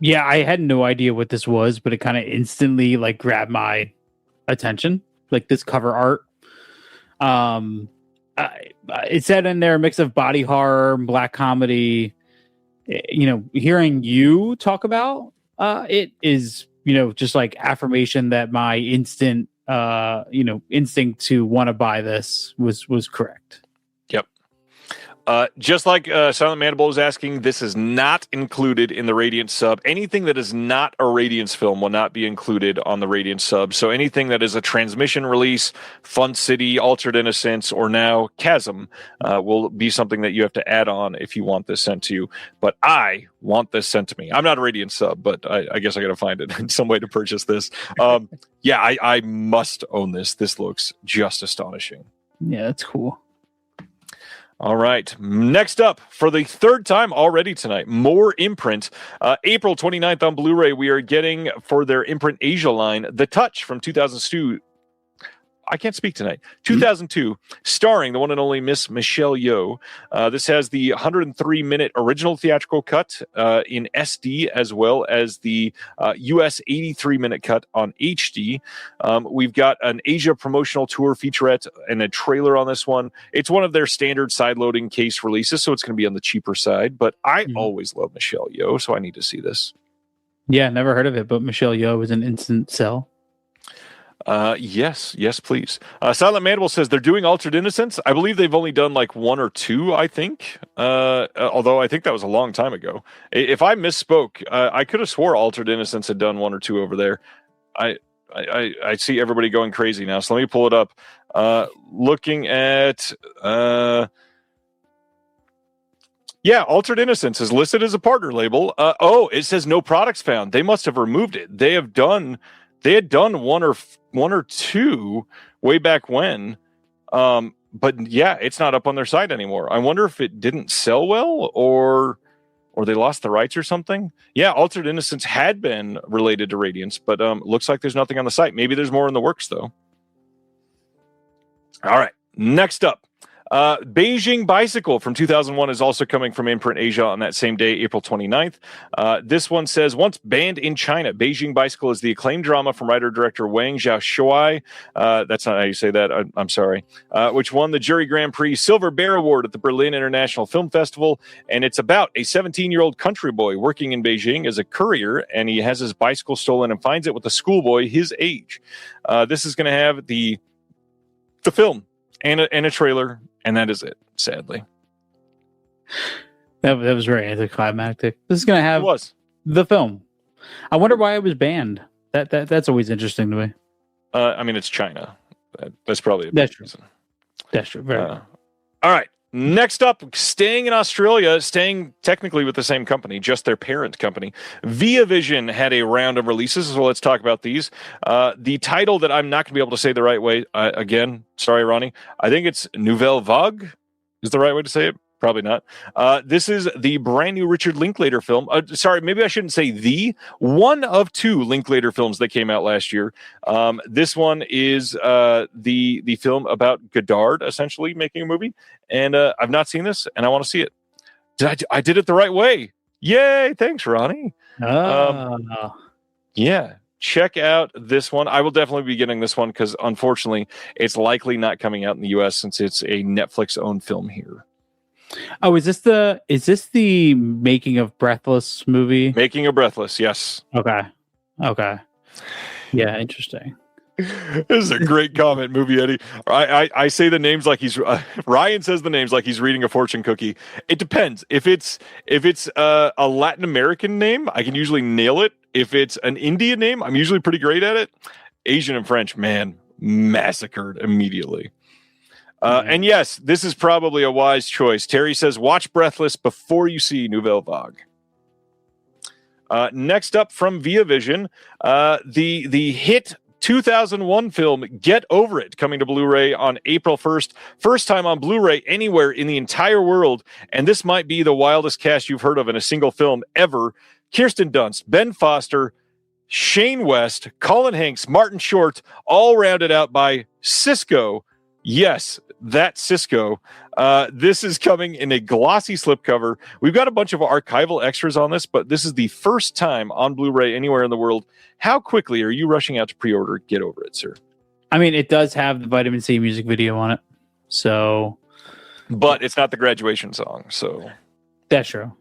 Yeah, I had no idea what this was, but it kind of instantly like grabbed my attention. Like this cover art. It said in there a mix of body horror, black comedy. You know, hearing you talk about it is, you know, just like affirmation that my instinct to want to buy this was correct. Yep. Just like Silent Mandible was asking, this is not included in the Radiant sub. Anything that is not a Radiance film will not be included on the Radiant sub. So anything that is a transmission release, Fun City, Altered Innocence, or now Chasm will be something that you have to add on if you want this sent to you. But I want this sent to me. I'm not a Radiant sub, but I guess I got to find it in some way to purchase this. Yeah, I must own this. This looks just astonishing. Yeah, that's cool. All right. Next up, for the third time already tonight, more Imprint. April 29th on Blu-ray, we are getting for their Imprint Asia line, The Touch from 2002. I can't speak tonight. 2002, starring the one and only Miss Michelle Yeoh. This has the 103-minute original theatrical cut in SD, as well as the US 83-minute cut on HD. We've got an Asia promotional tour featurette and a trailer on this one. It's one of their standard side-loading case releases, so it's going to be on the cheaper side. But I always love Michelle Yeoh, so I need to see this. Yeah, never heard of it, but Michelle Yeoh is an instant sell. Yes, please. Silent Mandible says they're doing Altered Innocence. I believe they've only done like one or two, I think. Although I think that was a long time ago. If I misspoke, I could have swore Altered Innocence had done one or two over there. I see everybody going crazy now, so let me pull it up. Looking at... Yeah, Altered Innocence is listed as a partner label. It says no products found. They must have removed it. They had done one or two way back when, but yeah, it's not up on their site anymore. I wonder if it didn't sell well, or they lost the rights or something. Yeah, Altered Innocence had been related to Radiance, but looks like there's nothing on the site. Maybe there's more in the works though. All right, next up. Beijing Bicycle from 2001 is also coming from Imprint Asia on that same day, April 29th. This one says, once banned in China, Beijing Bicycle is the acclaimed drama from writer-director Wang Xiaoshuai. That's not how you say that. I'm sorry. Which won the Jury Grand Prix Silver Bear Award at the Berlin International Film Festival. And it's about a 17-year-old country boy working in Beijing as a courier, and he has his bicycle stolen and finds it with a schoolboy his age. This is going to have the film and a trailer. And that is it, sadly. That was very anticlimactic. This is going to have the film. I wonder why it was banned. That's always interesting to me. I mean, it's China. That's probably a big reason. That's true. Very all right. Next up, staying in Australia, staying technically with the same company, just their parent company. Via Vision had a round of releases, so let's talk about these. The title that I'm not going to be able to say the right way, again, sorry, Ronnie, I think it's Nouvelle Vague is the right way to say it. Probably not. This is the brand new Richard Linklater film. Sorry, maybe I shouldn't say one of two Linklater films that came out last year. This one is the film about Godard essentially making a movie, and I've not seen this, and I want to see it. I did it the right way. Yay! Thanks, Ronnie. Yeah, check out this one. I will definitely be getting this one because unfortunately, it's likely not coming out in the U.S. since it's a Netflix-owned film here. Oh, is this the Making of Breathless movie? Making of Breathless, yes. Okay. Yeah, interesting. This is a great comment, Movie Eddie. I say the names like he's Ryan says the names like he's reading a fortune cookie. It depends. If it's a Latin American name, I can usually nail it. If it's an Indian name, I'm usually pretty great at it. Asian and French, man, massacred immediately. And yes, this is probably a wise choice. Terry says, watch Breathless before you see Nouvelle Vague. Next up from Via Vision, the hit 2001 film Get Over It, coming to Blu-ray on April 1st. First time on Blu-ray anywhere in the entire world, and this might be the wildest cast you've heard of in a single film ever. Kirsten Dunst, Ben Foster, Shane West, Colin Hanks, Martin Short, all rounded out by Cisco. Yes, that Cisco. This is coming in a glossy slipcover. We've got a bunch of archival extras on this, but this is the first time on Blu-ray anywhere in the world. How quickly are you rushing out to pre-order Get Over It, sir? I mean, it does have the Vitamin C music video on it, so. But it's not the graduation song, so. That's true.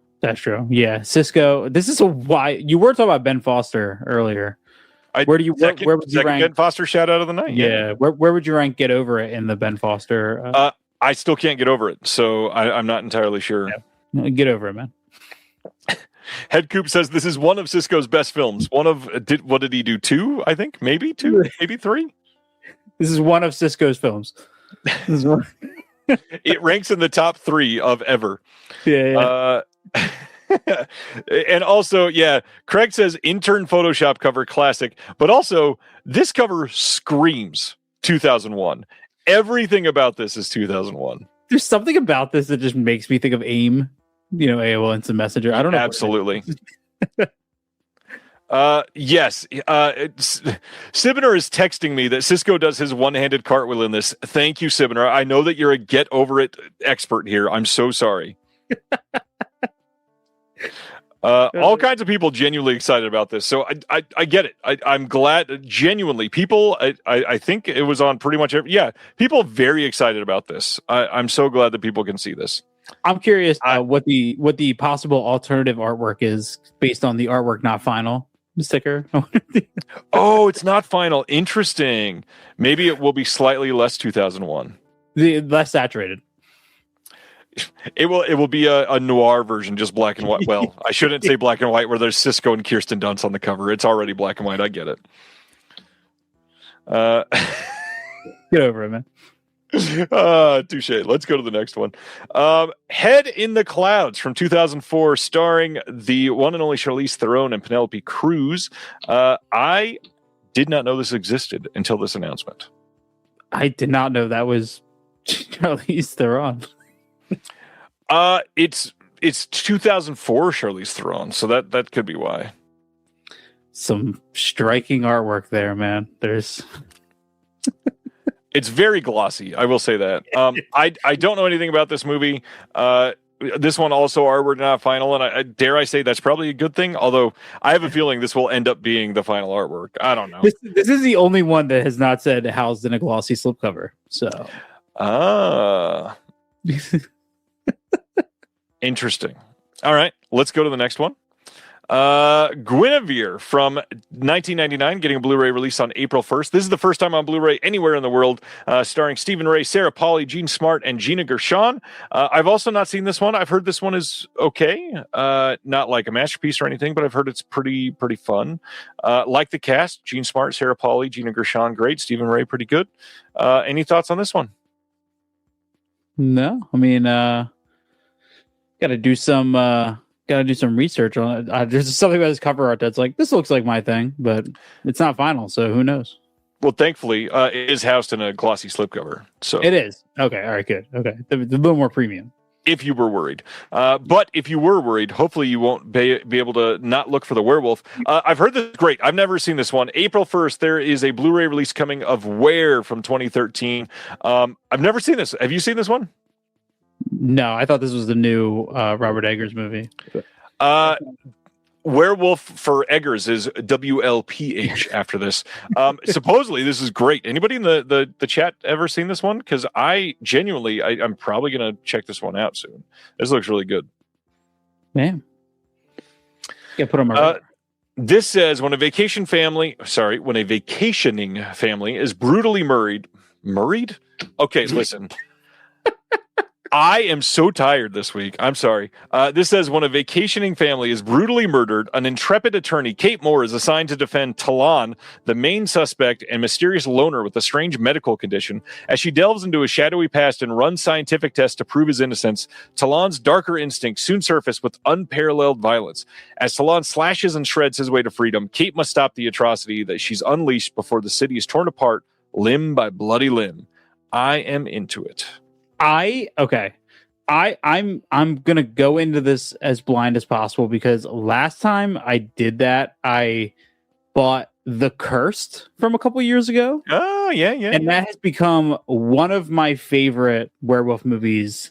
Yeah, Cisco. This is why you were talking about Ben Foster earlier. Where would you rank Ben Foster shout out of the night? Yeah. Where would you rank Get Over It in the Ben Foster? I still can't get over it, so I'm not entirely sure. Yeah. Get over it, man. Head Coop says this is one of Cisco's best films. What did he do? 2? I think maybe 2, maybe 3. This is one of Cisco's films. It ranks in the top 3 of ever. Yeah. And also, yeah, Craig says intern Photoshop cover classic, but also this cover screams 2001. Everything about this is 2001. There's something about this that just makes me think of AIM, AOL Instant Messenger. I don't know. Absolutely. Yes. Sibner is texting me that Cisco does his one-handed cartwheel in this. Thank you, Sibner. I know that you're a Get Over It expert here. I'm so sorry. All kinds of people genuinely excited about this, so I get it. I'm glad. Genuinely, people. I think it was on pretty much every. Yeah, people very excited about this. I'm so glad that people can see this. I'm curious what the possible alternative artwork is based on the artwork not final sticker. Oh, it's not final. Interesting. Maybe it will be slightly less 2001. The less saturated. It will be a noir version, just black and white. Well, I shouldn't say black and white where there's Cisco and Kirsten Dunst on the cover. It's already black and white. I get it. Get over it, man. Touche. Let's go to the next one. Head in the Clouds from 2004, starring the one and only Charlize Theron and Penelope Cruz. I did not know this existed until this announcement. I did not know that was Charlize Theron. It's 2004 Charlize Theron, so that could be why. Some striking artwork there, man. There's It's very glossy, I will say that. I don't know anything about this movie. This one also artwork not final, and I dare I say that's probably a good thing, although I have a feeling this will end up being the final artwork. I don't know. This is the only one that has not said housed in a glossy slipcover. So interesting. All right, let's go to the next one. Guinevere from 1999, getting a Blu-ray release on April 1st. This is the first time on Blu-ray anywhere in the world, starring Stephen Ray, Sarah Polley, Gene Smart, and Gina Gershon. I've also not seen this one. I've heard this one is okay. Not like a masterpiece or anything, but I've heard it's pretty fun. Like the cast, Gene Smart, Sarah Polley, Gina Gershon, great. Stephen Ray, pretty good. Any thoughts on this one? No, I mean, gotta do some research on it. There's something about this cover art that's like, this looks like my thing, but it's not final, so who knows? Well, thankfully, it is housed in a glossy slipcover. So it is. Okay, all right, good. Okay, a little more premium. If you were worried. But if you were worried, hopefully you won't be able to not look for the werewolf. I've heard this is great. I've never seen this one. April 1st, there is a Blu-ray release coming of Where from 2013. I've never seen this. Have you seen this one? No, I thought this was the new Robert Eggers movie. Werewolf for Eggers is WLPH after this. Supposedly, this is great. Anybody in the chat ever seen this one? Because I'm probably going to check this one out soon. This looks really good. Man. Yeah, put on my radar. This says when a vacationing family is brutally murdered. Okay, listen. I am so tired this week. I'm sorry. This says when a vacationing family is brutally murdered, an intrepid attorney, Kate Moore, is assigned to defend Talon, the main suspect and mysterious loner with a strange medical condition. As she delves into his shadowy past and runs scientific tests to prove his innocence, Talon's darker instincts soon surface with unparalleled violence. As Talon slashes and shreds his way to freedom, Kate must stop the atrocity that she's unleashed before the city is torn apart, limb by bloody limb. I am into it. I'm gonna go into this as blind as possible because last time I did that, I bought The Cursed from a couple years ago. Oh yeah, and that has become one of my favorite werewolf movies,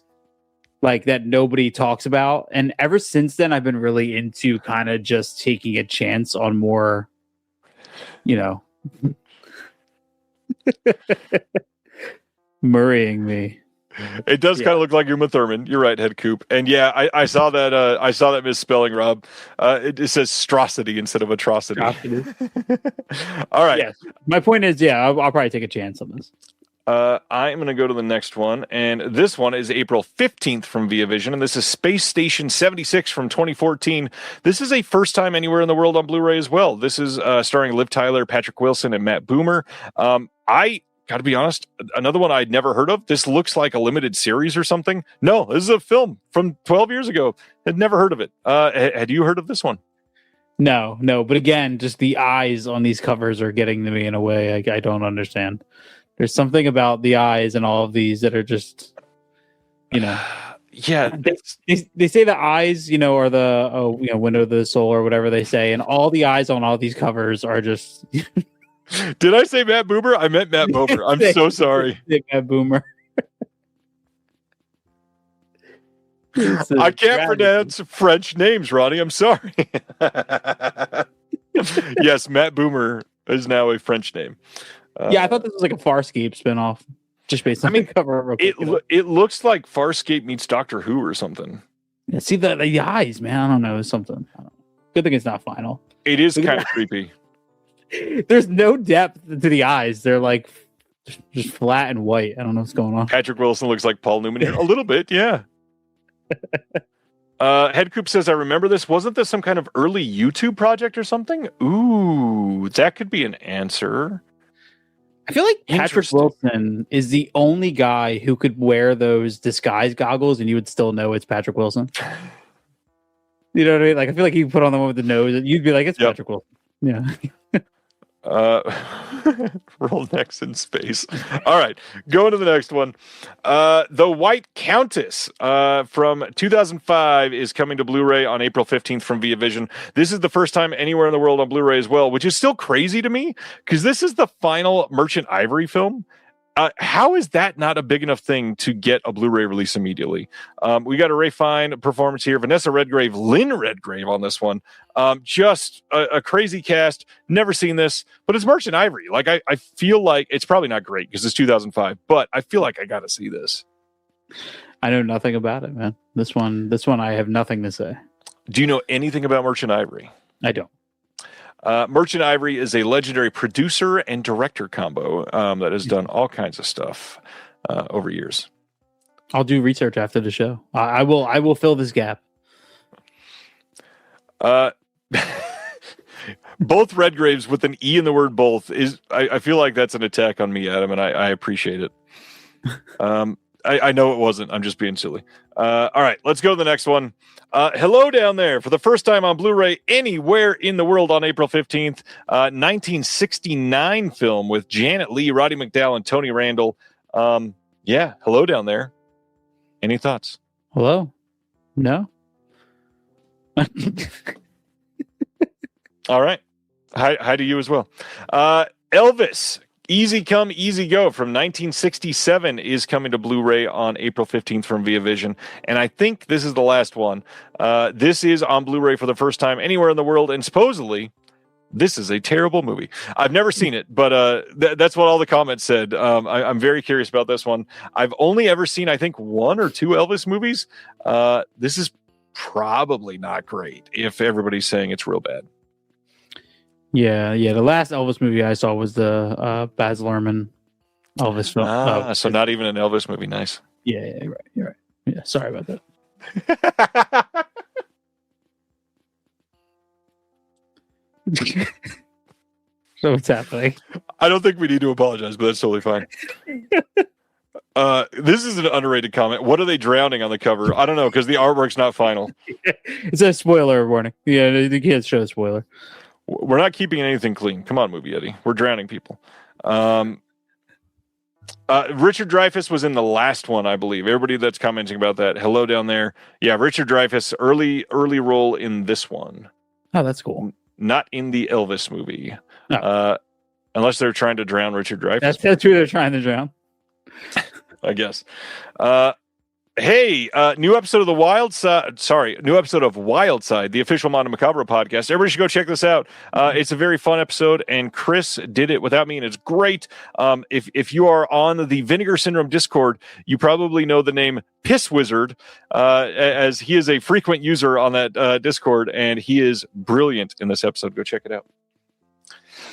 like that nobody talks about. And ever since then, I've been really into kind of just taking a chance on more, murraying me. It does kind of look like Uma Thurman. You're right, Head Coop. And yeah, I saw that. I saw that misspelling, Rob. It says strosity instead of atrocity. All right. Yes. My point is, I'll probably take a chance on this. I'm going to go to the next one, and this one is April 15th from Via Vision, and this is Space Station 76 from 2014. This is a first time anywhere in the world on Blu-ray as well. This is starring Liv Tyler, Patrick Wilson, and Matt Boomer. I got to be honest, another one I'd never heard of. This looks like a limited series or something. No, this is a film from 12 years ago. Had never heard of it. Had you heard of this one? No. But again, just the eyes on these covers are getting to me in a way I don't understand. There's something about the eyes and all of these that are just, Yeah. They say the eyes, are the window of the soul or whatever they say. And all the eyes on all these covers are just... Did I say Matt Boomer? I meant Matt Boomer. I'm so sorry. Matt Boomer. I can't pronounce French names, Ronnie. I'm sorry. Yes, Matt Boomer is now a French name. I thought this was like a Farscape spinoff, just based on the cover. It looks like Farscape meets Doctor Who or something. Yeah, see the eyes, man. I don't know, something. Good thing it's not final. It is kind of creepy. There's no depth to the eyes. They're like just flat and white. I don't know what's going on. Patrick Wilson looks like Paul Newman here. A little bit, yeah. Head Coop says, I remember this. Wasn't this some kind of early YouTube project or something? Ooh, that could be an answer. I feel like Patrick Wilson is the only guy who could wear those disguise goggles and you would still know it's Patrick Wilson. You know what I mean? Like, I feel like you put on the one with the nose and you'd be like, it's Patrick Wilson. Yeah. Roll next in space. All right, going to the next one. The White Countess from 2005 is coming to Blu-ray on April 15th from Via Vision. This is the first time anywhere in the world on Blu-ray as well, which is still crazy to me because this is the final Merchant Ivory film. How is that not a big enough thing to get a Blu-ray release immediately? We got a Ray Fine performance here. Vanessa Redgrave, Lynn Redgrave on this one. Just a crazy cast. Never seen this, but it's Merchant Ivory. Like I feel like it's probably not great because it's 2005, but I feel like I got to see this. I know nothing about it, man. This one, I have nothing to say. Do you know anything about Merchant Ivory? I don't. Merchant Ivory is a legendary producer and director combo that has done all kinds of stuff over years. I'll do research after the show. I will fill this gap. Both Redgraves with an E in the word both is I feel like that's an attack on me, Adam, and I appreciate it. I know it wasn't. I'm just being silly. All right, let's go to the next one. Hello down there. For the first time on Blu-ray anywhere in the world on April 15th, 1969 film with Janet Leigh, Roddy McDowall, and Tony Randall. Hello down there. Any thoughts? Hello? No? All right. Hi to you as well. Elvis Easy Come, Easy Go from 1967 is coming to Blu-ray on April 15th from Via Vision. And I think this is the last one. This is on Blu-ray for the first time anywhere in the world. And supposedly, this is a terrible movie. I've never seen it, but that's what all the comments said. I'm very curious about this one. I've only ever seen, I think, 1 or 2 Elvis movies. This is probably not great if everybody's saying it's real bad. Yeah. The last Elvis movie I saw was the Baz Luhrmann Elvis film. So not even an Elvis movie. Nice. Yeah, you're right. Yeah, sorry about that. So what's happening? I don't think we need to apologize, but that's totally fine. This is an underrated comment. What are they drowning on the cover? I don't know, because the artwork's not final. It's a spoiler warning. Yeah, the kids show a spoiler. We're not keeping anything clean. Come on, Movie Eddie. We're drowning people. Richard Dreyfuss was in the last one, I believe. Everybody that's commenting about that, hello down there. Yeah, Richard Dreyfuss, early role in this one. Oh, that's cool. Not in the Elvis movie. No. Unless they're trying to drown Richard Dreyfuss. That's who they're trying to drown. I guess. Hey, new episode of Wild Side, the official Mondo Macabro podcast. Everybody should go check this out. It's a very fun episode, and Chris did it without me, and it's great. If you are on the Vinegar Syndrome Discord, you probably know the name Piss Wizard, as he is a frequent user on that Discord, and he is brilliant in this episode. Go check it out.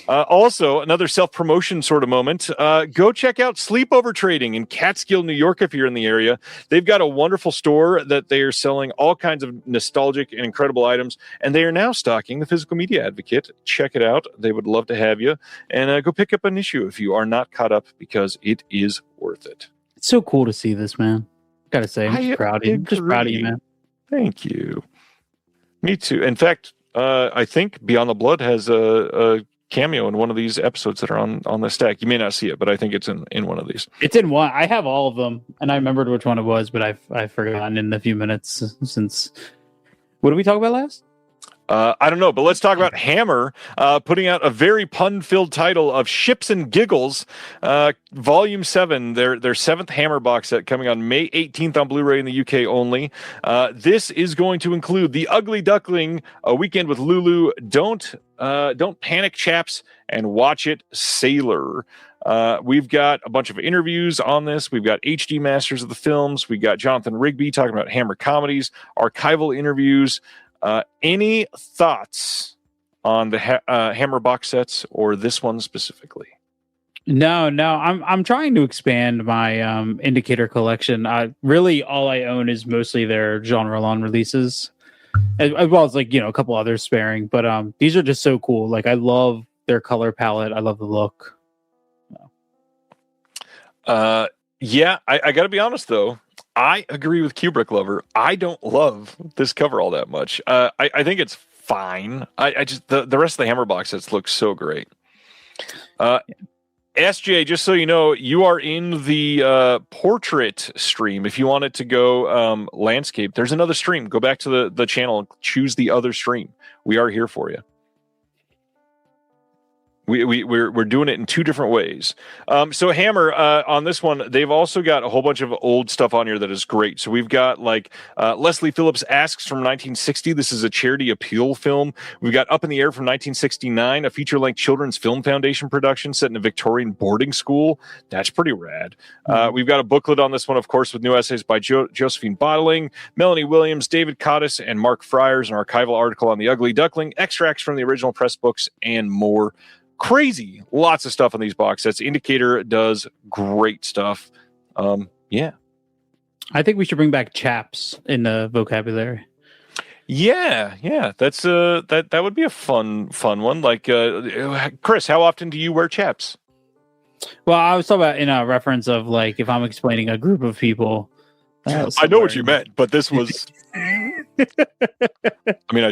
Also, another self-promotion sort of moment. Go check out Sleepover Trading in Catskill, New York, if you're in the area. They've got a wonderful store that they are selling all kinds of nostalgic and incredible items, and they are now stocking the Physical Media Advocate. Check it out. They would love to have you. And go pick up an issue if you are not caught up, because it is worth it. It's so cool to see this, man. Gotta say, I'm just proud of you. Just proud of you, man. Thank you. Me too. In fact, I think Beyond the Blood has a cameo in one of these episodes that are on the stack. You may not see it, but I think it's in one of these. It's in one. I have all of them, and I remembered which one it was, but I've forgotten in the few minutes since. What did we talk about last? I don't know, but let's talk about Hammer putting out a very pun-filled title of Ships and Giggles, Volume 7, their 7th Hammer box set, coming on May 18th on Blu-ray in the UK only. This is going to include The Ugly Duckling, A Weekend with Lulu, Don't Panic, Chaps, and Watch It, Sailor. We've got a bunch of interviews on this. We've got HD masters of the films. We've got Jonathan Rigby talking about Hammer comedies, archival interviews. Any thoughts on the Hammer box sets or this one specifically? No. I'm trying to expand my indicator collection. Really, all I own is mostly their genre long releases, as well as a couple others sparing. But these are just so cool. Like, I love their color palette. I love the look. Yeah, I got to be honest though. I agree with Kubrick Lover. I don't love this cover all that much. I think it's fine. I just the rest of the Hammer box sets look so great. SJ, just so you know, you are in the portrait stream. If you want it to go landscape, there's another stream. Go back to the channel and choose the other stream. We are here for you. We're doing it in 2 different ways. So Hammer, on this one, they've also got a whole bunch of old stuff on here that is great. So we've got Leslie Phillips Asks from 1960. This is a charity appeal film. We've got Up in the Air from 1969, a feature-length Children's Film Foundation production set in a Victorian boarding school. That's pretty rad. We've got a booklet on this one, of course, with new essays by Josephine Bottling, Melanie Williams, David Cottis, and Mark Fryers, an archival article on The Ugly Duckling, extracts from the original press books, and more. Crazy. Lots of stuff on these box sets. Indicator does great stuff. Yeah. I think we should bring back chaps in the vocabulary. Yeah. That's that would be a fun one. Like Chris, how often do you wear chaps? Well, I was talking about in a reference of if I'm explaining a group of people. I know what you meant, but this was I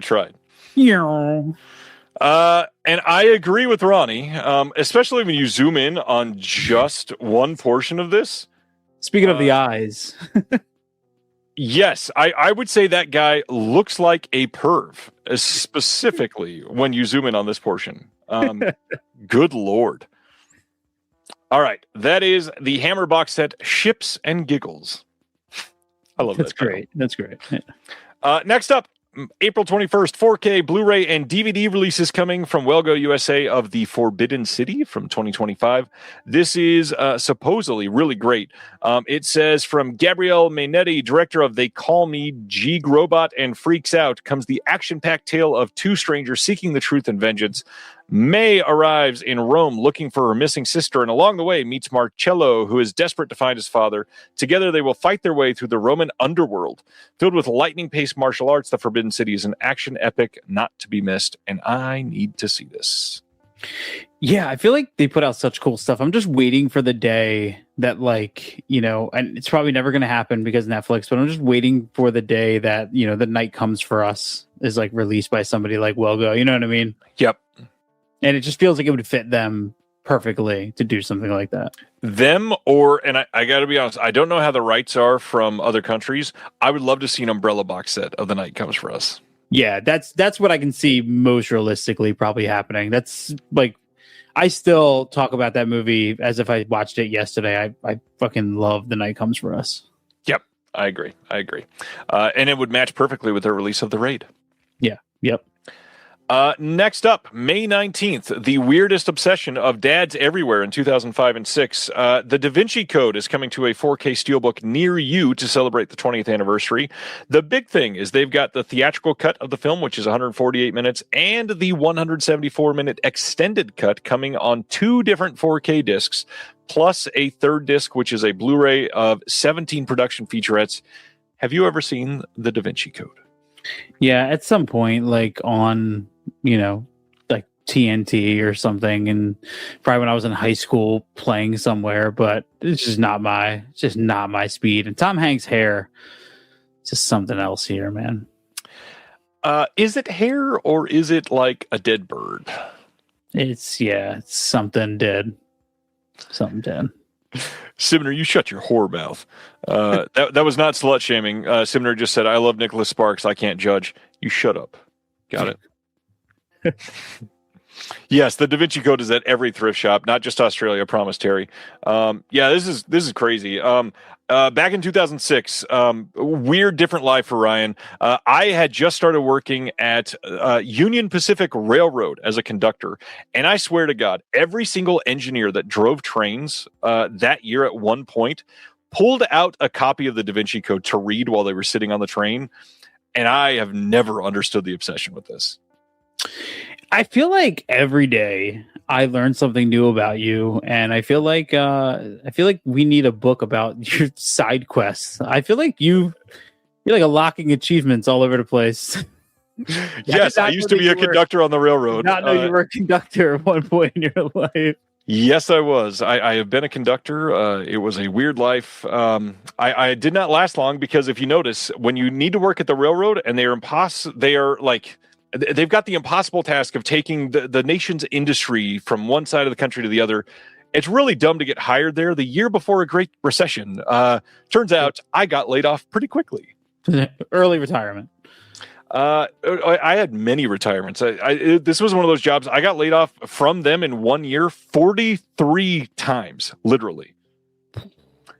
tried. Yeah. And I agree with Ronnie, especially when you zoom in on just one portion of this. Speaking of the eyes. Yes, I would say that guy looks like a perv, specifically when you zoom in on this portion. Good Lord. All right. That is the Hammer box set, Ships and Giggles. I love That's that. great. That's great. Yeah. Next up, April 21st, 4K, Blu-ray, and DVD releases coming from Wellgo USA of The Forbidden City from 2025. This is supposedly really great. It says, from Gabrielle Mainetti, director of They Call Me G Robot and Freaks Out, comes the action-packed tale of two strangers seeking the truth and vengeance. May arrives in Rome looking for her missing sister, and along the way meets Marcello, who is desperate to find his father. Together, they will fight their way through the Roman underworld. Filled with lightning-paced martial arts, The Forbidden City is an action epic not to be missed, and I need to see this. Yeah, I feel like they put out such cool stuff. I'm just waiting for the day that, like, you know, and it's probably never going to happen because Netflix, but I'm just waiting for the day that, you know, The Night Comes for Us is like released by somebody like Wellgo. You know what I mean? Yep. And it just feels like it would fit them perfectly to do something like that. Them and I got to be honest, I don't know how the rights are from other countries. I would love to see an umbrella box set of The Night Comes for Us. Yeah, that's what I can see most realistically probably happening. That's like, I still talk about that movie as if I watched it yesterday. I fucking love The Night Comes for Us. Yep, I agree. And it would match perfectly with the release of The Raid. Yeah, yep. Next up, May 19th, The Weirdest Obsession of Dads Everywhere in 2005 and 6. The Da Vinci Code is coming to a 4K Steelbook near you to celebrate the 20th anniversary. The big thing is they've got the theatrical cut of the film, which is 148 minutes, and the 174-minute extended cut coming on 2 different 4K discs, plus a third disc, which is a Blu-ray of 17 production featurettes. Have you ever seen the Da Vinci Code? Yeah, at some point, like on, you know, like TNT or something, and probably when I was in high school playing somewhere, but it's just not my speed. And Tom Hanks' hair, just something else here, man. Is it hair or is it like a dead bird? It's something dead. Something dead. Simner, you shut your whore mouth. That was not slut shaming. Simner just said, I love Nicholas Sparks. I can't judge. You shut up. Got it. Yes, the Da Vinci Code is at every thrift shop, not just Australia. I promise, Terry. Yeah, this is crazy. Back in 2006, weird, different life for Ryan. I had just started working at Union Pacific Railroad as a conductor, and I swear to God, every single engineer that drove trains that year at one point pulled out a copy of the Da Vinci Code to read while they were sitting on the train, and I have never understood the obsession with this. I feel like every day I learn something new about you, and I feel like we need a book about your side quests. I feel like you're like unlocking achievements all over the place. Yes, I used to be a conductor on the railroad. Not know you were a conductor at one point in your life. Yes, I was. I have been a conductor. It was a weird life. I did not last long because if you notice, when you need to work at the railroad and they've got the impossible task of taking the nation's industry from one side of the country to the other. It's really dumb to get hired there the year before a Great Recession. Turns out I got laid off pretty quickly. Early retirement. I had many retirements. This was one of those jobs. I got laid off from them in 1 year 43 times, literally.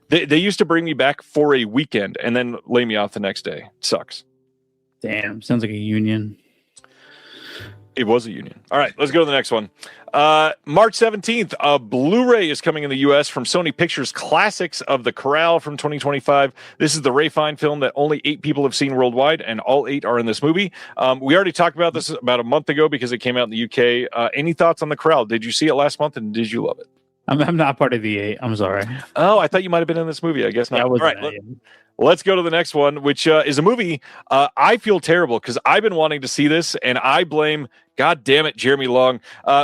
They used to bring me back for a weekend and then lay me off the next day. It sucks. Damn, sounds like a union. It was a union. All right, let's go to the next one. March 17th, a Blu-ray is coming in the U.S. from Sony Pictures Classics of the Corral from 2025. This is the Ray Fiennes film that only 8 people have seen worldwide, and all 8 are in this movie. We already talked about this about a month ago because it came out in the U.K. Any thoughts on The Corral? Did you see it last month, and did you love it? I'm not part of the 8. I'm sorry. Oh, I thought you might have been in this movie. I guess not. Yeah, All right, let's go to the next one, which is a movie. I feel terrible because I've been wanting to see this, and I blame, God damn it, Jeremy Long.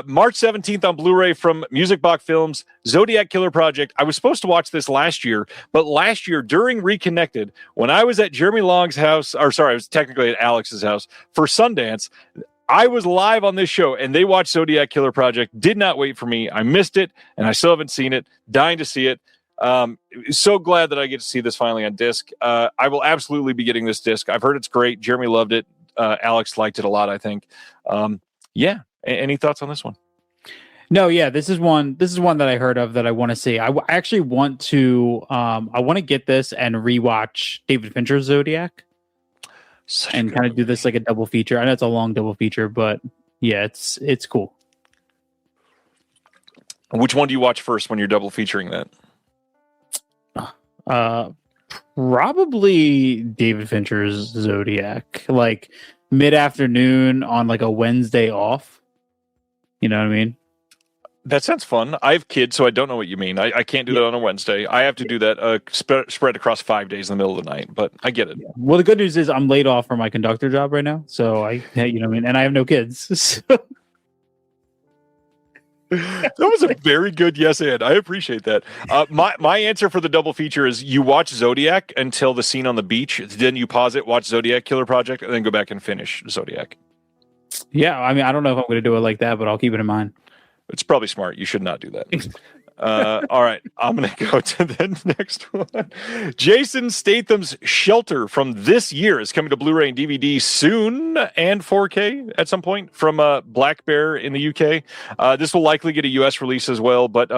March 17th on Blu-ray from Music Box Films, Zodiac Killer Project. I was supposed to watch this last year, but last year during Reconnected, when I was at Jeremy Long's house, I was technically at Alex's house for Sundance, I was live on this show, and they watched Zodiac Killer Project, did not wait for me. I missed it, and I still haven't seen it. Dying to see it. So glad that I get to see this finally on disc. I will absolutely be getting this disc. I've heard it's great. Jeremy loved it. Alex liked it a lot, I think. Yeah. Any thoughts on this one? No, yeah, this is one that I heard of that I want to see. I actually want to I want to get this and rewatch David Fincher's Zodiac and kind of do this like a double feature. I know it's a long double feature, but yeah, it's cool. Which one do you watch first when you're double featuring that? Probably David Fincher's Zodiac, like mid-afternoon on like a Wednesday off. You know what I mean? That sounds fun. I have kids, so I don't know what you mean. I can't do that on a Wednesday. I have to do that spread across 5 days in the middle of the night, but I get it. Yeah. Well, the good news is I'm laid off from my conductor job right now, so you know what I mean? And I have no kids. So. That was a very good yes and. I appreciate that. My answer for the double feature is you watch Zodiac until the scene on the beach, then you pause it, watch Zodiac Killer Project, and then go back and finish Zodiac. Yeah, I mean, I don't know if I'm going to do it like that, but I'll keep it in mind. It's probably smart. You should not do that. All right, I'm going to go to the next one. Jason Statham's Shelter from this year is coming to Blu-ray and DVD soon and 4K at some point from Black Bear in the UK. This will likely get a US release as well, but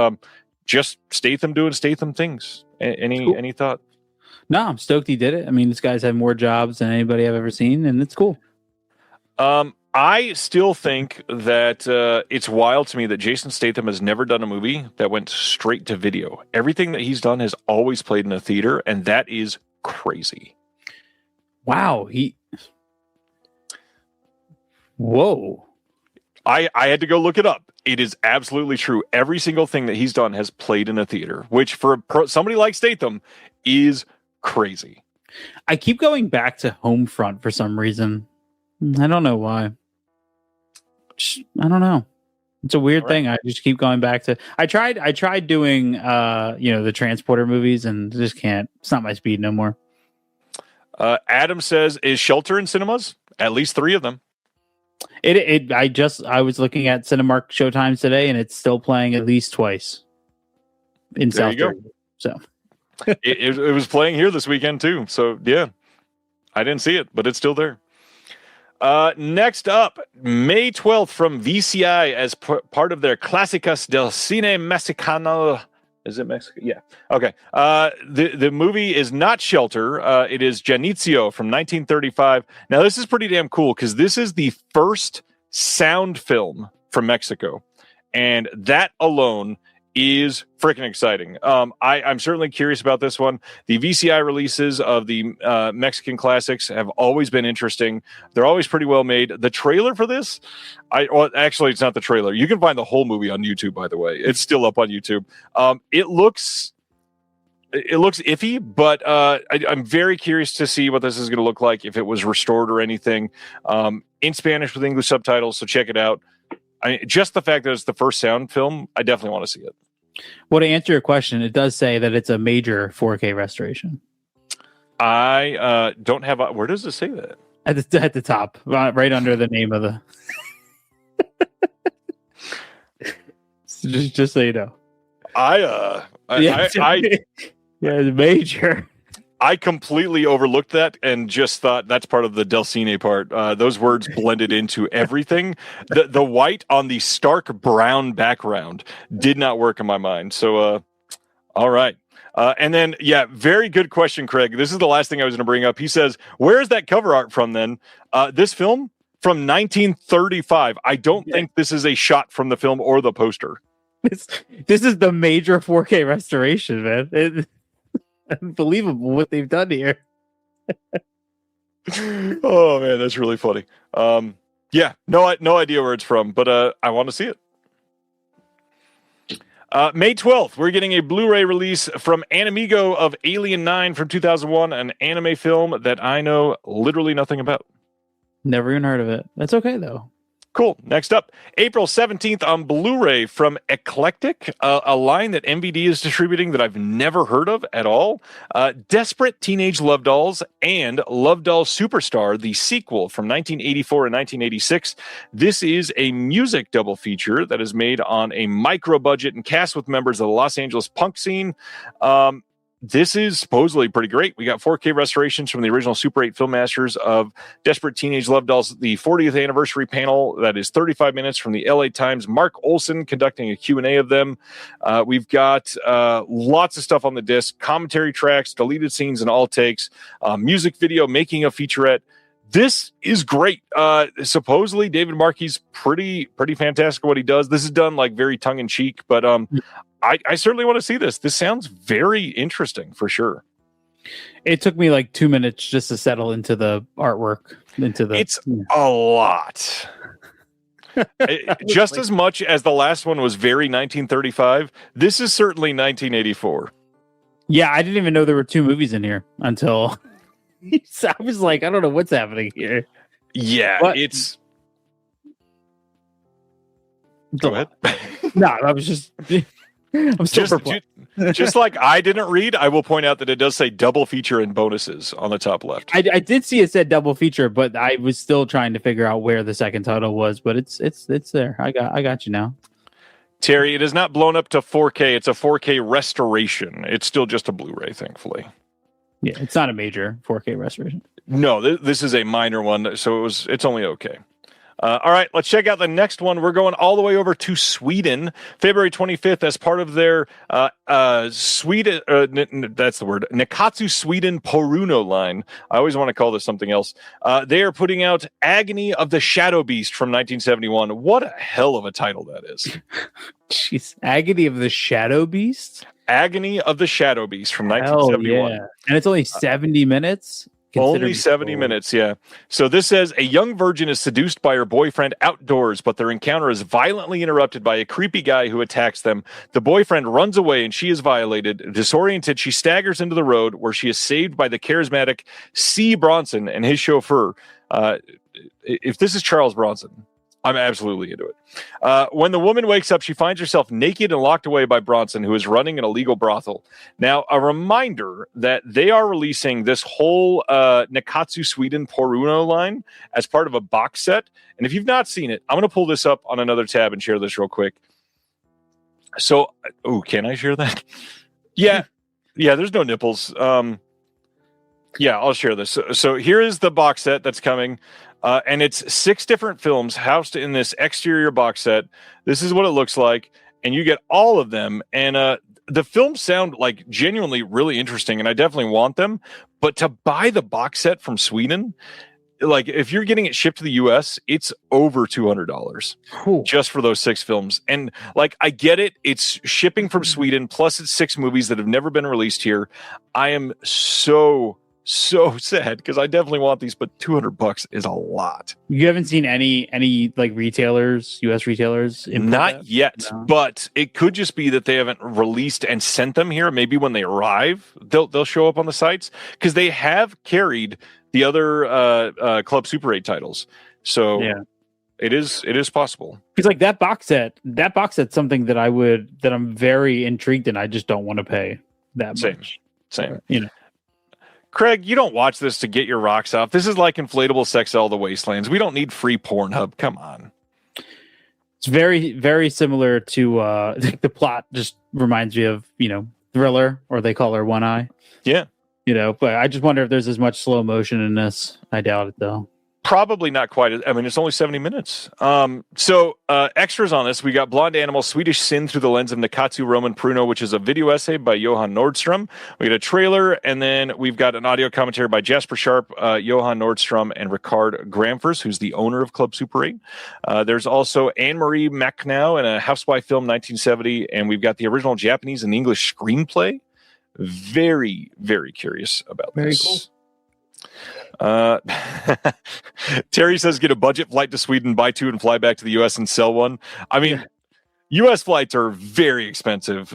just Statham doing Statham things. Any thought? No, I'm stoked he did it. I mean, this guy's had more jobs than anybody I've ever seen, and it's cool. I still think that it's wild to me that Jason Statham has never done a movie that went straight to video. Everything that he's done has always played in a theater, and that is crazy. Wow. Whoa. I had to go look it up. It is absolutely true. Every single thing that he's done has played in a theater, which for somebody like Statham is crazy. I keep going back to Homefront for some reason. I don't know why. I don't know. It's a weird thing. I just keep going back to. I tried doing the Transporter movies and just can't. It's not my speed no more. Adam says, is Shelter in cinemas? At least 3 of them. I was looking at Cinemark showtimes today and it's still playing at least twice in South Jersey. So it was playing here this weekend too. So yeah, I didn't see it, but it's still there. Next up, May 12th from VCI as part of their Clásicas del Cine Mexicano. Is it Mexico? Yeah. Okay. The movie is not Shelter. It is Janitzio from 1935. Now, this is pretty damn cool because this is the first sound film from Mexico. And that alone is freaking exciting. I'm certainly curious about this one. The VCI releases of the Mexican classics have always been interesting. They're always pretty well made. The trailer for this, actually, it's not the trailer. You can find the whole movie on YouTube, by the way. It's still up on YouTube. It looks iffy, but I'm very curious to see what this is going to look like if it was restored or anything. In Spanish with English subtitles, so check it out. Just the fact that it's the first sound film, I definitely want to see it. Well, to answer your question, it does say that it's a major 4K restoration. I don't have. Where does it say that? At the top, right under the name of the. just so you know. It's major. I completely overlooked that and just thought that's part of the Del Cine part. Those words blended into everything. The white on the stark brown background did not work in my mind. So, all right. And then, very good question, Craig. This is the last thing I was going to bring up. He says, where is that cover art from then? This film from 1935. I don't think this is a shot from the film or the poster. This is the major 4K restoration, man. Unbelievable what they've done here. Oh man, that's really funny. No idea where it's from, but I want to see it. May 12th, we're getting a Blu-ray release from Animigo of Alien 9 from 2001, an anime film that I know literally nothing about. Never even heard of it. That's okay though. Cool. Next up, April 17th on Blu-ray from Eclectic, a line that MVD is distributing that I've never heard of at all. Desperate Teenage Love Dolls and Love Doll Superstar, the sequel from 1984 and 1986. This is a music double feature that is made on a micro budget and cast with members of the Los Angeles punk scene. this is supposedly pretty great. We got 4K restorations from the original Super 8 film masters of Desperate Teenage Love Dolls, the 40th anniversary panel. That is 35 minutes from the LA Times. Mark Olson conducting a Q&A of them. We've got lots of stuff on the disc, commentary tracks, deleted scenes and all takes, music video, making a featurette. This is great. Supposedly David Markey's pretty fantastic at what he does. This is done like very tongue in cheek, but I certainly want to see this. This sounds very interesting for sure. It took me like 2 minutes just to settle into the artwork. It's a lot. Just as much as the last one was very 1935, this is certainly 1984. Yeah, I didn't even know there were 2 movies in here until I was like, I don't know what's happening here. Yeah, but, it's... Go ahead. No, I was just... I'm still just like I didn't read, I will point out that it does say double feature and bonuses on the top left. I did see it said double feature, but I was still trying to figure out where the second title was. But it's there. I got you now. Terry, it is not blown up to 4K. It's a 4K restoration. It's still just a Blu-ray, thankfully. Yeah, it's not a major 4K restoration. No, this is a minor one, so it's only okay. All right, let's check out the next one. We're going all the way over to Sweden, February 25th, as part of their Sweden. That's the word. Nikatsu Sweden Poruno line. I always want to call this something else. They are putting out Agony of the Shadow Beast from 1971. What a hell of a title that is! Jeez, Agony of the Shadow Beast. Agony of the Shadow Beast from 1971. Yeah. And it's only 70 minutes. Only 70 minutes, yeah. So this says, a young virgin is seduced by her boyfriend outdoors, but their encounter is violently interrupted by a creepy guy who attacks them. The boyfriend runs away and she is violated. Disoriented, she staggers into the road where she is saved by the charismatic C. Bronson and his chauffeur. If this is Charles Bronson, I'm absolutely into it. When the woman wakes up, she finds herself naked and locked away by Bronson, who is running an illegal brothel. Now, a reminder that they are releasing this whole Nikatsu Sweden Poruno line as part of a box set. And if you've not seen it, I'm going to pull this up on another tab and share this real quick. So, can I share that? Yeah, there's no nipples. Yeah, I'll share this. So here is the box set that's coming. And it's 6 different films housed in this exterior box set. This is what it looks like. And you get all of them. And the films sound like genuinely really interesting. And I definitely want them. But to buy the box set from Sweden, like if you're getting it shipped to the US, it's over $200 just for those 6 films. And like, I get it. It's shipping from Sweden. Plus it's 6 movies that have never been released here. I am so sad because I definitely want these, but $200 is a lot. You haven't seen any like retailers, US retailers? Not yet, no. But it could just be that they haven't released and sent them here. Maybe when they arrive, they'll show up on the sites because they have carried the other Club Super 8 titles. So yeah. It is possible. Because like that box set's something that I'm very intrigued in. I just don't want to pay that much. Same. You know. Craig, you don't watch this to get your rocks off. This is like Inflatable Sex All the Wastelands. We don't need free Pornhub. Come on. It's very, very similar to the plot. Just reminds me of Thriller, or They Call Her One Eye. Yeah, but I just wonder if there's as much slow motion in this. I doubt it though. Probably not quite. I mean, it's only 70 minutes. So extras on this, we got Blonde Animal, Swedish Sin Through the Lens of Nikatsu Roman Pruno, which is a video essay by Johan Nordstrom. We got a trailer, and then we've got an audio commentary by Jasper Sharp, Johan Nordstrom, and Ricard Gramfers, who's the owner of Club Super 8. There's also Anne-Marie Macnow in a housewife film, 1970, and we've got the original Japanese and English screenplay. Very, very curious about very this. Cool. Terry says get a budget flight to Sweden, buy 2 and fly back to the US and sell one. I mean, US flights are very expensive,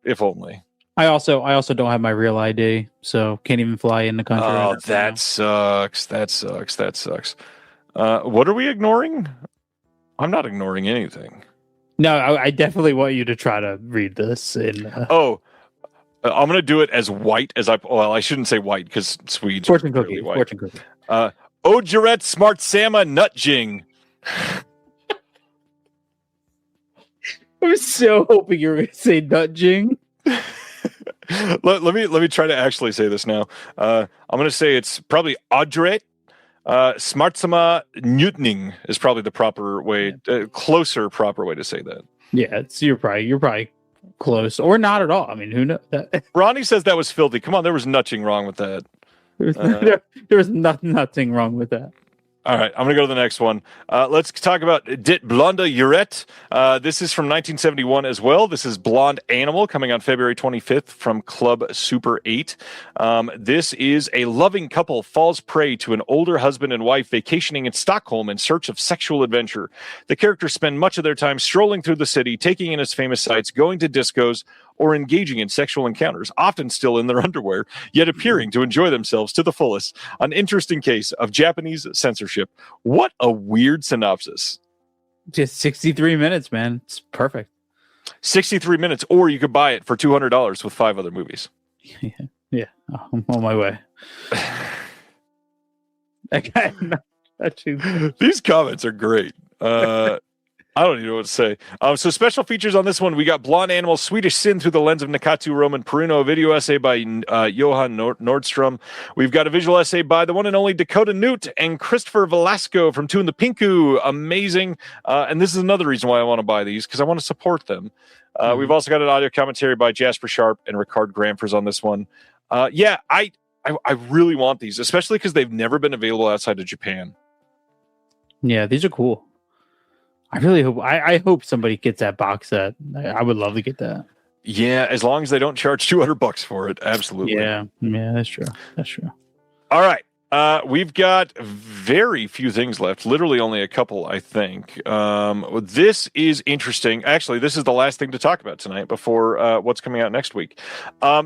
if only. I also don't have my real ID, so can't even fly in the country. Oh, that sucks. That sucks. What are we ignoring? I'm not ignoring anything. No, I definitely want you to try to read this in I'm going to do it as white as I shouldn't say white because Swedes fortune are cookie. really white. Fortune cookie. Ojuret Smart Sama Nutjing. I was so hoping you were going to say Nutjing. let me try to actually say this now. I'm going to say it's probably Audrey. Smartsama Newtning is probably the proper way, closer proper way to say that. Yeah, you're probably close, or not at all. I mean, who knows? Ronnie says that was filthy. Come on, there was nothing wrong with that. There was nothing wrong with that. All right, I'm going to go to the next one. Let's talk about Dit Blonde Urette. This is from 1971 as well. This is Blonde Animal, coming on February 25th from Club Super 8. This is a loving couple falls prey to an older husband and wife vacationing in Stockholm in search of sexual adventure. The characters spend much of their time strolling through the city, taking in its famous sights, going to discos, or engaging in sexual encounters, often still in their underwear, yet appearing to enjoy themselves to the fullest. An interesting case of Japanese censorship. What a weird synopsis. Just 63 minutes, man. It's perfect. 63 minutes, or you could buy it for $200 with 5 other movies. Yeah. I'm on my way. Okay. These comments are great. I don't even know what to say. So special features on this one. We got Blonde Animal, Swedish Sin through the lens of Nakatu Roman Peruno, a video essay by Johan Nordstrom. We've got a visual essay by the one and only Dakota Newt and Christopher Velasco from Two and the Pinku. Amazing. And this is another reason why I want to buy these, because I want to support them. We've also got an audio commentary by Jasper Sharp and Ricard Gramfers on this one. I really want these, especially because they've never been available outside of Japan. Yeah, these are cool. I really hope I hope somebody gets that box set. I would love to get that. Yeah, as long as they don't charge $200 for it. Absolutely. Yeah, that's true. All right. We've got very few things left. Literally only a couple, I think. This is interesting. Actually, this is the last thing to talk about tonight before what's coming out next week.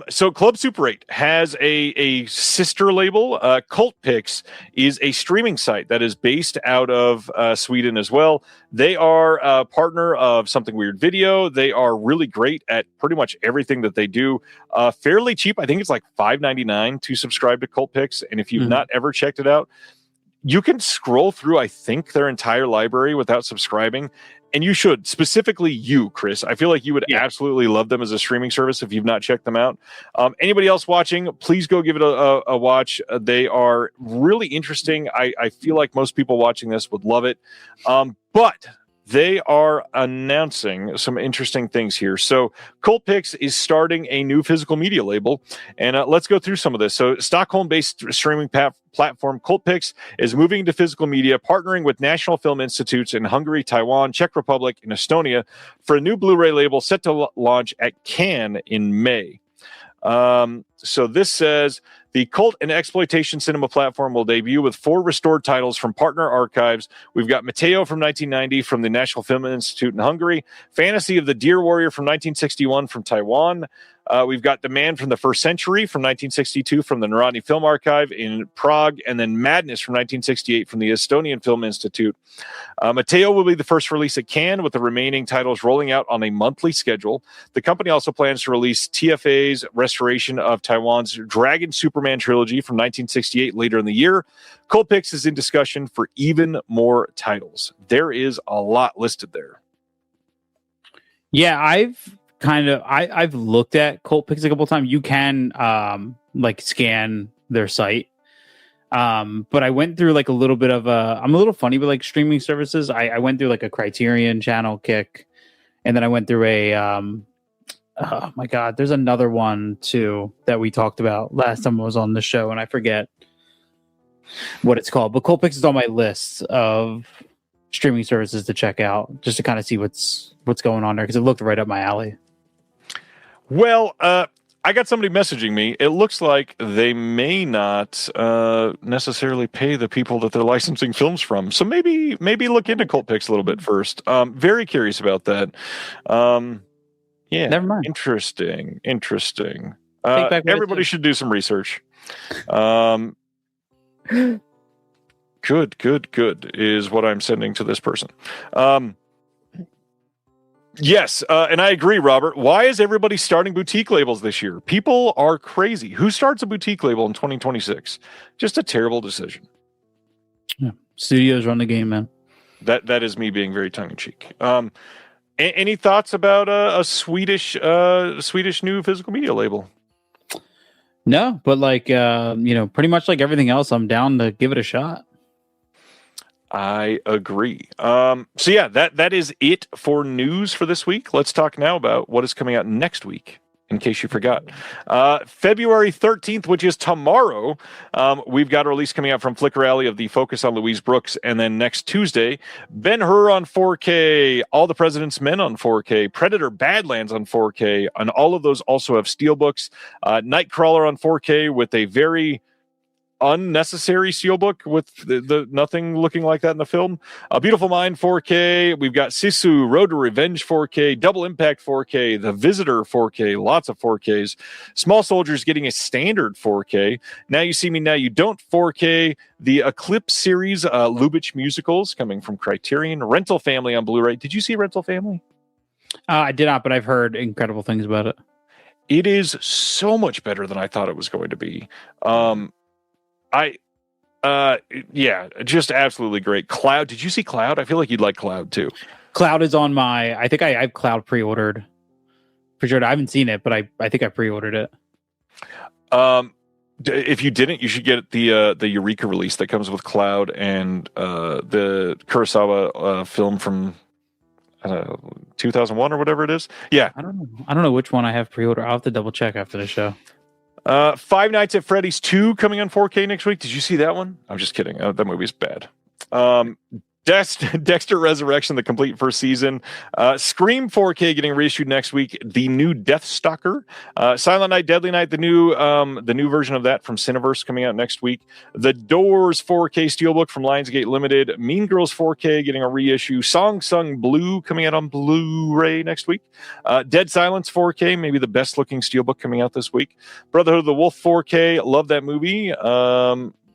So Club Super 8 has a sister label. Cult Pix is a streaming site that is based out of Sweden as well. They are a partner of Something Weird Video. They are really great at pretty much everything that they do. Fairly cheap. I think it's like $5.99 to subscribe to Cult Pix. And if you've not ever checked it out, you can scroll through, I think, their entire library without subscribing. And you should, specifically you, Chris. I feel like you would absolutely love them as a streaming service if you've not checked them out. Anybody else watching, please go give it a watch. They are really interesting. I feel like most people watching this would love it. But they are announcing some interesting things here. So Cult Pix is starting a new physical media label, and let's go through some of this. So Stockholm-based streaming platform Cult Pix is moving into physical media, partnering with National Film Institutes in Hungary, Taiwan, Czech Republic, and Estonia for a new Blu-ray label set to launch at Cannes in May. So this says the cult and exploitation cinema platform will debut with 4 restored titles from partner archives. We've got Mateo from 1990 from the National Film Institute in Hungary, Fantasy of the Deer Warrior from 1961 from Taiwan. We've got Demand from the First Century from 1962 from the Narodny Film Archive in Prague, and then Madness from 1968 from the Estonian Film Institute. Mateo will be the first release at Cannes, with the remaining titles rolling out on a monthly schedule. The company also plans to release TFA's restoration of Taiwan's Dragon Superman trilogy from 1968 later in the year. Cult Pix is in discussion for even more titles. There is a lot listed there. Yeah, I've looked at Cult Pix a couple times. You can like scan their site. But I went through like a little bit of I'm a little funny with like streaming services. I went through like a Criterion channel kick, and then I went through a oh my God, there's another one too that we talked about last time I was on the show, and I forget what it's called. But Cult Pix is on my list of streaming services to check out, just to kind of see what's going on there, because it looked right up my alley. Well, I got somebody messaging me. It looks like they may not necessarily pay the people that they're licensing films from. So maybe look into Cult Pix a little bit first. Very curious about that. Yeah, never mind. Interesting. Everybody should do some research. Good is what I'm sending to this person. Yes, and I agree, Robert. Why is everybody starting boutique labels this year? People are crazy. Who starts a boutique label in 2026? Just a terrible decision. Yeah. Studios run the game, man. That is me being very tongue-in-cheek. Any thoughts about a Swedish new physical media label? No, but like pretty much like everything else, I'm down to give it a shot. I agree. So yeah, that is it for news for this week. Let's talk now about what is coming out next week, in case you forgot. February 13th, which is tomorrow, we've got a release coming out from Flickr Alley of the Focus on Louise Brooks, and then next Tuesday, Ben-Hur on 4K, All the President's Men on 4K, Predator Badlands on 4K, and all of those also have steelbooks. Nightcrawler on 4K with a very unnecessary steelbook with the nothing looking like that in the film. Beautiful Mind 4K. We've got Sisu, Road to Revenge 4K, Double Impact 4K, The Visitor 4K, lots of 4Ks. Small Soldiers getting a standard 4K. Now You See Me, Now You Don't 4K. The Eclipse series, Lubitsch musicals coming from Criterion. Rental Family on Blu-ray. Did you see Rental Family? I did not, but I've heard incredible things about it. It is so much better than I thought it was going to be. Yeah, just absolutely great. Cloud, did you see Cloud? I feel like you'd like Cloud too. Cloud is on I think I have Cloud pre-ordered. For sure, I haven't seen it, but I think I pre-ordered it. If you didn't, you should get the Eureka release that comes with Cloud and the Kurosawa film from 2001 or whatever it is. Yeah, I don't know which one I have pre-ordered. I'll have to double check after the show. Five Nights at Freddy's 2 coming on 4K next week. Did you see that one? I'm just kidding. That movie's bad. Dexter Resurrection, the complete first season. Scream 4K getting reissued next week. The new Death Stalker. Silent Night, Deadly Night, the new version of that from Cineverse coming out next week. The Doors 4K Steelbook from Lionsgate Limited. Mean Girls 4K getting a reissue. Song Sung Blue coming out on Blu-ray next week. Dead Silence 4K, maybe the best looking Steelbook coming out this week. Brotherhood of the Wolf 4K, love that movie.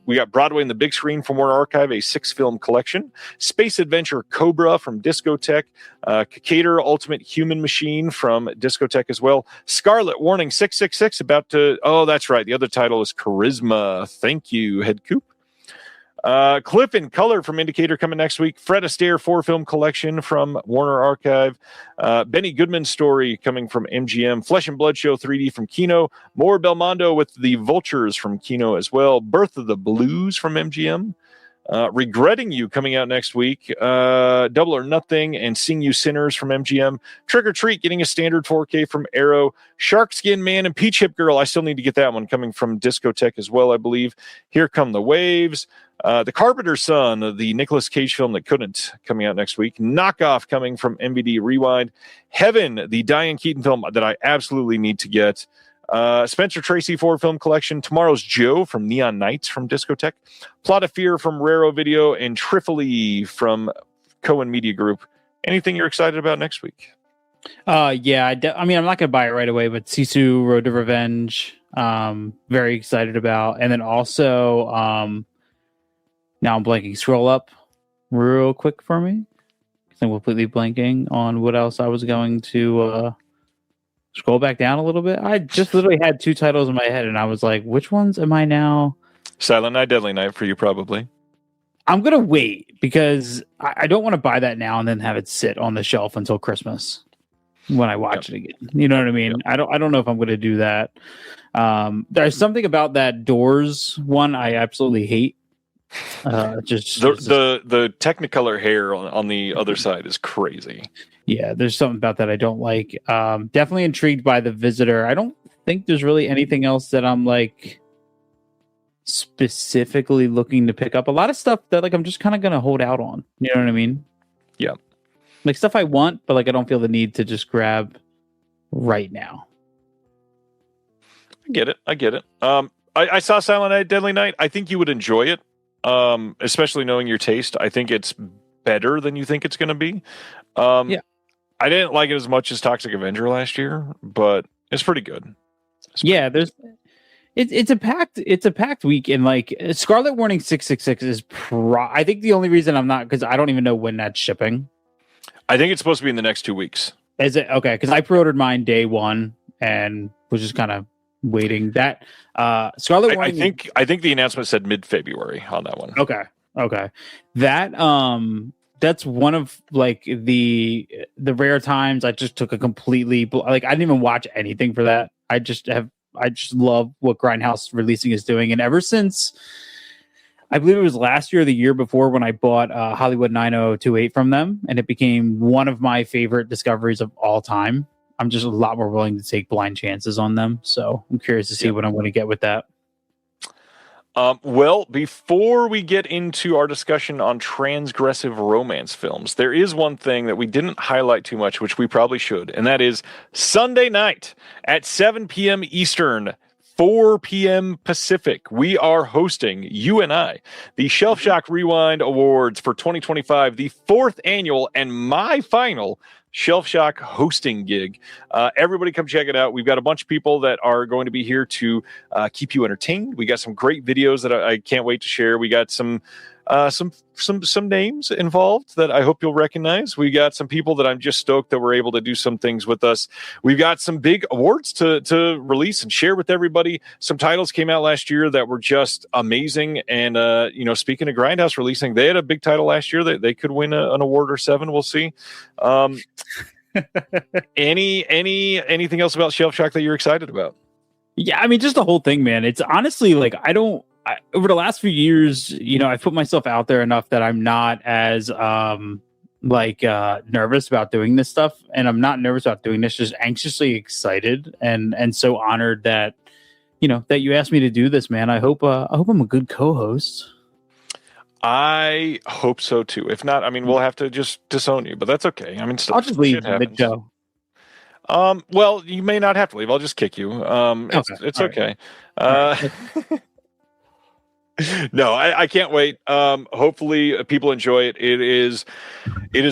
We got Broadway and the Big Screen from Warner Archive, a 6-film collection. Space Adventure Cobra from Discotech. Cicator Ultimate Human Machine from Discotech as well. Scarlet Warning 666 about to... Oh, that's right. The other title is Charisma. Thank you, Head Coop. Cliff in Color from Indicator coming next week. Fred Astaire 4-film collection from Warner Archive. Benny Goodman's story coming from MGM. Flesh and Blood Show 3D from Kino. More Belmondo with the Vultures from Kino as well. Birth of the Blues from MGM. Regretting You coming out next week. Double or Nothing and Sing You Sinners from MGM. Trick or Treat getting a standard 4K from Arrow. Sharkskin Man and Peach Hip Girl. I still need to get that one coming from Discotech as well, I believe. Here Come the Waves. The Carpenter's Son, the Nicolas Cage film that couldn't, coming out next week. Knockoff coming from MVD Rewind. Heaven, the Diane Keaton film that I absolutely need to get. Spencer Tracy 4-film collection. Tomorrow's Joe from Neon Nights from Discotech. Plot of Fear from Raro Video. And Trifoli from Cohen Media Group. Anything you're excited about next week? Yeah, I mean, I'm not going to buy it right away, but Sisu, Road to Revenge, very excited about. And then also... now I'm blanking. Scroll up real quick for me. I'm completely blanking on what else I was going to scroll back down a little bit. I just literally had 2 titles in my head, and I was like, which ones am I now? Silent Night, Deadly Night for you, probably. I'm going to wait because I don't want to buy that now and then have it sit on the shelf until Christmas when I watch it again. You know what I mean? Yep. I don't know if I'm going to do that. There's something about that Doors one I absolutely hate. Just the Technicolor hair on the other side is crazy. Yeah, there's something about that I don't like. Definitely intrigued by The Visitor. I don't think there's really anything else that I'm like specifically looking to pick up. A lot of stuff that like I'm just kind of gonna hold out on. You know what I mean? Yeah. Like stuff I want, but like I don't feel the need to just grab right now. I get it. I saw Silent Night, Deadly Night. I think you would enjoy it. Especially knowing your taste. I think it's better than you think it's going to be. Yeah. I didn't like it as much as Toxic Avenger last year, but it's pretty good. It's a packed week, and like Scarlet Warning 666 is I think the only reason I'm not, because I don't even know when that's shipping. I think it's supposed to be in the next 2 weeks. Is it? Okay, because I pre-ordered mine day one and was just kind of waiting. That Scarlet Warning, I think the announcement said mid-February on that one. Okay. That's one of like the rare times I just took a completely I didn't even watch anything for that. I just love what Grindhouse Releasing is doing. And ever since, I believe it was last year or the year before, when I bought Hollywood 9028 from them, and it became one of my favorite discoveries of all time. I'm just a lot more willing to take blind chances on them. So I'm curious to see what I'm going to get with that. Well, before we get into our discussion on transgressive romance films, there is one thing that we didn't highlight too much, which we probably should, and that is Sunday night at 7 p.m. Eastern, 4 p.m. Pacific. We are hosting, you and I, the Shelf Shock Rewind Awards for 2025, the 4th annual and my final Shelf Shock hosting gig. Everybody come check it out. We've got a bunch of people that are going to be here to keep you entertained. We got some great videos that I can't wait to share. We got some names involved that I hope you'll recognize. We got some people that I'm just stoked that were able to do some things with us. We've got some big awards to release and share with everybody. Some titles came out last year that were just amazing. And speaking of Grindhouse Releasing, they had a big title last year that they could win an award or 7. We'll see. Anything else about Shelf Shock that you're excited about? Yeah, I mean, just the whole thing, man. It's honestly like over the last few years, I've put myself out there enough that I'm not as nervous about doing this stuff, and I'm not nervous about doing this, just anxiously excited and so honored that that you asked me to do this, man. I hope I'm a good co-host. I hope so too. If not, I mean, we'll have to just disown you, but that's okay. I mean, I'll just leave mid-show. Well, you may not have to leave. I'll just kick you. It's okay. Right. No, I can't wait. Hopefully people enjoy it. It is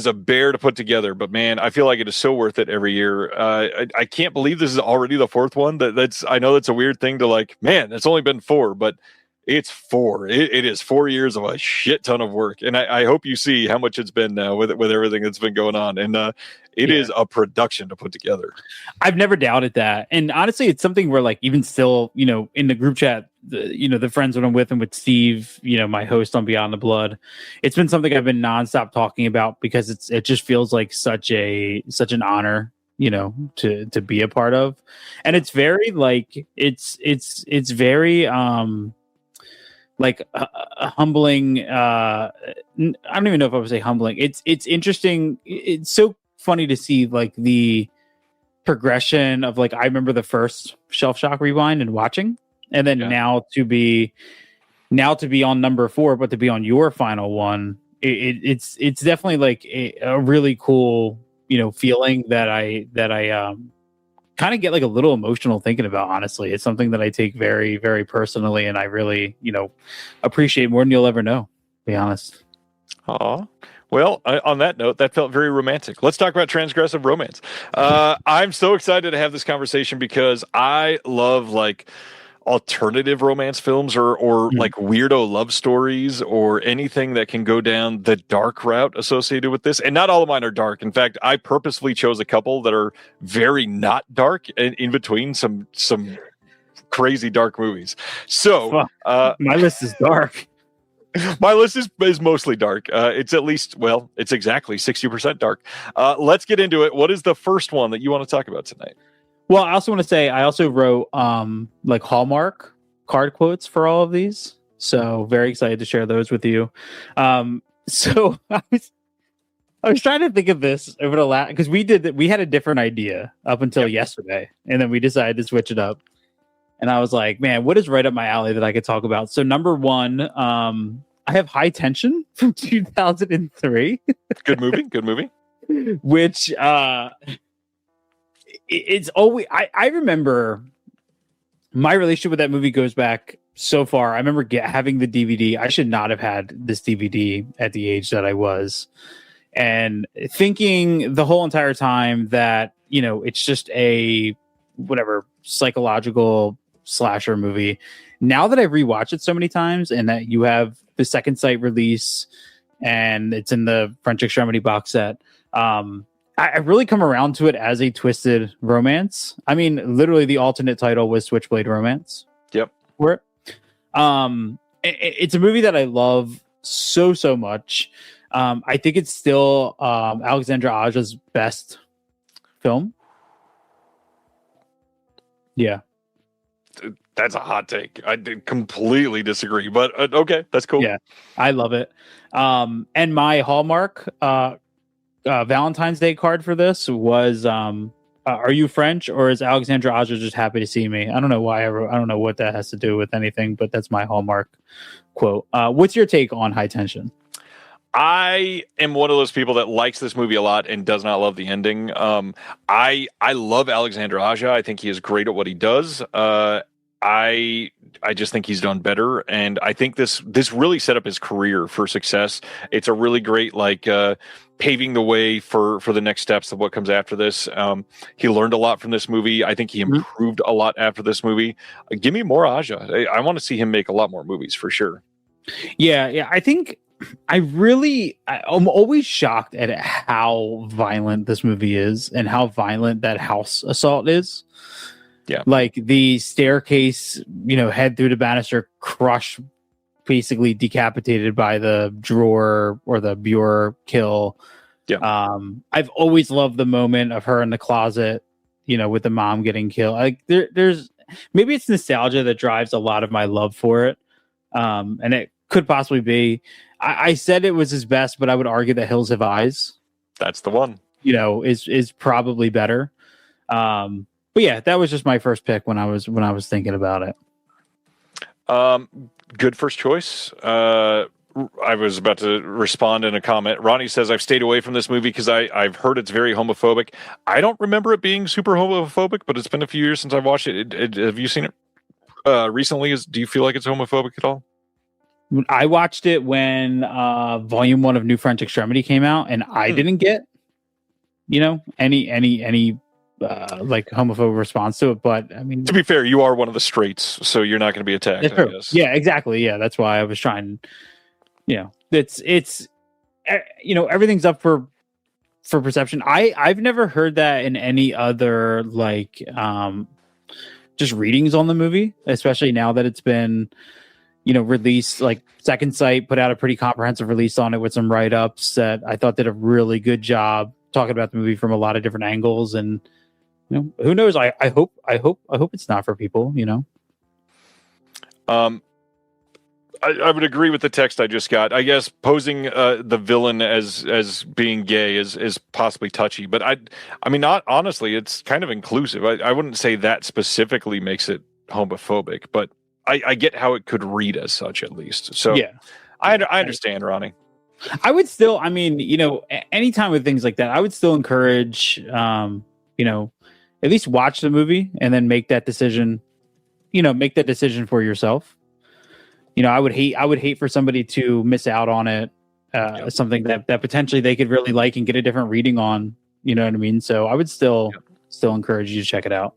a bear to put together, but man, I feel like it is so worth it every year. I can't believe this is already the 4th one. I know that's a weird thing to like, man, it's only been 4, but it's 4. It is 4 years of a shit ton of work. And I hope you see how much it's been now with everything that's been going on. And it is a production to put together. I've never doubted that. And honestly, it's something where like, even still, in the group chat, the friends that I'm with and with Steve, my host on Beyond the Blood, it's been something I've been nonstop talking about because it just feels like such an honor, to be a part of. And it's very like, it's very, humbling. I don't even know if I would say humbling. It's interesting. It's so funny to see like the progression of like, I remember the first Shelf Shock Rewind and watching, and then now to be on number 4, but to be on your final one, it's definitely like a really cool, feeling that I kind of get like a little emotional thinking about. Honestly, it's something that I take very, very personally, and I really, appreciate more than you'll ever know, to be honest. Aw. Well, on that note, that felt very romantic. Let's talk about transgressive romance. I'm so excited to have this conversation because I love like alternative romance films or like weirdo love stories or anything that can go down the dark route associated with this. And not all of mine are dark. In fact, I purposefully chose a couple that are very not dark and in between some crazy dark movies. So my list is dark. My list is mostly dark. It's at least, it's exactly 60% dark. Let's get into it. What is the first one that you want to talk about tonight? Well, I also want to say I also wrote like Hallmark card quotes for all of these. So very excited to share those with you. So I was trying to think of this over the last, because we had a different idea up until yesterday, and then we decided to switch it up. And I was like, man, what is right up my alley that I could talk about? So number 1, I have High Tension from 2003. Good movie. Which it's always, I remember my relationship with that movie goes back so far. I remember having the DVD. I should not have had this DVD at the age that I was, and thinking the whole entire time that it's just a whatever psychological slasher movie. Now that I've rewatched it so many times, and that you have the Second Sight release and it's in the French Extremity box set, I really come around to it as a twisted romance. I mean, literally the alternate title was Switchblade Romance. Yep. It's a movie that I love so much. I think it's still Alexandra Aja's best film. Yeah. that's a hot take. I completely disagree, but okay, that's cool. Yeah, I love it. And my Hallmark Valentine's Day card for this was are you French, or is Alexandra Aja just happy to see me? I don't know why I don't know what that has to do with anything, but that's my Hallmark quote. What's your take on High Tension? I am one of those people that likes this movie a lot and does not love the ending. I love Alexandra Aja. I think he is great at what he does. I just think he's done better, and I think this really set up his career for success. It's a really great paving the way for the next steps of what comes after this. He learned a lot from this movie. I think he improved a lot after this movie. Give me more Aja. I want to see him make a lot more movies for sure. Yeah. I think I'm always shocked at how violent this movie is and how violent that house assault is. Yeah. Like the staircase, head through the banister, crushed, basically decapitated by the drawer or the bureau kill. Yeah. I've always loved the moment of her in the closet, with the mom getting killed. Like there's maybe it's nostalgia that drives a lot of my love for it. And it could possibly be. I said it was his best, but I would argue that Hills Have Eyes. That's the one. Is probably better. But yeah, that was just my first pick when I was thinking about it. Good first choice. I was about to respond in a comment. Ronnie says, I've stayed away from this movie because I've heard it's very homophobic. I don't remember it being super homophobic, but it's been a few years since I watched it. Have you seen it recently? Do you feel like it's homophobic at all? I watched it when Volume 1 of New French Extremity came out, and I didn't get, any like homophobic response to it. But I mean, to be fair, you are one of the straights, so you're not going to be attacked. I guess. Yeah, exactly. Yeah, that's why I was trying. It's everything's up for perception. I've never heard that in any other just readings on the movie, especially now that it's been released. Like Second Sight put out a pretty comprehensive release on it with some write-ups that I thought did a really good job talking about the movie from a lot of different angles. And who knows? I hope it's not for people. I would agree with the text I just got. I guess posing the villain as being gay is possibly touchy, but I mean, not honestly, it's kind of inclusive. I wouldn't say that specifically makes it homophobic, but I get how it could read as such, at least. So yeah, I understand, Ronnie. I would still, anytime with things like that, I would still encourage, at least watch the movie and then make that decision. Make that decision for yourself. I would hate for somebody to miss out on it, something that potentially they could really like and get a different reading on. You know what I mean? So I would still encourage you to check it out.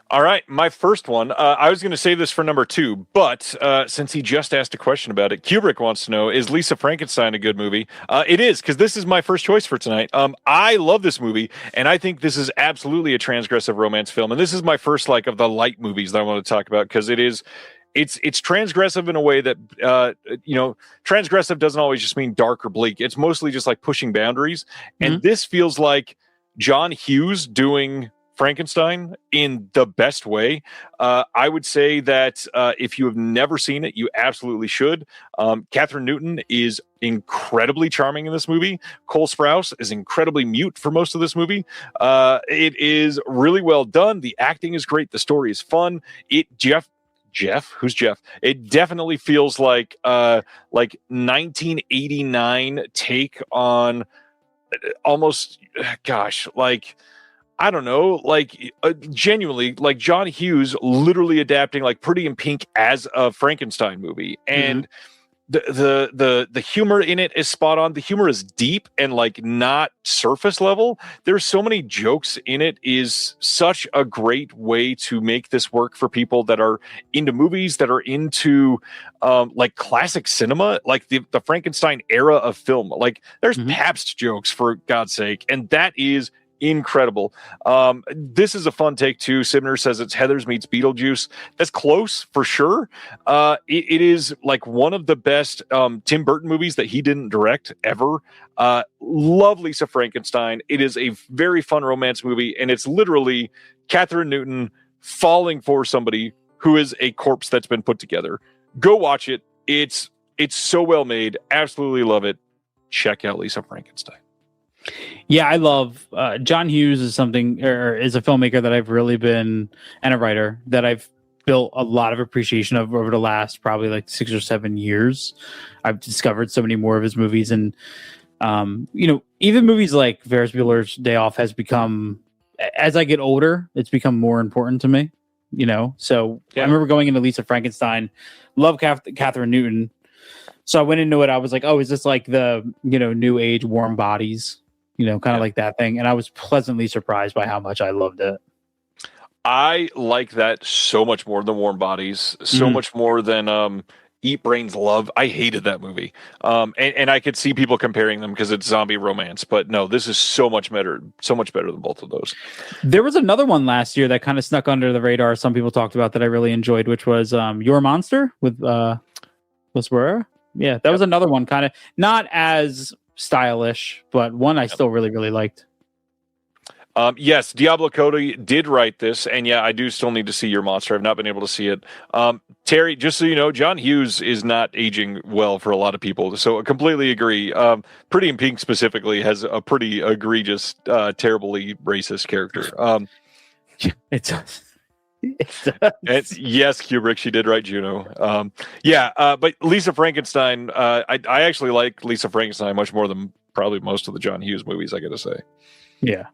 All right, my first one. I was going to save this for number 2, but since he just asked a question about it, Kubrick wants to know, is Lisa Frankenstein a good movie? It is, because this is my first choice for tonight. I love this movie, and I think this is absolutely a transgressive romance film. And this is my first of the light movies that I want to talk about, because it's transgressive in a way that, transgressive doesn't always just mean dark or bleak. It's mostly just pushing boundaries. And this feels like John Hughes doing Frankenstein in the best way. I would say that if you have never seen it, you absolutely should. Catherine Newton is incredibly charming in this movie. Cole Sprouse is incredibly mute for most of this movie. It is really well done. The acting is great. The story is fun. Jeff? Who's Jeff? It definitely feels like 1989 take on almost, I don't know, genuinely, John Hughes literally adapting Pretty in Pink as a Frankenstein movie. And the humor in it is spot on. The humor is deep and not surface level. There's so many jokes in it. Is such a great way to make this work for people that are into movies, that are into classic cinema, the Frankenstein era of film. There's Pabst jokes, for God's sake, and that is incredible. This is a fun take too. Sibner says it's Heathers meets Beetlejuice. That's close for sure. It is one of the best Tim Burton movies that he didn't direct ever. Love Lisa Frankenstein. It is a very fun romance movie, and it's literally Catherine Newton falling for somebody who is a corpse that's been put together. Go watch it. It's so well made. Absolutely love it. Check out Lisa Frankenstein. Yeah, I love John Hughes is is a filmmaker that I've really been, and a writer that I've built a lot of appreciation of over the last probably like 6 or 7 years. I've discovered so many more of his movies, and even movies like Ferris Bueller's Day Off has become, as I get older, it's become more important to me. So I remember going into Lisa Frankenstein, love Catherine Newton. So I went into it. I was like, oh, is this like the new age Warm Bodies? Kind of like that thing. And I was pleasantly surprised by how much I loved it. I like that so much more than Warm Bodies, so much more than Eat Brains Love. I hated that movie. And I could see people comparing them because it's zombie romance. But no, this is so much better than both of those. There was another one last year that kind of snuck under the radar. Some people talked about that I really enjoyed, which was Your Monster with Whisperer. Yeah, that was another one, kind of not as stylish, but one I still really, really liked. Yes, Diablo Cody did write this, and yeah, I do still need to see Your Monster. I've not been able to see it. Terry, just so you know, John Hughes is not aging well for a lot of people, so I completely agree. Pretty in Pink specifically has a pretty egregious, terribly racist character. It does. Yes, Kubrick, she did write Juno. But Lisa Frankenstein, I actually like Lisa Frankenstein much more than probably most of the John Hughes movies, I gotta say. Yeah,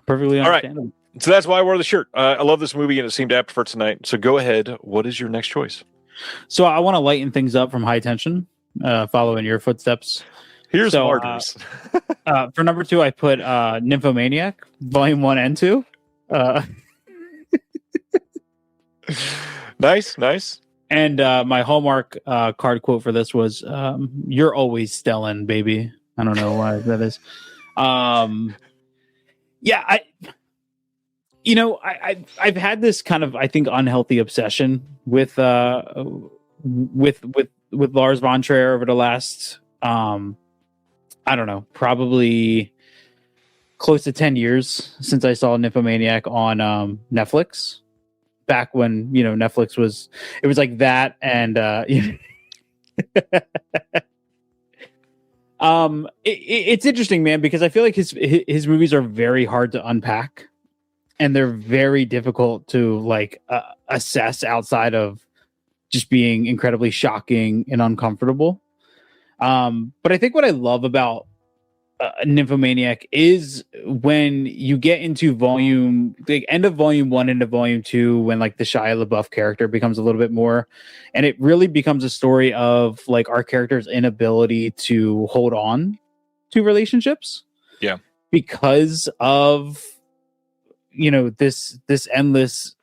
perfectly understandable. All right, so that's why I wore the shirt. I love this movie, and it seemed apt for tonight. So go ahead. What is your next choice? So I want to lighten things up from High Tension, following your footsteps. Here's Martyrs. For number 2, I put Nymphomaniac, Volume 1 and 2. Nice. And my Hallmark card quote for this was, "You're always Stellan, baby." I don't know why that is. I've had this kind of, I think, unhealthy obsession with Lars von Trier over the last, I don't know, probably close to 10 years since I saw Nymphomaniac on Netflix. Back when Netflix was like that, and it's interesting, man, because I feel like his movies are very hard to unpack, and they're very difficult to assess outside of just being incredibly shocking and uncomfortable. But I think what I love about Nymphomaniac is when you get into end of volume 1 into volume 2, when the Shia LaBeouf character becomes a little bit more, and it really becomes a story of our character's inability to hold on to relationships. Yeah. Because of this endless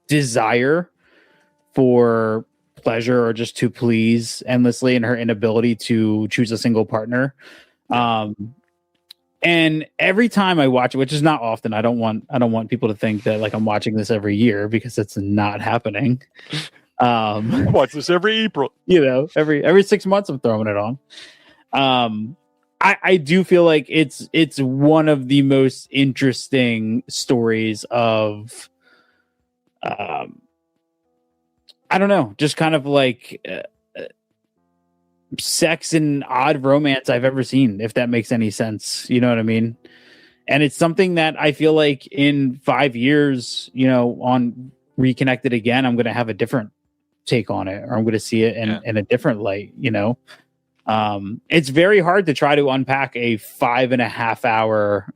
desire for pleasure, or just to please endlessly, and her inability to choose a single partner. And every time I watch it, which is not often, I don't want people to think that I'm watching this every year, because it's not happening. I watch this every April. Every 6 months I'm throwing it on. I do feel like it's one of the most interesting stories of I don't know, just kind of sex and odd romance I've ever seen, if that makes any sense. You know what I mean? And it's something that I feel like in 5 years, on Reconnected again, I'm going to have a different take on it, or I'm going to see it in a different light. It's very hard to try to unpack a 5.5 hour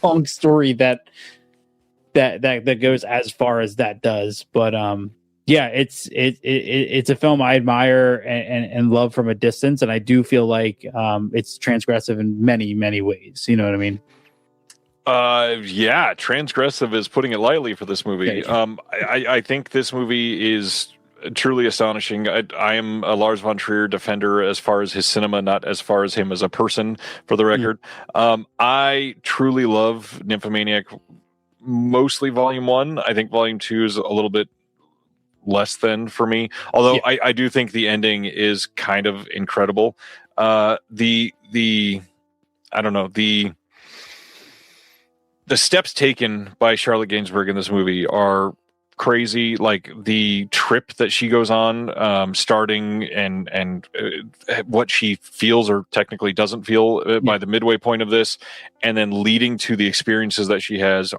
long story that goes as far as that does. But it's a film I admire and love from a distance, and I do feel like it's transgressive in many, many ways. You know what I mean? Transgressive is putting it lightly for this movie. I think this movie is truly astonishing. I am a Lars von Trier defender as far as his cinema, not as far as him as a person, for the record. I truly love Nymphomaniac, mostly Volume 1. I think Volume 2 is a little bit less than for me, although I do think the ending is kind of incredible. I don't know, the the steps taken by Charlotte Gainsbourg in this movie are crazy. Like the trip that she goes on, starting and what she feels or technically doesn't feel by the midway point of this, and then leading to the experiences that she has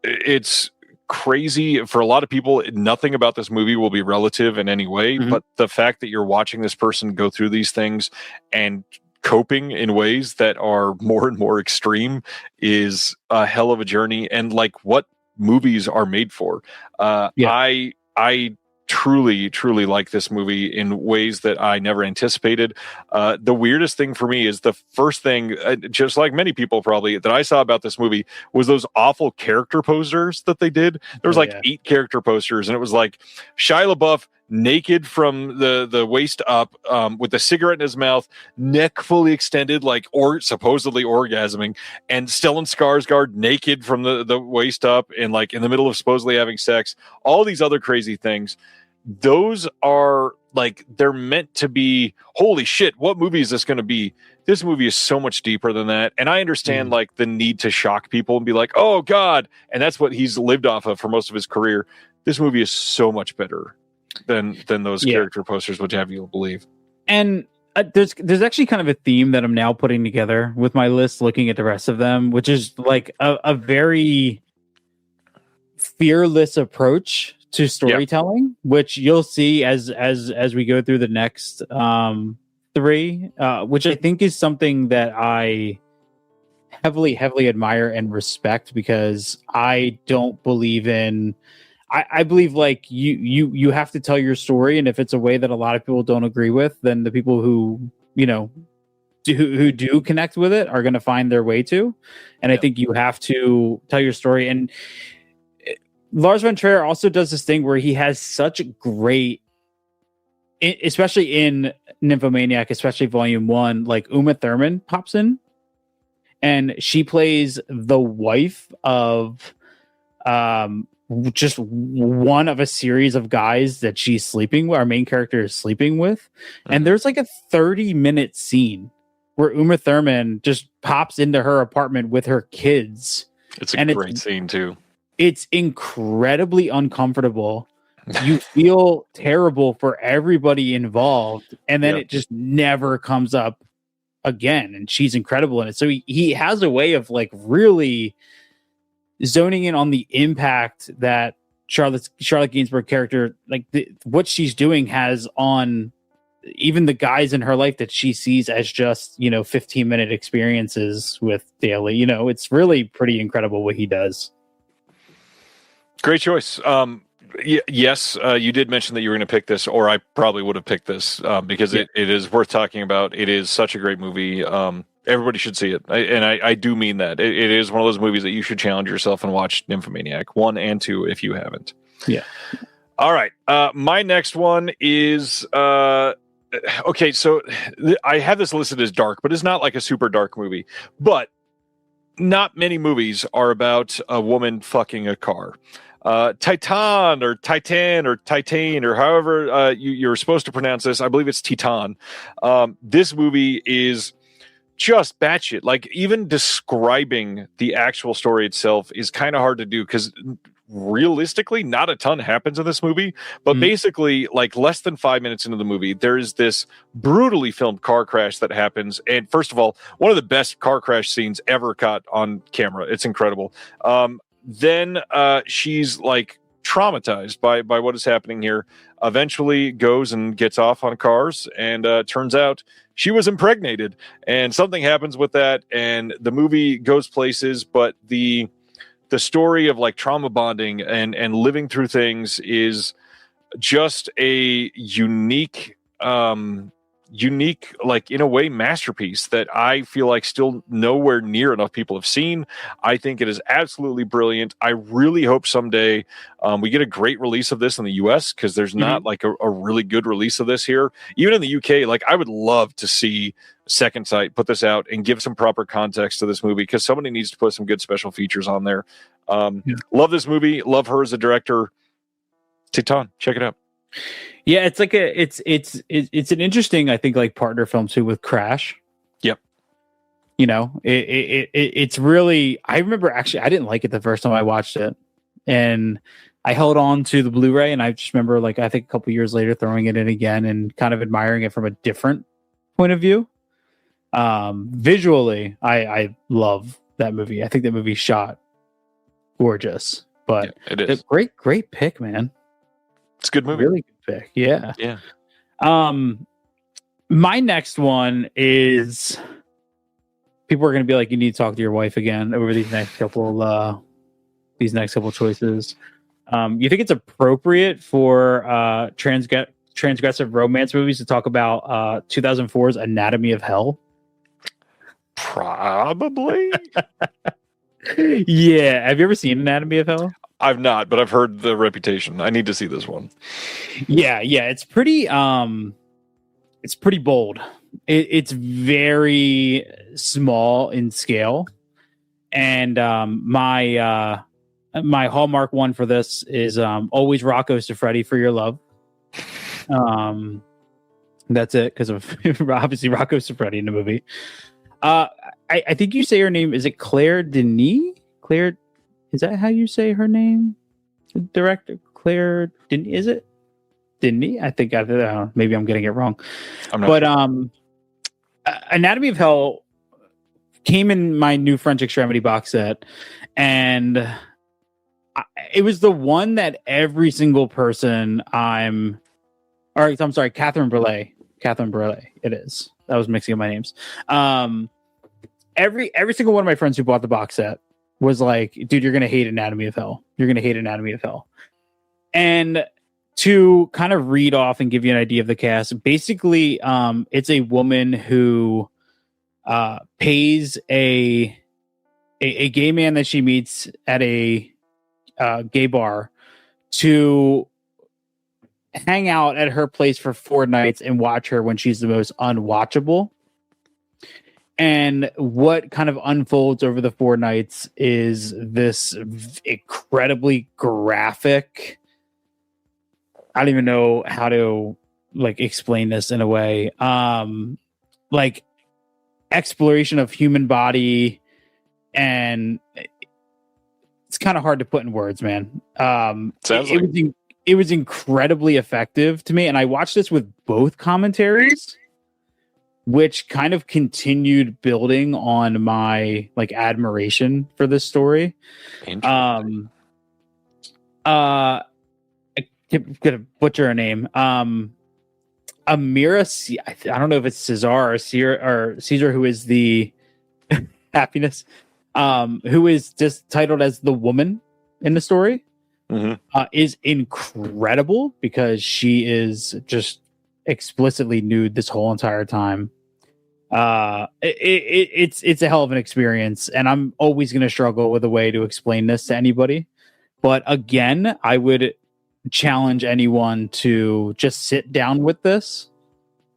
it's crazy. For a lot of people, nothing about this movie will be relative in any way, but the fact that you're watching this person go through these things and coping in ways that are more and more extreme is a hell of a journey, and like what movies are made for. I truly like this movie in ways that I never anticipated. The weirdest thing for me is the first thing, just like many people probably, that I saw about this movie was those awful character posters that they did. There was 8 character posters, and it was like Shia LaBeouf naked from the waist up, with a cigarette in his mouth, neck fully extended, or supposedly orgasming, and Stellan Skarsgård naked from the waist up and like in the middle of supposedly having sex. All these other crazy things. Those are like, they're meant to be, holy shit, what movie is this going to be? This movie is so much deeper than that. And I understand like the need to shock people and be like, oh God. And that's what he's lived off of for most of his career. This movie is so much better than those character posters would have you believe. And there's actually kind of a theme that I'm now putting together with my list, looking at the rest of them, which is like a very fearless approach to storytelling, which you'll see as we go through the next 3, which I think is something that I heavily admire and respect, because I don't believe in. I believe like you have to tell your story, and if it's a way that a lot of people don't agree with, then the people who who do connect with it are going to find their way to. And I think you have to tell your story. And Lars von Trier also does this thing where he has such great, especially in Nymphomaniac, especially Volume 1, like Uma Thurman pops in, and she plays the wife of just one of a series of guys that she's sleeping with, our main character is sleeping with. And there's like a 30-minute scene where Uma Thurman just pops into her apartment with her kids. It's a great scene too. It's incredibly uncomfortable. You feel terrible for everybody involved, and then it just never comes up again. And she's incredible in it. So he has a way of like really zoning in on the impact that Charlotte Gainsbourg character, like what she's doing, has on even the guys in her life that she sees as just 15-minute experiences with daily. It's really pretty incredible what he does. Great choice. Yes, you did mention that you were going to pick this, or I probably would have picked this because it is worth talking about. It is such a great movie. Everybody should see it. I do mean that. It is one of those movies that you should challenge yourself and watch Nymphomaniac 1 and 2 if you haven't. Yeah. All right. My next one is... okay, so I have this listed as dark, but it's not like a super dark movie. But not many movies are about a woman fucking a car. Titan or Titan or however you're supposed to pronounce this. I believe it's Titan. This movie is just batshit. Like, even describing the actual story itself is kind of hard to do, because realistically not a ton happens in this movie. But basically, like, less than 5 minutes into the movie, there is this brutally filmed car crash that happens. And first of all, one of the best car crash scenes ever caught on camera. It's incredible. Then she's like traumatized by what is happening here, eventually goes and gets off on cars, and turns out she was impregnated, and something happens with that, and the movie goes places. But the story of like trauma bonding and living through things is just a unique, like, in a way, masterpiece that I feel like still nowhere near enough people have seen. I think it is absolutely brilliant. I really hope someday we get a great release of this in the US, because there's not like a really good release of this here. Even in the UK, like, I would love to see Second Sight put this out and give some proper context to this movie, because somebody needs to put some good special features on there. Love this movie. Love her as a director. Titan, check it out. Yeah, it's like it's an interesting, I think, like, partner film too with Crash. Yep. It's really. I remember actually, I didn't like it the first time I watched it, and I held on to the Blu-ray, and I just remember, like, I think a couple years later, throwing it in again and kind of admiring it from a different point of view. Visually, I love that movie. I think that movie shot gorgeous, but it is great pick, man. It's a good movie. Really good pick. Yeah. Yeah. My next one is, people are going to be like, you need to talk to your wife again over these next couple choices. You think it's appropriate for transgressive romance movies to talk about 2004's Anatomy of Hell? Probably. Yeah. Have you ever seen Anatomy of Hell? I've not, but I've heard the reputation. I need to see this one. Yeah. It's pretty bold. It's very small in scale, and my hallmark one for this is always Rocco Siffredi for your love. That's it, because of obviously Rocco Siffredi in the movie. I think you say her name, is it Claire Denis? Claire, is that how you say her name? The director Claire Denis, is it Denis? I think maybe I'm getting it wrong. But sure. Anatomy of Hell came in my new French Extremity box set, and it was the one that every single person I'm sorry, Catherine Brelet. It is. I was mixing up my names. Every single one of my friends who bought the box set was like, dude, you're going to hate Anatomy of Hell. You're going to hate Anatomy of Hell. And to kind of read off and give you an idea of the cast, basically, it's a woman who pays a gay man that she meets at a gay bar to hang out at her place for 4 nights and watch her when she's the most unwatchable. And what kind of unfolds over the 4 nights is this incredibly graphic, I don't even know how to explain this in a way, exploration of human body, and it's kind of hard to put in words, man. It was incredibly effective to me, and I watched this with both commentaries, which kind of continued building on my admiration for this story. I'm gonna butcher her name. Amira, I don't know if it's Cesar or Caesar, who is the happiness, who is just titled as the woman in the story, is incredible, because she is just explicitly nude this whole entire time. It's a hell of an experience, and I'm always going to struggle with a way to explain this to anybody. But again, I would challenge anyone to just sit down with this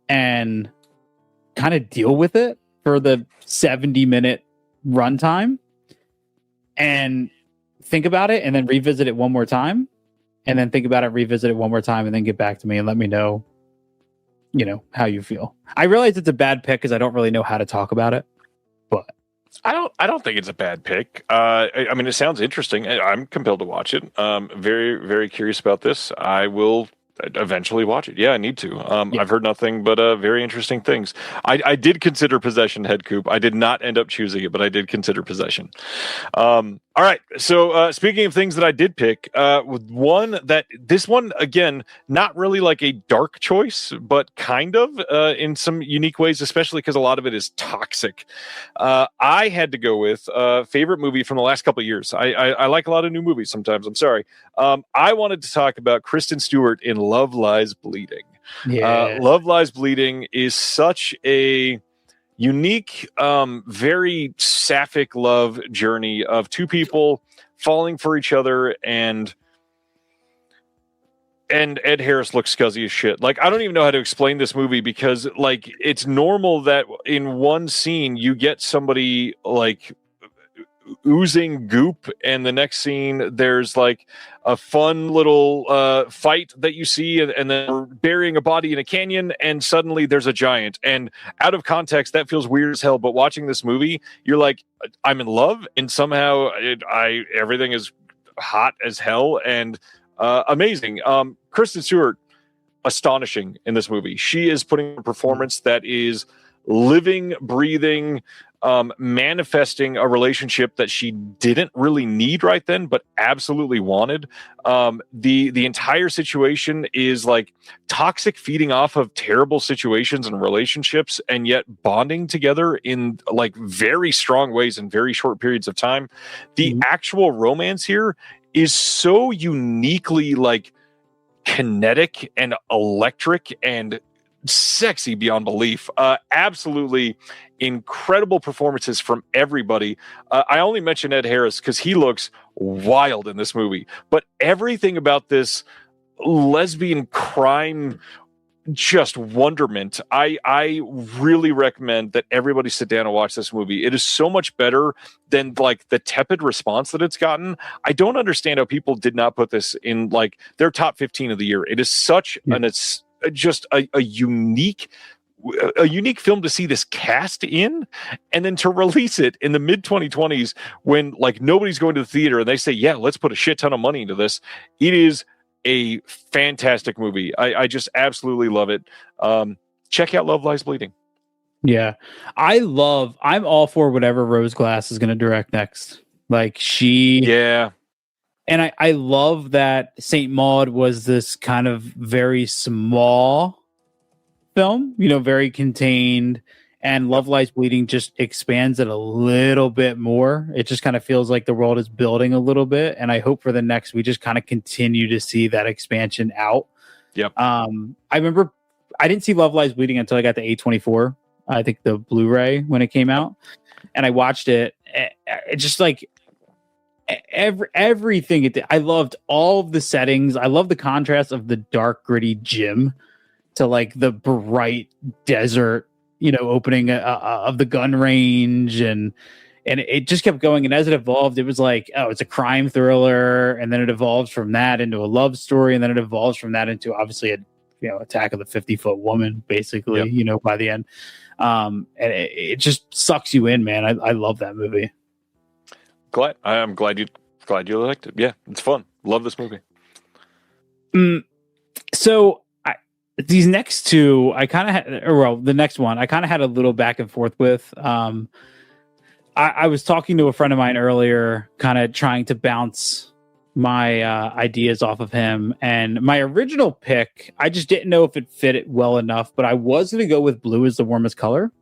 and kind of deal with it for the 70-minute runtime and think about it, and then revisit it one more time, and then think about it, revisit it one more time, and then get back to me and let me know how you feel. I realize it's a bad pick because I don't really know how to talk about it, but I don't think it's a bad pick. I mean, it sounds interesting. I'm compelled to watch it. Very, very curious about this. I will eventually watch it. Yeah, I need to. I've heard nothing but very interesting things. I did consider Possession, Head Coop. I did not end up choosing it, but I did consider Possession. All right. So speaking of things that I did pick, this one, again, not really like a dark choice, but kind of in some unique ways, especially because a lot of it is toxic. I had to go with favorite movie from the last couple of years. I like a lot of new movies sometimes. I'm sorry. I wanted to talk about Kristen Stewart in Love Lies Bleeding. Yeah. Love Lies Bleeding is such a unique, very sapphic love journey of two people falling for each other, and Ed Harris looks scuzzy as shit. Like, I don't even know how to explain this movie, because it's normal that in one scene you get somebody oozing goop, and the next scene there's like a fun little fight that you see, and then we're burying a body in a canyon, and suddenly there's a giant. And out of context, that feels weird as hell. But watching this movie, you're like, I'm in love, and somehow everything is hot as hell and amazing. Kristen Stewart, astonishing in this movie. She is putting a performance that is living, breathing, manifesting a relationship that she didn't really need right then, but absolutely wanted. The entire situation is like toxic feeding off of terrible situations and relationships, and yet bonding together in like very strong ways in very short periods of time. The actual romance here is so uniquely like kinetic and electric and sexy beyond belief. Absolutely incredible performances from everybody. I only mention Ed Harris because he looks wild in this movie, but everything about this lesbian crime just wonderment. I really recommend that everybody sit down and watch this movie. It is so much better than like the tepid response that it's gotten. I don't understand how people did not put this in like their top 15 of the year. It is such it's just a unique film to see this cast in, and then to release it in the mid 2020s when like nobody's going to the theater and they say, yeah, let's put a shit ton of money into this. It is a fantastic movie. I just absolutely love it. Check out Love Lies Bleeding. Yeah. I'm all for whatever Rose Glass is going to direct next. Like yeah. And I love that Saint Maud was this kind of very small film, very contained, and Love Lies Bleeding just expands it a little bit more. It just kind of feels like the world is building a little bit, and I hope for the next we just kind of continue to see that expansion out. Yep. I remember I didn't see Love Lies Bleeding until I got the A24, I think the Blu-ray when it came out, and I watched it. It just like everything. I loved all of the settings. I love the contrast of the dark, gritty gym to like the bright desert, opening of the gun range, and it just kept going. And as it evolved, it was like, oh, it's a crime thriller, and then it evolves from that into a love story, and then it evolves from that into obviously a Attack of the 50-Foot Woman, basically. Yep. By the end, and it just sucks you in, man. I love that movie. I'm glad you liked it. Yeah, it's fun. Love this movie. So these next two, I kind of had, the next one, I kind of had a little back and forth with. I was talking to a friend of mine earlier, kind of trying to bounce my ideas off of him. And my original pick, I just didn't know if it fit it well enough, but I was going to go with Blue is the Warmest Color.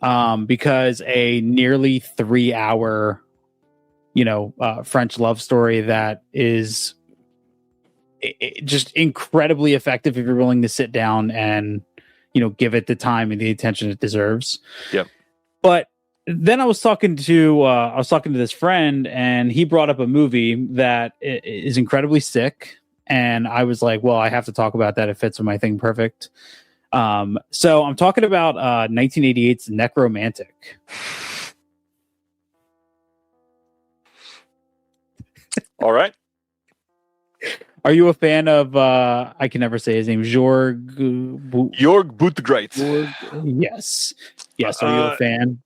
Because a nearly 3-hour, French love story that is just incredibly effective if you're willing to sit down and, give it the time and the attention it deserves. Yep. But then I was talking to this friend, and he brought up a movie that is incredibly sick. And I was like, well, I have to talk about that. It fits with my thing perfect. So I'm talking about 1988's Necromantic. All right. Are you a fan of I can never say his name, Jorg Buttgereit? Yes. Are you a fan?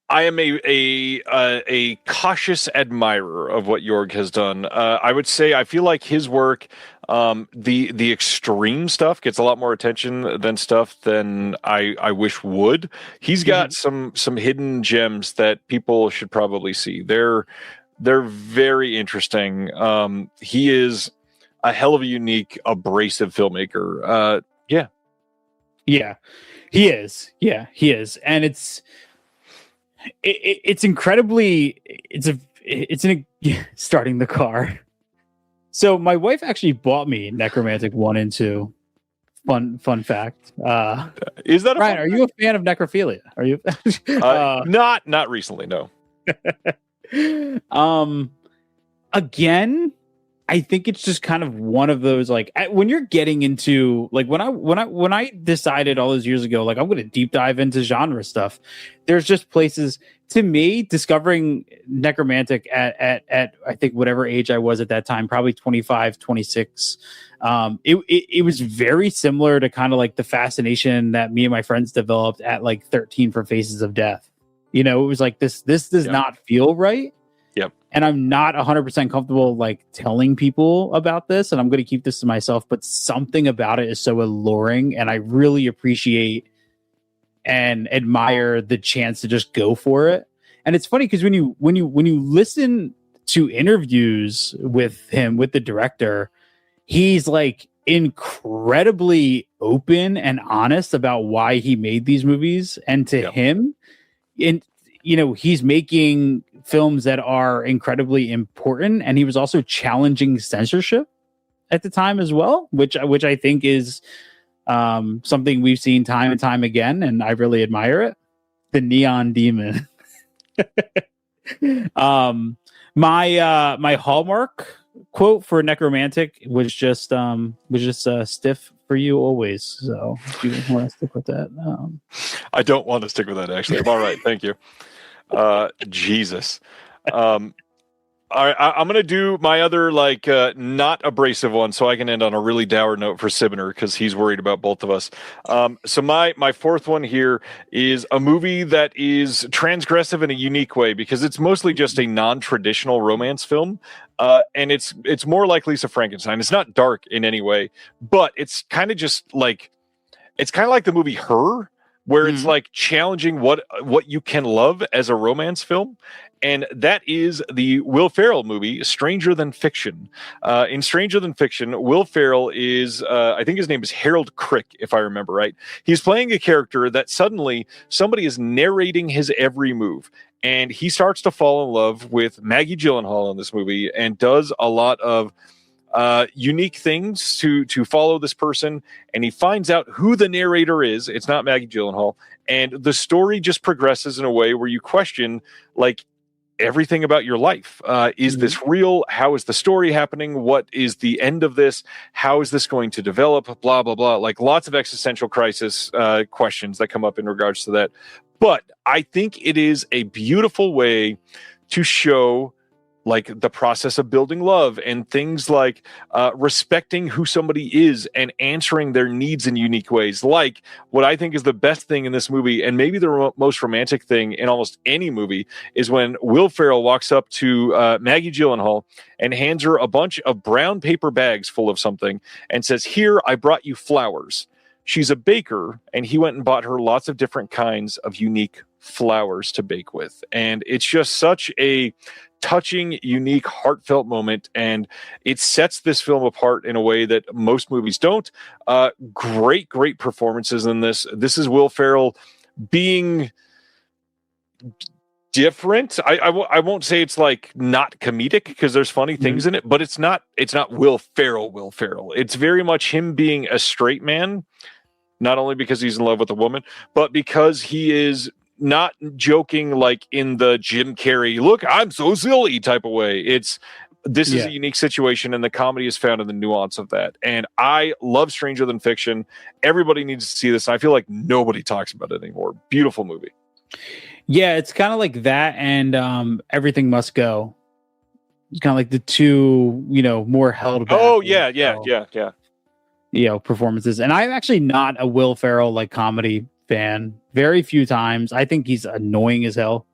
I am a cautious admirer of what Jorg has done. I would say I feel like his work, the extreme stuff gets a lot more attention than I wish would. He's got some hidden gems that people should probably see. They're very interesting. He is a hell of a unique, abrasive filmmaker. Yeah, he is. Yeah, he is, and it's incredibly. It's starting the car. So my wife actually bought me Necromantic 1 and 2. Fun fact. Is that Ryan? Are you a fan of necrophilia? Are you? Not recently. No. Again, I think it's just kind of one of those, like, when you're getting into, like, when I decided all those years ago, like, I'm going to deep dive into genre stuff. There's just places, to me, discovering Necromantic at I think whatever age I was at that time, probably 25, 26. It was very similar to kind of like the fascination that me and my friends developed at like 13 for Faces of Death. You know, it was like this does not feel right. Yep. And I'm not 100% comfortable like telling people about this, and I'm going to keep this to myself, but something about it is so alluring, and I really appreciate and admire the chance to just go for it. And it's funny because when you listen to interviews with him, with the director, he's like incredibly open and honest about why he made these movies. And to him, and you know, he's making films that are incredibly important, and he was also challenging censorship at the time as well, which I think is something we've seen time and time again, and I really admire it. The Neon Demon. My Hallmark quote for Necromantic was just stiff for you always. So if you want to stick with that, I don't want to stick with that. Actually, I'm all right. Thank you. Jesus. All right, I'm going to do my other, like, not abrasive one, so I can end on a really dour note for Sibner, because he's worried about both of us. So my fourth one here is a movie that is transgressive in a unique way, because it's mostly just a non-traditional romance film, and it's more like Lisa Frankenstein. It's not dark in any way, but it's kind of just like, it's kind of like the movie Her, where it's like challenging what you can love as a romance film. And that is the Will Ferrell movie, Stranger Than Fiction. In Stranger Than Fiction, Will Ferrell is, I think his name is Harold Crick, if I remember right. He's playing a character that suddenly somebody is narrating his every move. And he starts to fall in love with Maggie Gyllenhaal in this movie, and does a lot of unique things to follow this person. And he finds out who the narrator is. It's not Maggie Gyllenhaal. And the story just progresses in a way where you question, like, everything about your life. Is this real? How is the story happening? What is the end of this? How is this going to develop? Blah, blah, blah. Like, lots of existential crisis questions that come up in regards to that. But I think it is a beautiful way to show, like, the process of building love, and things like respecting who somebody is and answering their needs in unique ways. Like, what I think is the best thing in this movie, and maybe the most romantic thing in almost any movie, is when Will Ferrell walks up to Maggie Gyllenhaal and hands her a bunch of brown paper bags full of something and says, "Here, I brought you flowers." She's a baker, and he went and bought her lots of different kinds of unique flowers to bake with. And it's just such a touching, unique, heartfelt moment, and it sets this film apart in a way that most movies don't. Great performances in this. This is Will Ferrell being different. I won't say it's like not comedic, because there's funny things in it, but it's not Will Ferrell. It's very much him being a straight man, not only because he's in love with a woman, but because he is not joking like in the Jim Carrey, look, I'm so silly type of way. This is a unique situation, and the comedy is found in the nuance of that. And I love Stranger Than Fiction. Everybody needs to see this. I feel like nobody talks about it anymore. Beautiful movie. Yeah, it's kind of like that, and Everything Must Go. It's kind of like the two, more held back. Oh yeah. Performances. And I'm actually not a Will Ferrell like comedy fan. Very few times. I think he's annoying as hell.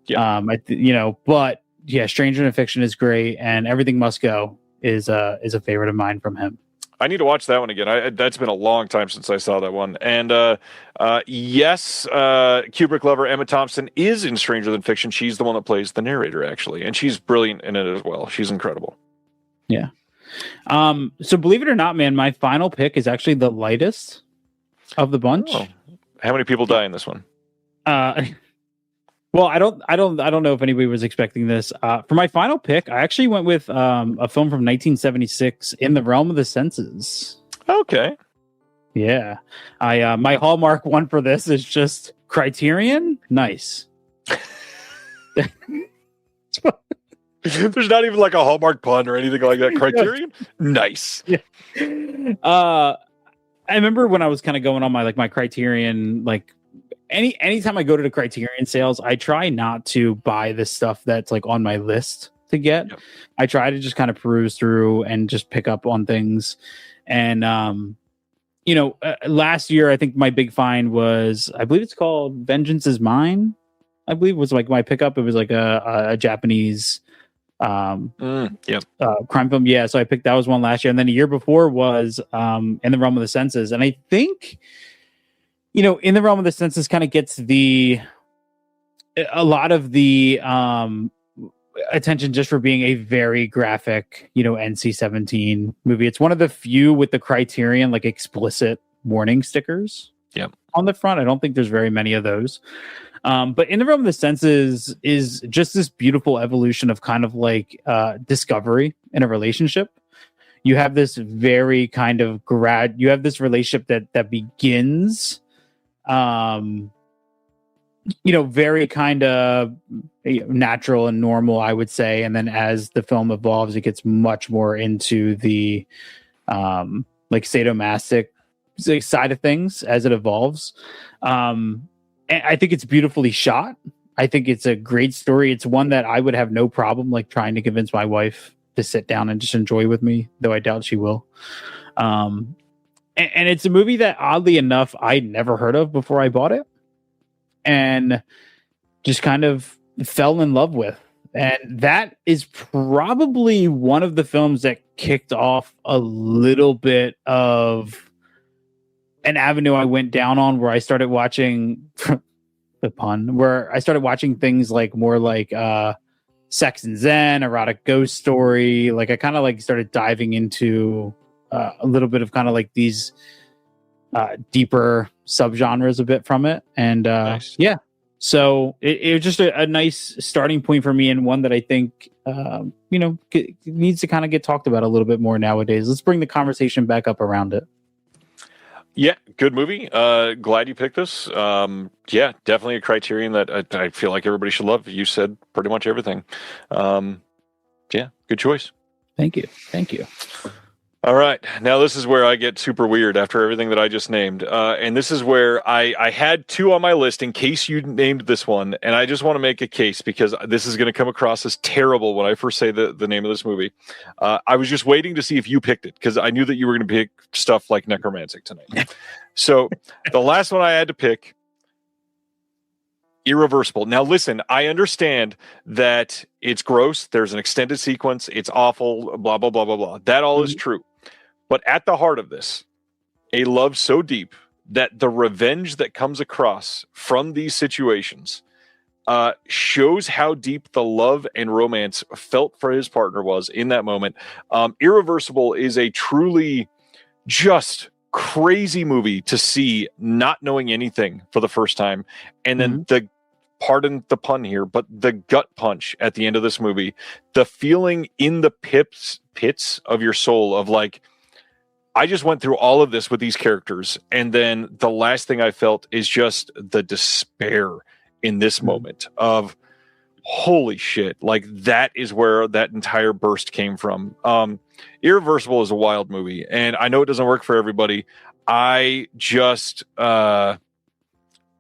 Yeah. But yeah, Stranger Than Fiction is great, and Everything Must Go is a favorite of mine from him. I need to watch that one again. That's been a long time since I saw that one. And yes, Kubrick lover Emma Thompson is in Stranger Than Fiction. She's the one that plays the narrator, actually, and she's brilliant in it as well. She's incredible. Yeah. So believe it or not, man, my final pick is actually the lightest of the bunch. Oh. How many people die in this one? Well, I don't know if anybody was expecting this. For my final pick, I actually went with a film from 1976, In the Realm of the Senses. Okay. Yeah. My Hallmark one for this is just Criterion. Nice. There's not even like a Hallmark pun or anything like that. Criterion? Nice. Yeah. I remember when I was kind of going on my Criterion, like anytime I go to the Criterion sales, I try not to buy the stuff that's like on my list to get. Yep. I try to just kind of peruse through and just pick up on things. And, last year, I think my big find was, I believe it's called Vengeance is Mine. I believe was like my pickup. It was like a Japanese crime film. Yeah. So I picked, that was one last year. And then the year before was In the Realm of the Senses. And I think, In the Realm of the Senses kind of gets a lot of the attention just for being a very graphic, NC-17 movie. It's one of the few with the Criterion like explicit warning stickers on the front. I don't think there's very many of those. But In the Realm of the Senses is just this beautiful evolution of kind of like discovery in a relationship. You have this very kind of you have this relationship that begins very kind of natural and normal, I would say. And then as the film evolves, it gets much more into the sadomasochistic side of things as it evolves. And I think it's beautifully shot. I think it's a great story. It's one that I would have no problem like trying to convince my wife to sit down and just enjoy with me, though I doubt she will. And it's a movie that oddly enough, I'd never heard of before I bought it and just kind of fell in love with. And that is probably one of the films that kicked off a little bit of an avenue I went down on where I started watching the pun, where I started watching things like more like Sex and Zen, Erotic Ghost Story. Like I kind of like started diving into a little bit of kind of like these deeper subgenres a bit from it. And nice. Yeah, so it was just a nice starting point for me, and one that I think needs to kind of get talked about a little bit more nowadays. Let's bring the conversation back up around it. Yeah, good movie. Glad you picked this. Yeah, definitely a Criterion that I feel like everybody should love. You said pretty much everything. Yeah, good choice. Thank you. All right. Now this is where I get super weird after everything that I just named. And this is where I had two on my list in case you named this one. And I just want to make a case because this is going to come across as terrible when I first say the name of this movie. I was just waiting to see if you picked it because I knew that you were going to pick stuff like Necromantic tonight. So the last one I had to pick, Irreversible. Now listen, I understand that it's gross. There's an extended sequence. It's awful, blah, blah, blah, blah, blah. That all is true. But at the heart of this, a love so deep that the revenge that comes across from these situations shows how deep the love and romance felt for his partner was in that moment. Irreversible is a truly just crazy movie to see not knowing anything for the first time. And then pardon the pun here, but the gut punch at the end of this movie, the feeling in the pits of your soul of like, I just went through all of this with these characters, and then the last thing I felt is just the despair in this moment of holy shit. Like that is where that entire burst came from. Irreversible is a wild movie, and I know it doesn't work for everybody. I just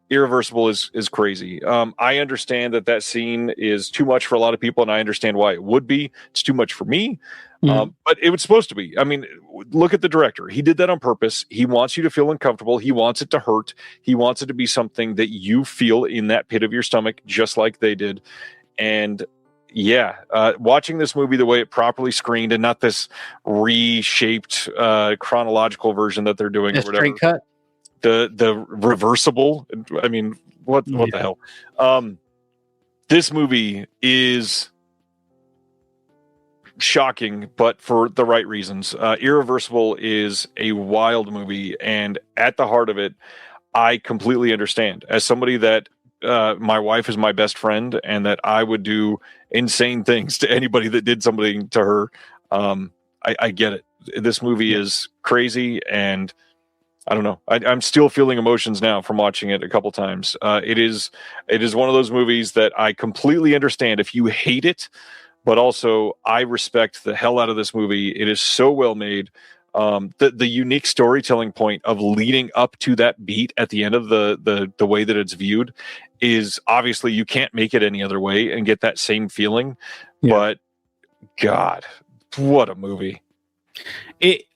Irreversible is crazy. I understand that scene is too much for a lot of people, and I understand why it would be. It's too much for me. But it was supposed to be. I mean, look at the director. He did that on purpose. He wants you to feel uncomfortable. He wants it to hurt. He wants it to be something that you feel in that pit of your stomach, just like they did. And yeah, watching this movie the way it properly screened and not this reshaped chronological version that they're doing or whatever. Straight cut. The reversible. I mean, what the hell? This movie is shocking, but for the right reasons. Irreversible is a wild movie, and at the heart of it, I completely understand. As somebody that my wife is my best friend, and that I would do insane things to anybody that did something to her. I get it. This movie is crazy, and I don't know. I'm still feeling emotions now from watching it a couple times. It is one of those movies that I completely understand if you hate it, but also I respect the hell out of this movie. It is so well made. The unique storytelling point of leading up to that beat at the end of the way that it's viewed is obviously you can't make it any other way and get that same feeling. Yeah. But God, what a movie!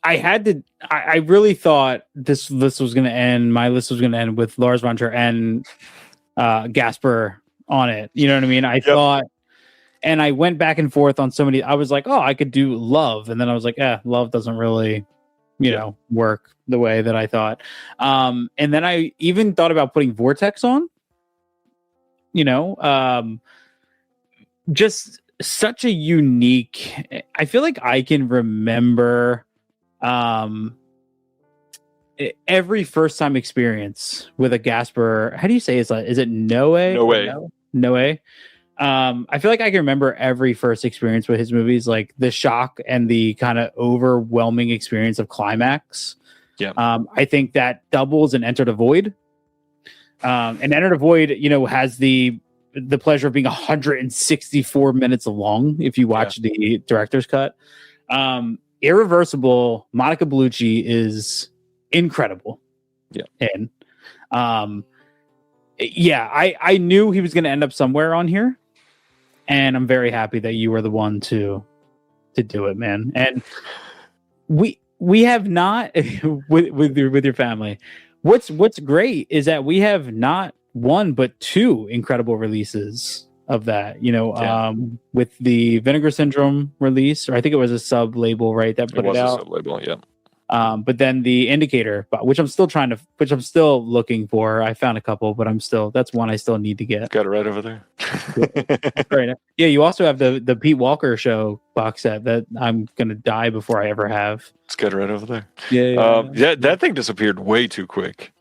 I really thought this list was going to end. My list was going to end with Lars von Trier and Gasper on it. You know what I mean? I thought, and I went back and forth on so many. I was like, oh, I could do Love, and then I was like, Love doesn't really, work the way that I thought. And then I even thought about putting Vortex on. Just such a unique. I feel like I can remember every first time experience with a Gasper. How do you say is it Noe? Noe. I feel like I can remember every first experience with his movies, like the shock and the kind of overwhelming experience of climax. Yeah. I think that doubles in Enter the Void. And Enter the Void, has the pleasure of being 164 minutes long if you watch the director's cut. Irreversible, Monica Bellucci is incredible. Yeah. And I knew he was going to end up somewhere on here, and I'm very happy that you were the one to do it, man. And we have not with your family. What's great is that we have not one but two incredible releases of that. With the Vinegar Syndrome release, or I think it was a sub label, right? That put it out. A sub label, yeah. But then the Indicator, which I'm still looking for. I found a couple, but that's one I still need to get. Got it right over there. Right. Yeah, you also have the Pete Walker Show box set that I'm gonna die before I ever have. It's got it right over there. Yeah. That thing disappeared way too quick.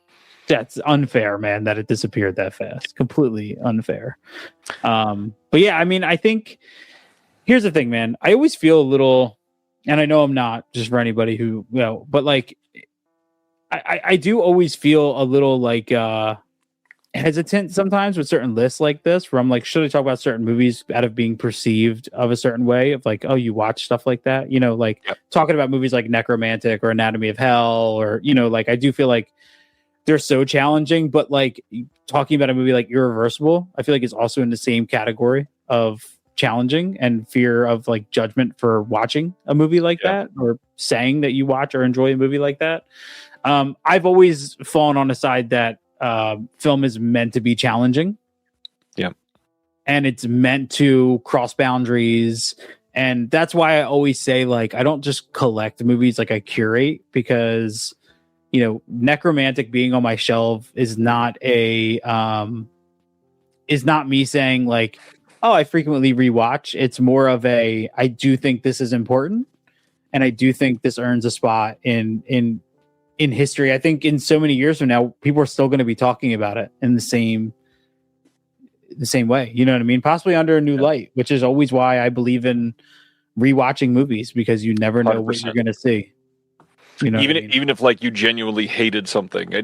That's unfair, man, that it disappeared that fast. Completely unfair. But yeah, I mean, I think here's the thing, man. I always feel a little, and I know I'm not, just for anybody who, but like, I do always feel a little like hesitant sometimes with certain lists like this, where I'm like, should I talk about certain movies out of being perceived of a certain way of like, oh, you watch stuff like that, talking about movies like Necromantic or Anatomy of Hell, or, like, I do feel like they're so challenging, but like talking about a movie like Irreversible, I feel like is also in the same category of challenging and fear of like judgment for watching a movie like that, or saying that you watch or enjoy a movie like that. I've always fallen on the side that film is meant to be challenging. Yeah. And it's meant to cross boundaries. And that's why I always say, like, I don't just collect movies, like I curate, because Necromantic being on my shelf is not me saying like, oh, I frequently rewatch. It's more of I do think this is important, and I do think this earns a spot in history. I think in so many years from now, people are still going to be talking about it in the same way. You know what I mean? Possibly under a new light, which is always why I believe in rewatching movies, because you never know 100%. What you're going to see. Even if like you genuinely hated something,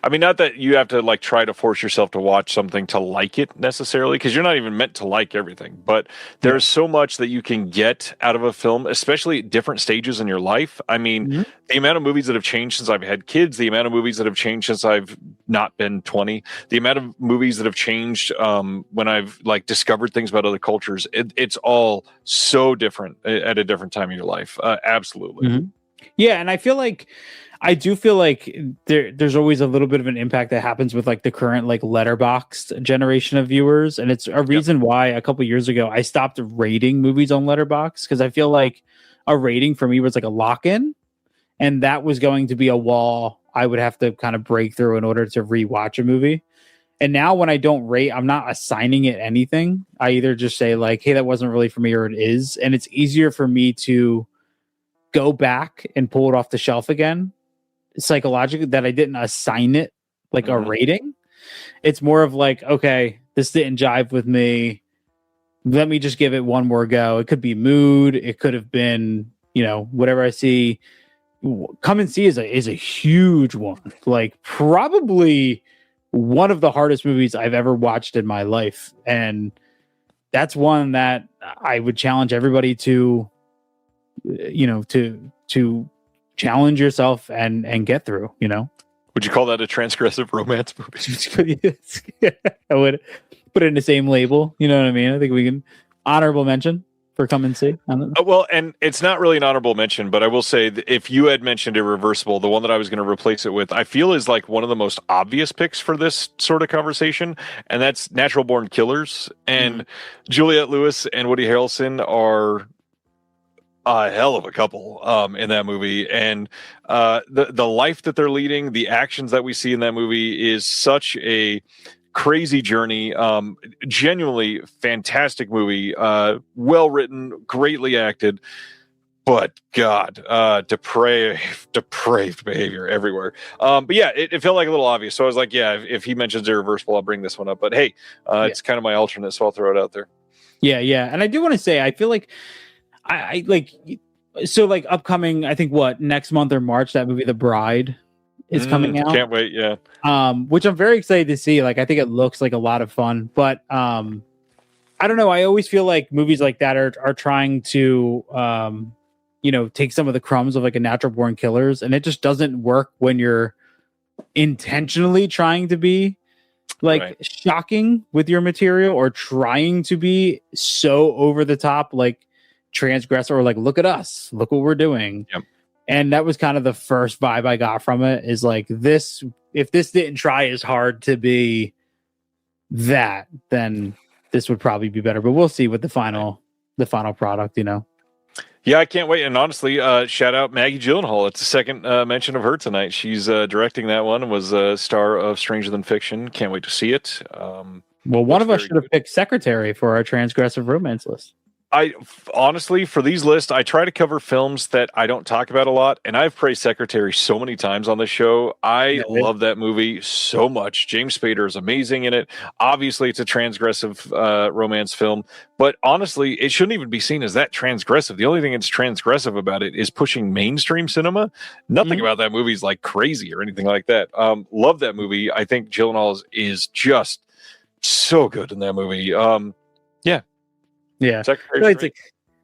I mean, not that you have to like try to force yourself to watch something to like it necessarily, because you're not even meant to like everything. But there's so much that you can get out of a film, especially at different stages in your life. I mean, the amount of movies that have changed since I've had kids, the amount of movies that have changed since I've not been 20, the amount of movies that have changed when I've like discovered things about other cultures. It's all so different at a different time in your life. Absolutely. Mm-hmm. Yeah, and I do feel like there's always a little bit of an impact that happens with like the current like Letterboxd generation of viewers, and it's a reason why a couple years ago I stopped rating movies on Letterboxd, because I feel like a rating for me was like a lock-in, and that was going to be a wall I would have to kind of break through in order to rewatch a movie. And now when I don't rate, I'm not assigning it anything. I either just say like, hey, that wasn't really for me, or it is, and it's easier for me to go back and pull it off the shelf again psychologically, that I didn't assign it like a rating. It's more of like, okay, this didn't jive with me, let me just give it one more go. It could be mood, it could have been whatever I see. Come and See is a huge one, like probably one of the hardest movies I've ever watched in my life. And that's one that I would challenge everybody to, to challenge yourself and get through, Would you call that a transgressive romance movie? I would put it in the same label. You know what I mean? I think we can honorable mention for come and see. Well, and it's not really an honorable mention, but I will say that if you had mentioned Irreversible, the one that I was going to replace it with, I feel is like one of the most obvious picks for this sort of conversation, and that's Natural Born Killers. And Juliette Lewis and Woody Harrelson are a hell of a couple in that movie, and the life that they're leading, the actions that we see in that movie is such a crazy journey. Genuinely fantastic movie, well written, greatly acted, but God, depraved behavior everywhere. But yeah, it felt like a little obvious, so I was like, yeah, if he mentions Irreversible, I'll bring this one up. But hey, it's kind of my alternate, so I'll throw it out there. Yeah, and I do want to say, I feel like I like, so like upcoming, I think next month or March, that movie The Bride is coming out. Can't wait. Yeah. Which I'm very excited to see. Like, I think it looks like a lot of fun, but I don't know. I always feel like movies like that are trying to take some of the crumbs of like a Natural Born Killers, and it just doesn't work when you're intentionally trying to be like shocking with your material, or trying to be so over the top, like transgressive, or like, look at us, look what we're doing. Yep. And that was kind of the first vibe I got from it, is like, this, if this didn't try as hard to be that, then this would probably be better. But we'll see with the final product, Yeah, I can't wait. And honestly, shout out Maggie Gyllenhaal. It's the second mention of her tonight. She's directing that one, and was a star of Stranger Than Fiction. Can't wait to see it. Well, one of us should have picked Secretary for our transgressive romance list. I honestly, for these lists, I try to cover films that I don't talk about a lot, and I've praised Secretary so many times on this show. I love that movie so much. James Spader is amazing in it. Obviously, it's a transgressive romance film, but honestly, it shouldn't even be seen as that transgressive. The only thing that's transgressive about it is pushing mainstream cinema. Nothing about that movie is like crazy or anything like that. Love that movie. I think Gyllenhaal is just so good in that movie. Yeah, it's like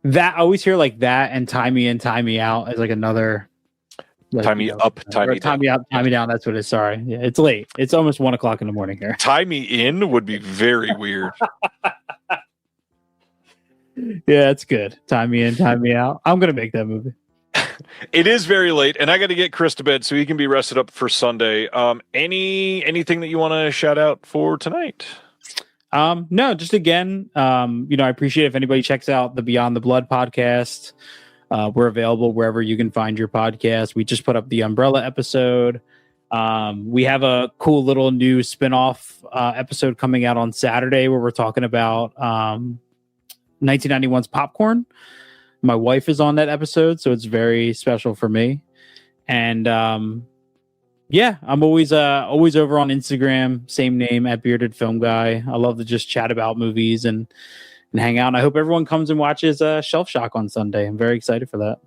that. I always hear like that and Tie Me In, Tie Me Out as like another. Like, Tie Me Up, Tie Me Down. Tie Me Up, Tie Me Down. That's what it is. Sorry. Yeah, it's late. It's almost 1:00 in the morning here. Tie Me In would be very weird. Yeah, it's good. Tie Me In, Tie Me Out. I'm gonna make that movie. It is very late, and I got to get Chris to bed so he can be rested up for Sunday. Anything that you want to shout out for tonight? No, just again, I appreciate if anybody checks out the Beyond the Blood podcast. We're available wherever you can find your podcast. We just put up the Umbrella episode. We have a cool little new spinoff episode coming out on Saturday where we're talking about 1991's Popcorn. My wife is on that episode, so it's very special for me. And yeah, I'm always over on Instagram, same name, @Bearded Film Guy. I love to just chat about movies and hang out. And I hope everyone comes and watches Shelf Shock on Sunday. I'm very excited for that.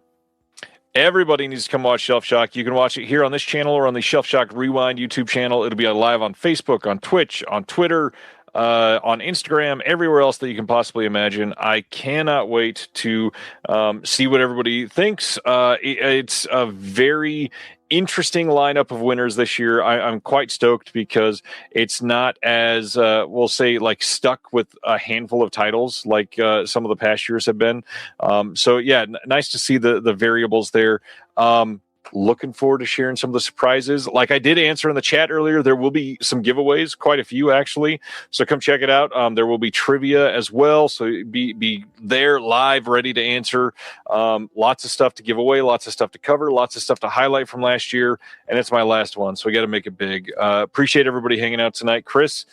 Everybody needs to come watch Shelf Shock. You can watch it here on this channel or on the Shelf Shock Rewind YouTube channel. It'll be live on Facebook, on Twitch, on Twitter, on Instagram, everywhere else that you can possibly imagine. I cannot wait to see what everybody thinks. It's a very interesting lineup of winners this year. I'm quite stoked because it's not as we'll say like stuck with a handful of titles like some of the past years have been. So yeah, nice to see the variables there. Looking forward to sharing some of the surprises. Like I did answer in the chat earlier, there will be some giveaways, quite a few actually. So come check it out. There will be trivia as well. So be there live, ready to answer. Lots of stuff to give away, lots of stuff to cover, lots of stuff to highlight from last year. And it's my last one, so we got to make it big. Appreciate everybody hanging out tonight. Chris,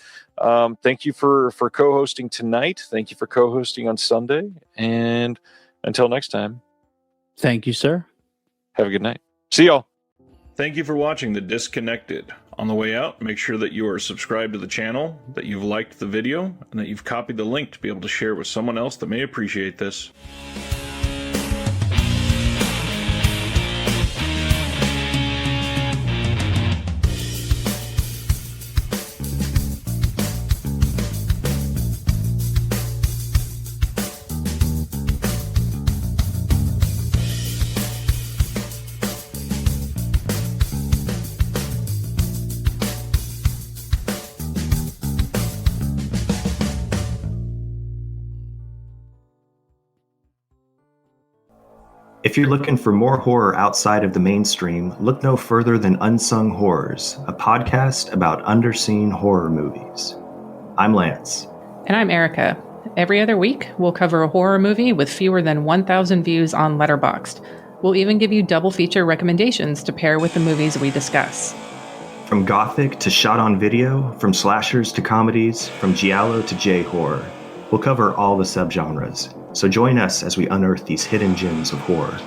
thank you for co-hosting tonight. Thank you for co-hosting on Sunday. And until next time. Thank you, sir. Have a good night. See y'all. Thank you for watching The Disconnected. On the way out, make sure that you are subscribed to the channel, that you've liked the video, and that you've copied the link to be able to share with someone else that may appreciate this. If you're looking for more horror outside of the mainstream, look no further than Unsung Horrors, a podcast about underseen horror movies. I'm Lance. And I'm Erica. Every other week, we'll cover a horror movie with fewer than 1,000 views on Letterboxd. We'll even give you double feature recommendations to pair with the movies we discuss. From gothic to shot on video, from slashers to comedies, from giallo to J-horror, we'll cover all the subgenres. So join us as we unearth these hidden gems of horror.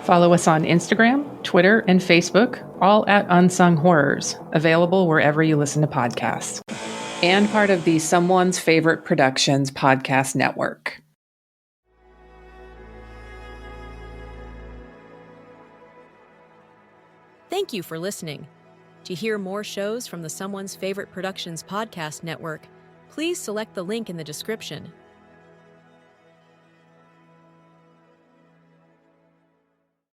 Follow us on Instagram, Twitter, and Facebook, all at Unsung Horrors, available wherever you listen to podcasts. And part of the Someone's Favorite Productions podcast network. Thank you for listening. To hear more shows from the Someone's Favorite Productions podcast network, please select the link in the description